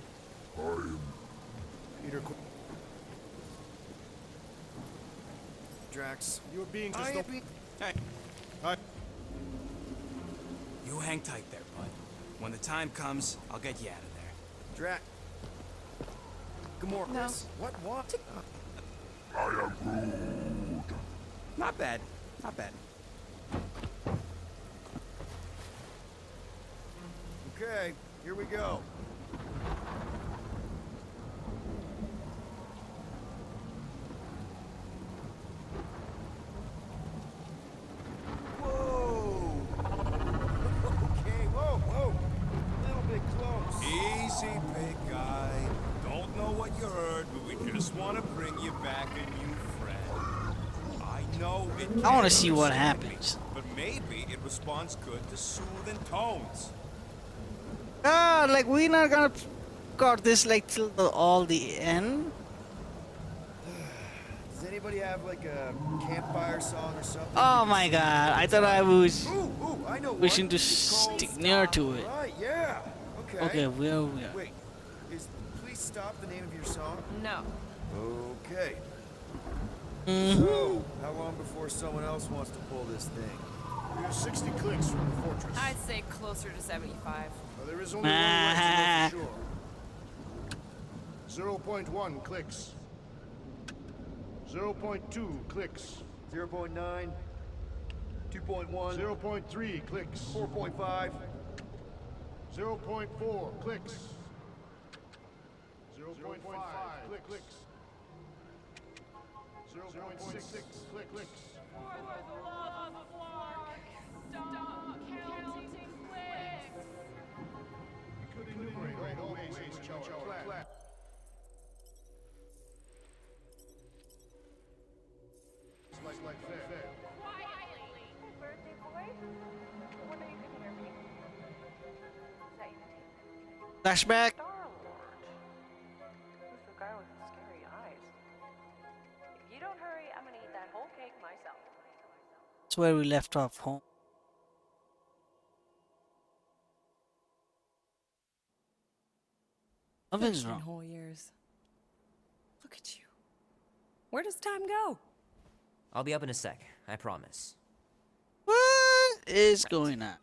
Peter, Drax. you're being I just. am being... Hey, Hi. you hang tight there, bud. When the time comes, I'll get you out of there. Drax. Gamora. No. What? I am Groot. Not bad. Not bad. Okay, here we go. Whoa! Okay, whoa! back a new friend. I know it I want to can't see what understand me, happens. but maybe it responds good to soothing tones. Ah, like we're not gonna got this like till all the end. Does anybody have like a campfire song or something? Oh we my can god, sing I at thought I was Ooh, I know wishing one. to It's called stick near to it. Right, yeah. Okay. Okay, where we are. Wait, is Please Stop the name of your song? No. Okay. Mm-hmm. So, how long before someone else wants to pull this thing? We have 60 clicks from the fortress. I'd say closer to 75. Well, there is only one way to know for sure. 0.1 clicks. 0.2 clicks. 0.9. 2.1. 0.3 clicks. 4.5. 0.4 clicks. 0.5 clicks. 0.6 clicks. For the love of Mark, stop counting clicks. You could enumerate all ways in which our plan. Like that. Quietly. Birthday boy? When are you gonna hear me? Is that you? Flashback. Star-Lord. Who's the guy with the scary eyes? If you don't hurry, I'm gonna eat that whole cake myself. That's where we left off home. Nothing's 13 wrong. whole years. Look at you. Where does time go? I'll be up in a sec, I promise. What is going on?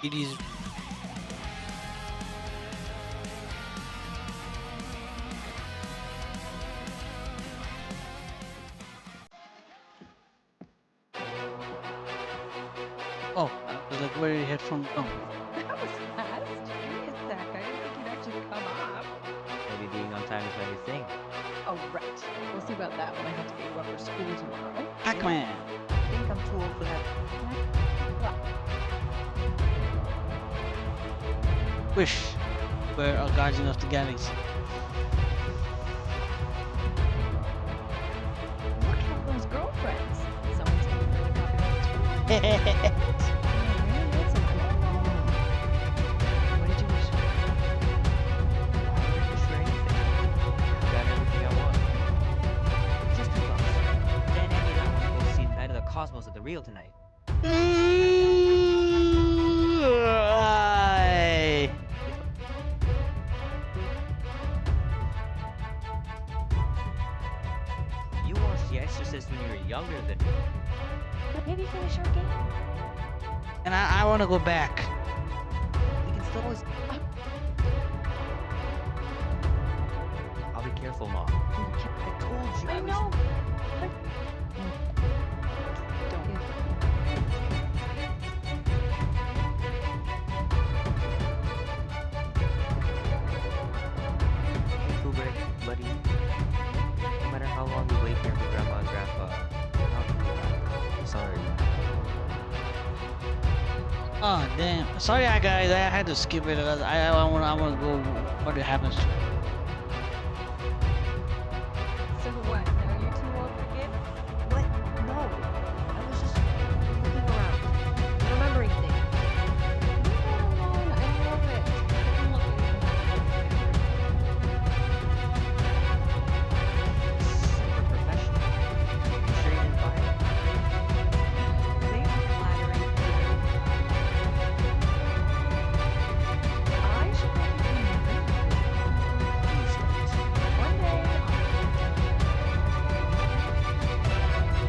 It is. Oh, I was like, where did you head from? Oh. That was fast. Give me a sec. I didn't think you'd actually come up. Maybe being on time is my new thing. Oh, right. We'll see about that when I have to get you up for school tomorrow. Pac-Man. I think I'm too old for that. Wish were a guardian of the galaxy. Look at those girlfriends. Someone's gonna be really popular. What did you wish for? I didn't wish for anything. Got everything I want. Just $2. Then maybe I want to go see Night of the Cosmos at the Rio tonight. You watched The Exorcist when you were younger than me. But maybe finish our game. And I want to go back. We can still always... I'll be careful, Mom. I told you I was... know. But... Don't. Hey, Kubrick, buddy. No matter how long you wait here for Grandma and Grandpa, I'll be back. Sorry. Oh damn! Sorry, guys. I had to skip it. I want to go. What happens? So what? Now you're too old for kids? What? No. I was just looking around, remembering things. Leave that alone. I love it. Look at Super professional. You sure you didn't buy it? Leave the flattering. I should probably remember. Please don't. One day,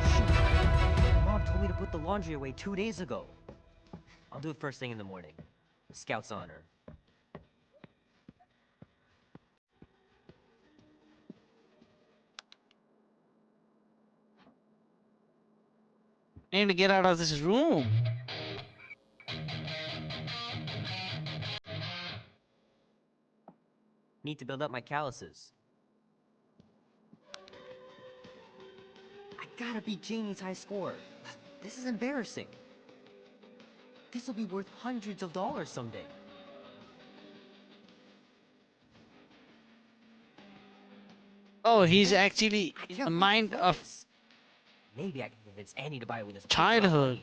Shoot. Mom told me to put the laundry away 2 days ago. I'll do it first thing in the morning. Scout's honor. I need to get out of this room. Need to build up my calluses. I gotta beat Janie's high score. This is embarrassing. This will be worth hundreds of dollars someday. Oh, he's actually I in can't the believe mind you of this. Maybe I can convince Annie to buy it with his childhood.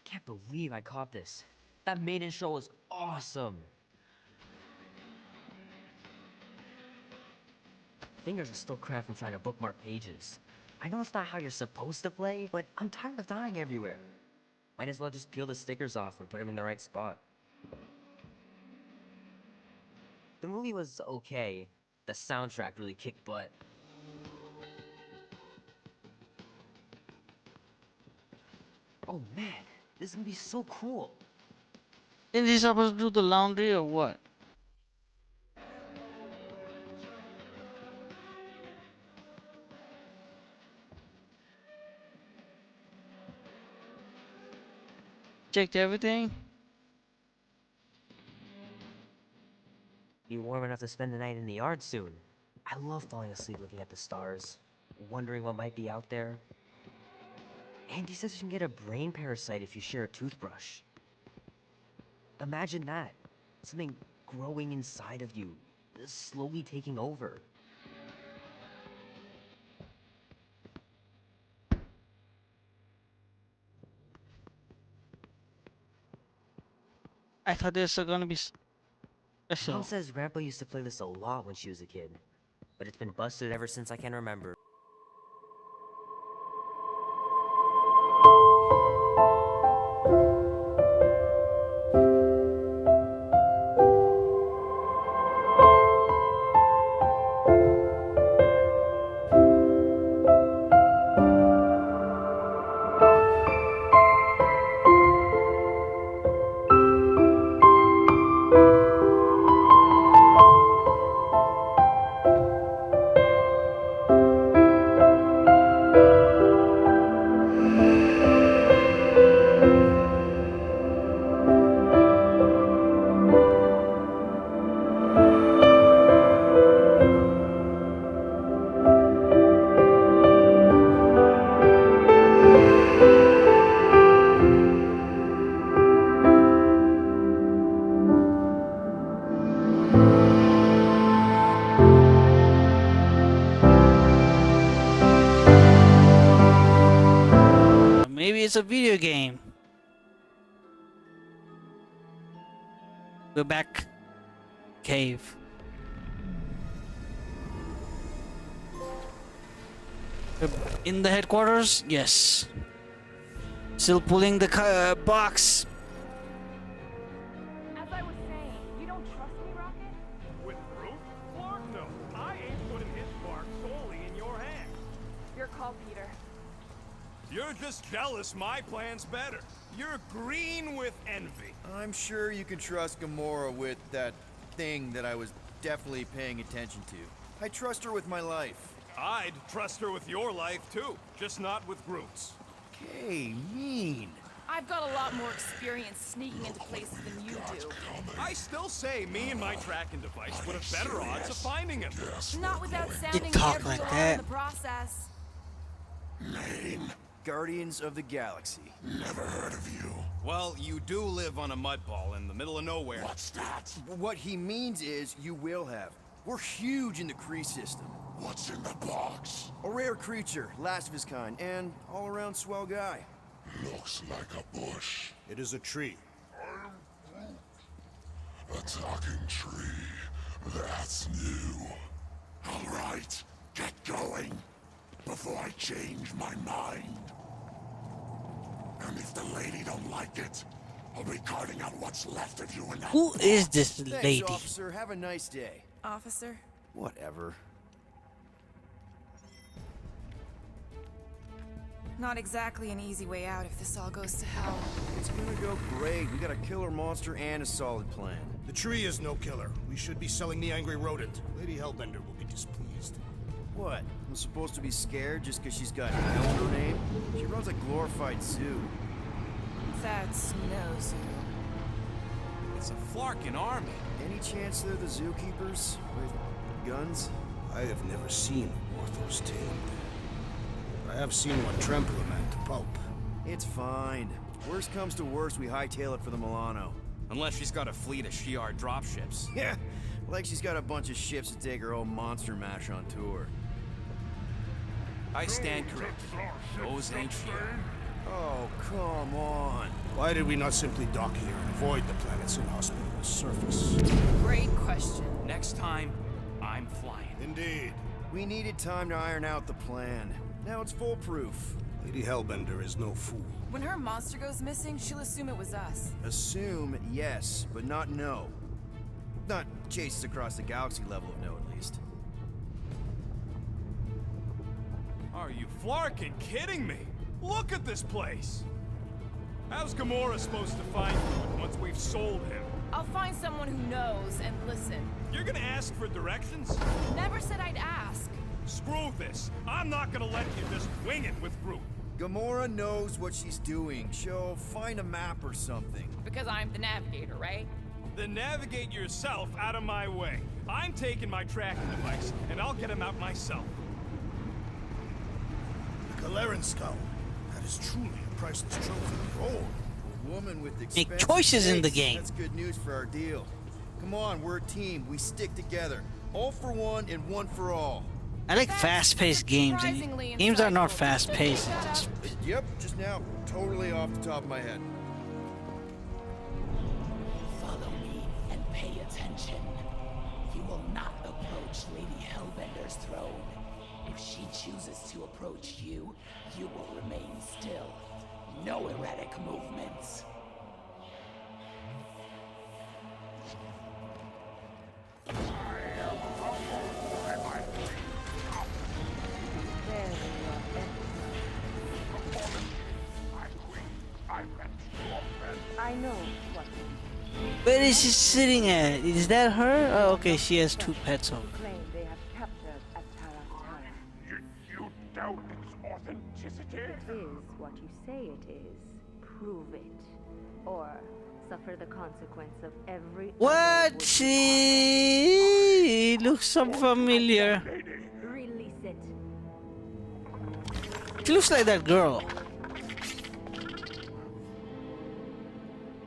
Can't believe I caught this. That maiden show was awesome. Fingers are still cramped from trying to bookmark pages. I know it's not how you're supposed to play, but I'm tired of dying everywhere. Might as well just peel the stickers off and put them in the right spot. The movie was okay. The soundtrack really kicked butt. Oh man, this is gonna be so cool. Is he supposed to do the laundry or what? Checked everything? Be warm enough to spend the night in the yard soon. I love falling asleep looking at the stars, wondering what might be out there. Andy says you can get a brain parasite if you share a toothbrush. Imagine that. Something growing inside of you, slowly taking over. I thought this was gonna be Mom special. says Grandpa used to play this a lot when she was a kid, but it's been busted ever since I can remember. Maybe it's a video game. Go back. Cave. In the headquarters? Yes. Still pulling the box. As I was saying, you don't trust me, Rocket? With Groot? Lord, no. I ain't putting his bark solely in your hands. Your call, Peter. You're just jealous my plan's better. You're green with envy. I'm sure you can trust Gamora with that thing that I was definitely paying attention to. I trust her with my life. I'd trust her with your life, too. Just not with Groot's. Okay, mean. I've got a lot more experience sneaking into places than you do. I still say me and my tracking device would have better odds of finding him. Not without sounding talk everyone like in that. the process. Guardians of the Galaxy. Never heard of you. Well, you do live on a mud ball in the middle of nowhere. What's that? What he means is you will have. We're huge in the Kree system. What's in the box? A rare creature, last of his kind, and all-around swell guy. Looks like a bush. It is a tree. A talking tree. That's new. All right, get going before I change my mind. And if the lady don't like it, I'll be carting out what's left of you in that. Who is this Thanks, lady? officer. Have a nice day. Officer? Whatever. Not exactly an easy way out if this all goes to hell. It's gonna go great. We got a killer monster and a solid plan. The tree is no killer. We should be selling the angry rodent. Lady Hellbender will be displeased. What? I'm supposed to be scared just because she's got hell in her name? She runs a glorified zoo. That's no zoo. It's a flarkin' army. Any chance they're the zookeepers with guns? I have never seen Orthos tamed. I have seen one trample a man to pulp. It's fine. Worst comes to worst, we hightail it for the Milano. Unless she's got a fleet of Shi'ar dropships. Yeah, like she's got a bunch of ships to take her whole monster mash on tour. I stand corrected. Those ain't Shi'ar. Oh, come on. Why did we not simply dock here and avoid the planet's inhospitable surface? Great question. Next time, I'm flying. Indeed. We needed time to iron out the plan. Now it's foolproof. Lady Hellbender is no fool. When her monster goes missing, she'll assume it was us. Assume, yes, but not know. Not chases across the galaxy level of no, at least. Are you flarkin' kidding me? Look at this place! How's Gamora supposed to find food once we've sold him? I'll find someone who knows and listen. You're gonna ask for directions? Never said I'd ask. Screw this! I'm not gonna let you just wing it with Groot. Gamora knows what she's doing. She'll find a map or something. Because I'm the navigator, right? Then navigate yourself out of my way. I'm taking my tracking device, and I'll get him out myself. The Galeran skull. That is truly a priceless trophy. Oh, A woman with Make expensive choices in the tastes. game. That's good news for our deal. Come on, we're a team. We stick together. All for one and one for all. I like fast-paced games. And games are not fast-paced. Yep, just now. Totally off the top of my head. Follow me and pay attention. You will not approach Lady Hellbender's throne. If she chooses to approach you, you will remain still. No erratic movements. I know what Where is she sitting at? Is that her? Oh, okay, she has two pets on. claim they have captured at Tarantara. You doubt its authenticity? It is what you say it is. Prove it. Or suffer the consequence of every What? She looks so familiar. Release it. She looks like that girl.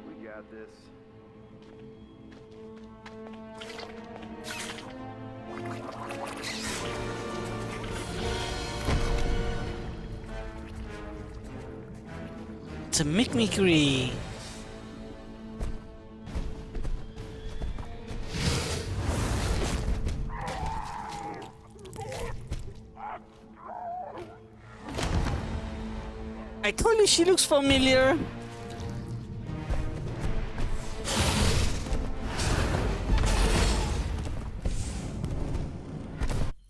We got this. It's a mimicry. I told you she looks familiar.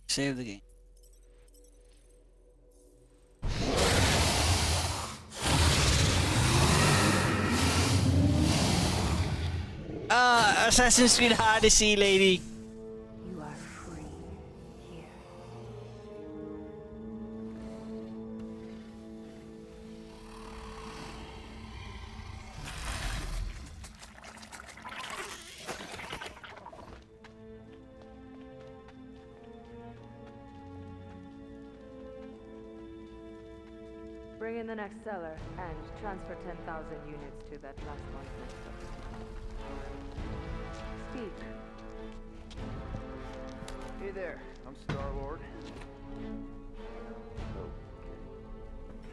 Save the game. Assassin's Creed Odyssey, lady. You are free here. Bring in the next seller and transfer 10,000 units to that last one's network. Speak. Hey there, I'm Star-Lord.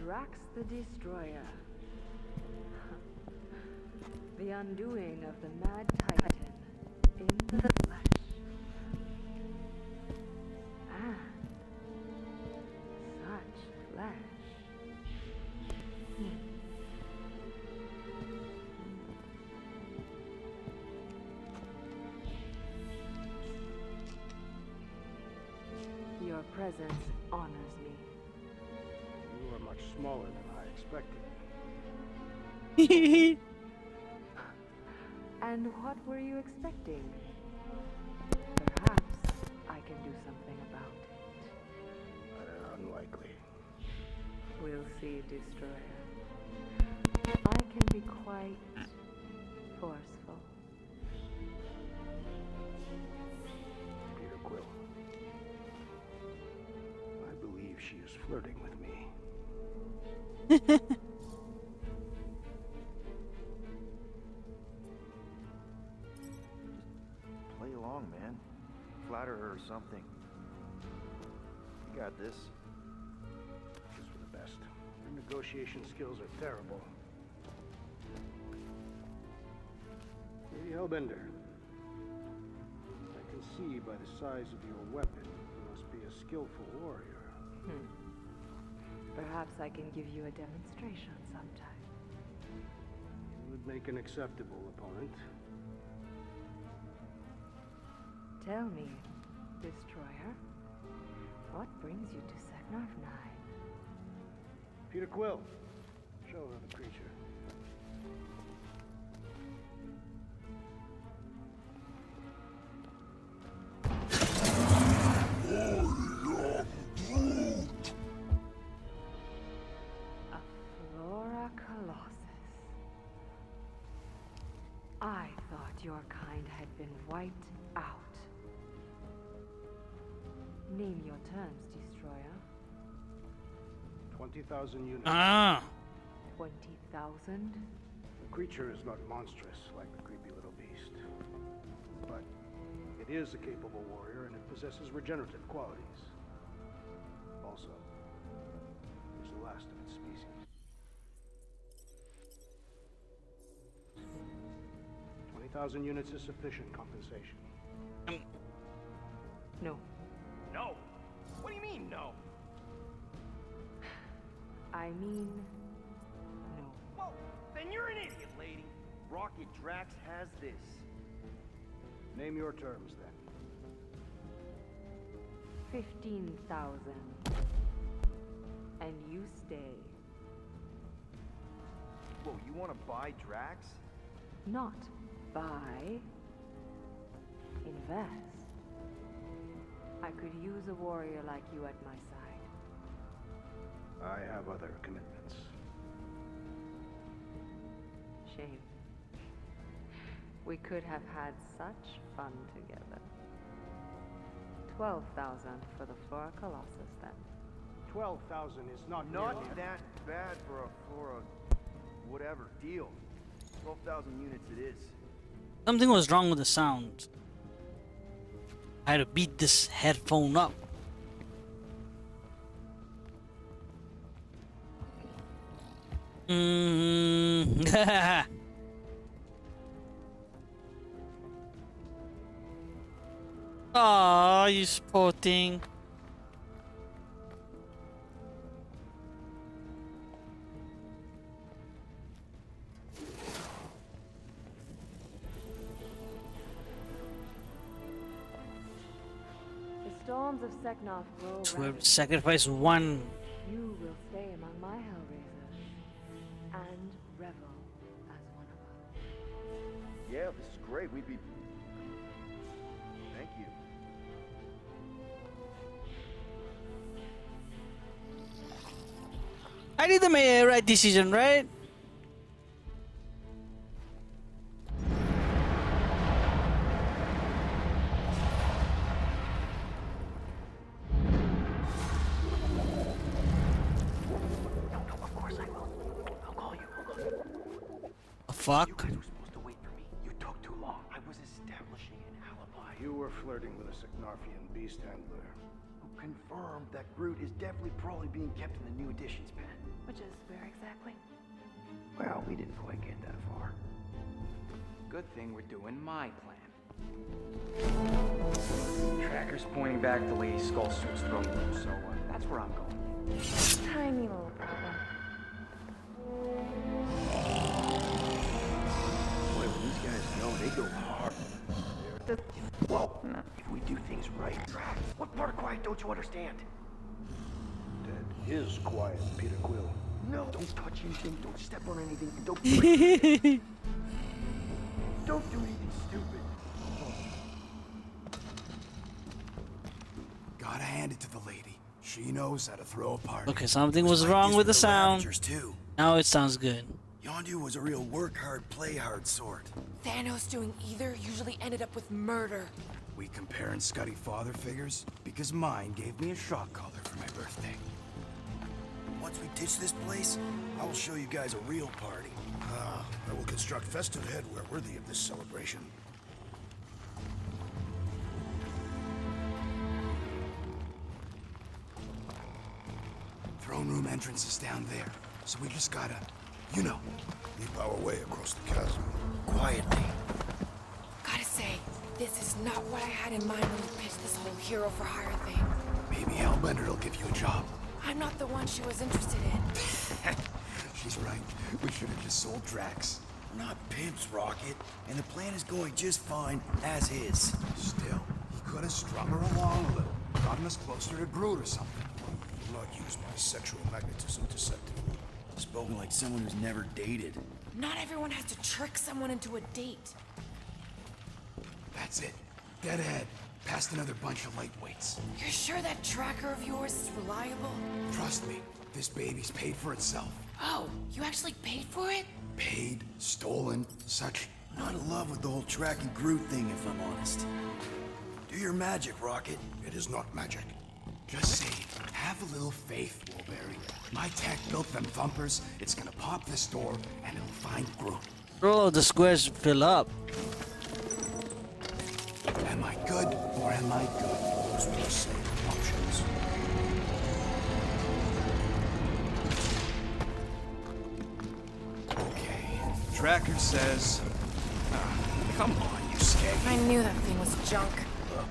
Drax the Destroyer. The undoing of the Mad Titan in the flesh. Ah, such flesh. Your presence honors me. You are much smaller than I expected. And what were you expecting? Perhaps I can do something about it. Unlikely. We'll see, Destroyer. I can be quite forceful. Peter Quill. I believe she is flirting with me. wrong, man. Flatter her or something. You got this. Just for the best. Your negotiation skills are terrible. Lady Hellbender. I can see by the size of your weapon, you must be a skillful warrior. Perhaps I can give you a demonstration sometime. You would make an acceptable opponent. Tell me, Destroyer, what brings you to Sector 9? Peter Quill, show her the creature. A Flora Colossus. I thought your kind had been wiped out. Name your terms, Destroyer. 20,000 units. 20,000? The creature is not monstrous like the creepy little beast. But it is a capable warrior and it possesses regenerative qualities. Also, it's the last of its species. 20,000 units is sufficient compensation. No. No. What do you mean, no? I mean, no. Well, then you're an idiot, lady. Rocket Drax has this. Name your terms, then. 15,000. And you stay. Whoa, you want to buy Drax? Not buy. Invest. I could use a warrior like you at my side. I have other commitments. Shame. We could have had such fun together. 12,000 for the Flora Colossus, then. 12,000 is not Not nearly that bad for a whatever deal. 12,000 units it is. Something was wrong with the sound. I had to beat this headphone up. Aw, you poor thing. The storms of Seknarf grow So we have ravaged. to sacrifice one. You will stay among my Hellraisers and revel as one of us. Yeah, this is great. We'd be... Thank you. I did the right decision, right? Of course I will. I'll call you. Fuck. You guys were supposed to wait for me. You took too long. I was establishing an alibi. You were flirting with a Seknarfian beast handler. Who confirmed that Groot is definitely probably being kept in the new editions pen. Which is where exactly? Well, we didn't quite get that far. Good thing we're doing my plan. Tracker's pointing back to Lady Skullsuit's throne room, so that's where I'm going. Tiny little problem. Boy, when these guys go, they go hard. Whoa! If we do things right... What part of quiet don't you understand? Dead is quiet, Peter Quill. No, don't touch anything, don't step on anything, and don't break Don't do anything stupid. Gotta hand it to the lady. She knows how to throw a party. Okay, something was wrong with the sound. Too. Now it sounds good. Yondu was a real work hard, play hard sort. Thanos doing either usually ended up with murder. We comparing Scuddy father figures? Because mine gave me a shock collar for my birthday. Once we ditch this place, I will show you guys a real party. I will construct festive headwear worthy of this celebration. throne room entrance is down there. So we just gotta, you know, leap our way across the chasm. Quietly. Gotta say, this is not what I had in mind when we pitched this whole hero for hire thing. Maybe Hellbender will give you a job. I'm not the one she was interested in. She's right. We should have just sold Drax. We're not pimps, Rocket, and the plan is going just fine as is. Still, he could have strung her along a little, gotten us closer to Groot or something. Will not use my sexual magnetism deceptively. Spoken like someone who's never dated. Not everyone has to trick someone into a date. That's it. Dead ahead. Past another bunch of lightweights. You're sure that tracker of yours is reliable? Trust me, this baby's paid for itself. Oh, you actually paid for it? Paid, stolen, such. I'm not in love with the whole tracking Groot thing, if I'm honest. Do your magic, Rocket. It is not magic. Just say, have a little faith, Wolverine. My tech built them thumpers. It's gonna pop this door, and it'll find Groot. Bro, the squares fill up. Am I good or am I good? Those were the same options. Okay. Tracker says... come on, you skeg. I knew that thing was junk. Look,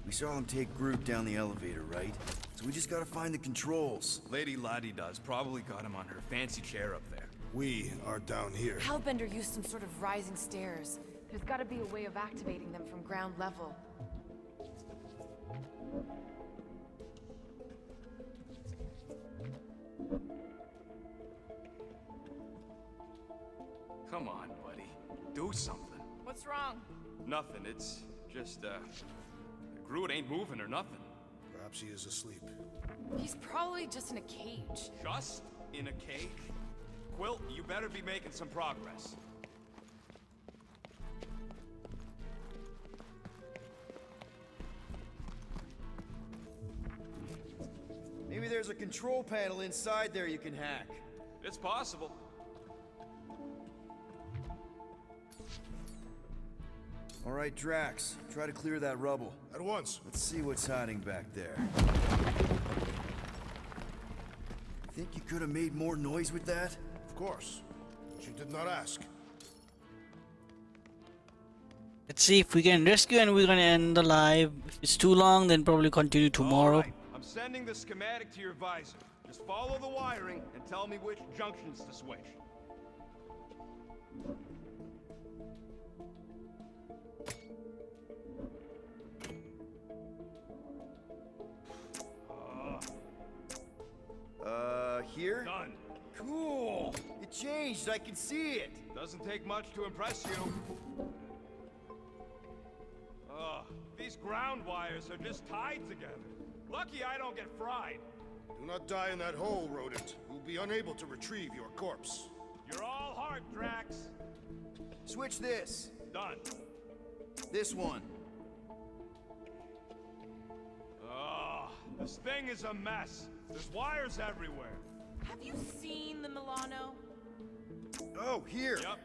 we saw him take Groot down the elevator, right? So we just gotta find the controls. Lady Lottie does probably got him on her fancy chair up there. We are down here. Hellbender used some sort of rising stairs. There's gotta be a way of activating them from ground level. Come on, buddy. Do something. What's wrong? Nothing. It's just, Groot ain't moving or nothing. Perhaps he is asleep. He's probably just in a cage. Just in a cage? Quill, you better be making some progress. Maybe there's a control panel inside there you can hack. It's possible. All right, Drax, try to clear that rubble. At once. Let's see what's hiding back there. Think you could have made more noise with that? Of course. She did not ask. Let's see if we can rescue and we're gonna end the live. If it's too long, then probably continue tomorrow. All right. I'm sending the schematic to your visor. Just follow the wiring and tell me which junctions to switch. Here? Done. Cool! It changed, I can see it! Doesn't take much to impress you. These ground wires are just tied together. Lucky I don't get fried. Do not die in that hole, rodent. You'll be unable to retrieve your corpse. You're all heart, Drax. Switch this. Done. This one. This thing is a mess. There's wires everywhere. Have you seen the Milano? Oh, here. Yep.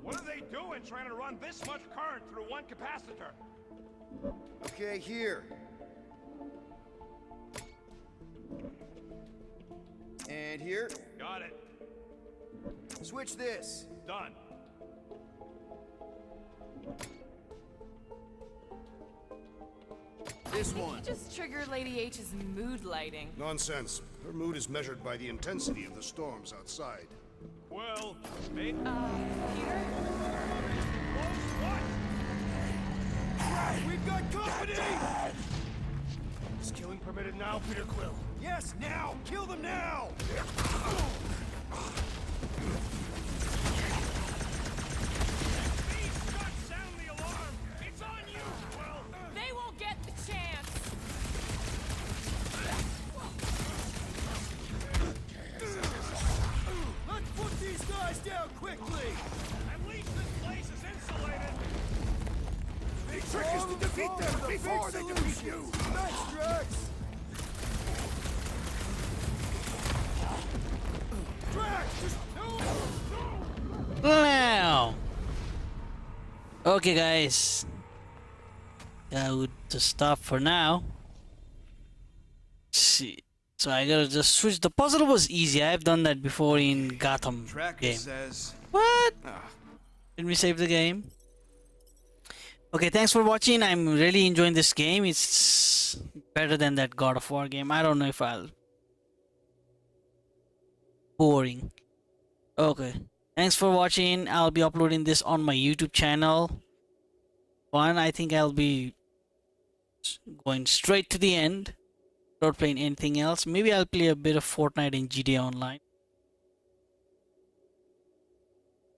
What are they doing trying to run this much current through one capacitor? Okay, here. And here. Got it. Switch this. Done. This You one. just triggered Lady H's mood lighting. Nonsense. Her mood is measured by the intensity of the storms outside. Well, mate. Peter? What? We've got company! Is killing permitted now, Peter Quill? Yes, now! Kill them now! Sound the alarm! It's on you, Quill! They won't get the chance! Let's put these guys down quickly! At least this place is insulated! The trick is to defeat them before they defeat you! Thanks, Drax! Drax, just Now. Okay, guys. I would just stop for now. See, so I gotta just switch. The puzzle was easy. I've done that before in Gotham Tracker game. says. What? Ah, Did we save the game? Okay, thanks for watching. I'm really enjoying this game. It's better than that God of War game. I don't know if I'll... Boring. Okay. Thanks for watching. I'll be uploading this on my YouTube channel. I think I'll be going straight to the end. Not playing anything else. Maybe I'll play a bit of Fortnite and GTA Online.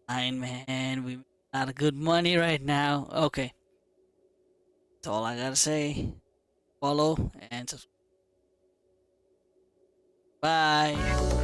Man, we got a good money right now. Okay. That's all I gotta say. Follow and subscribe. Bye.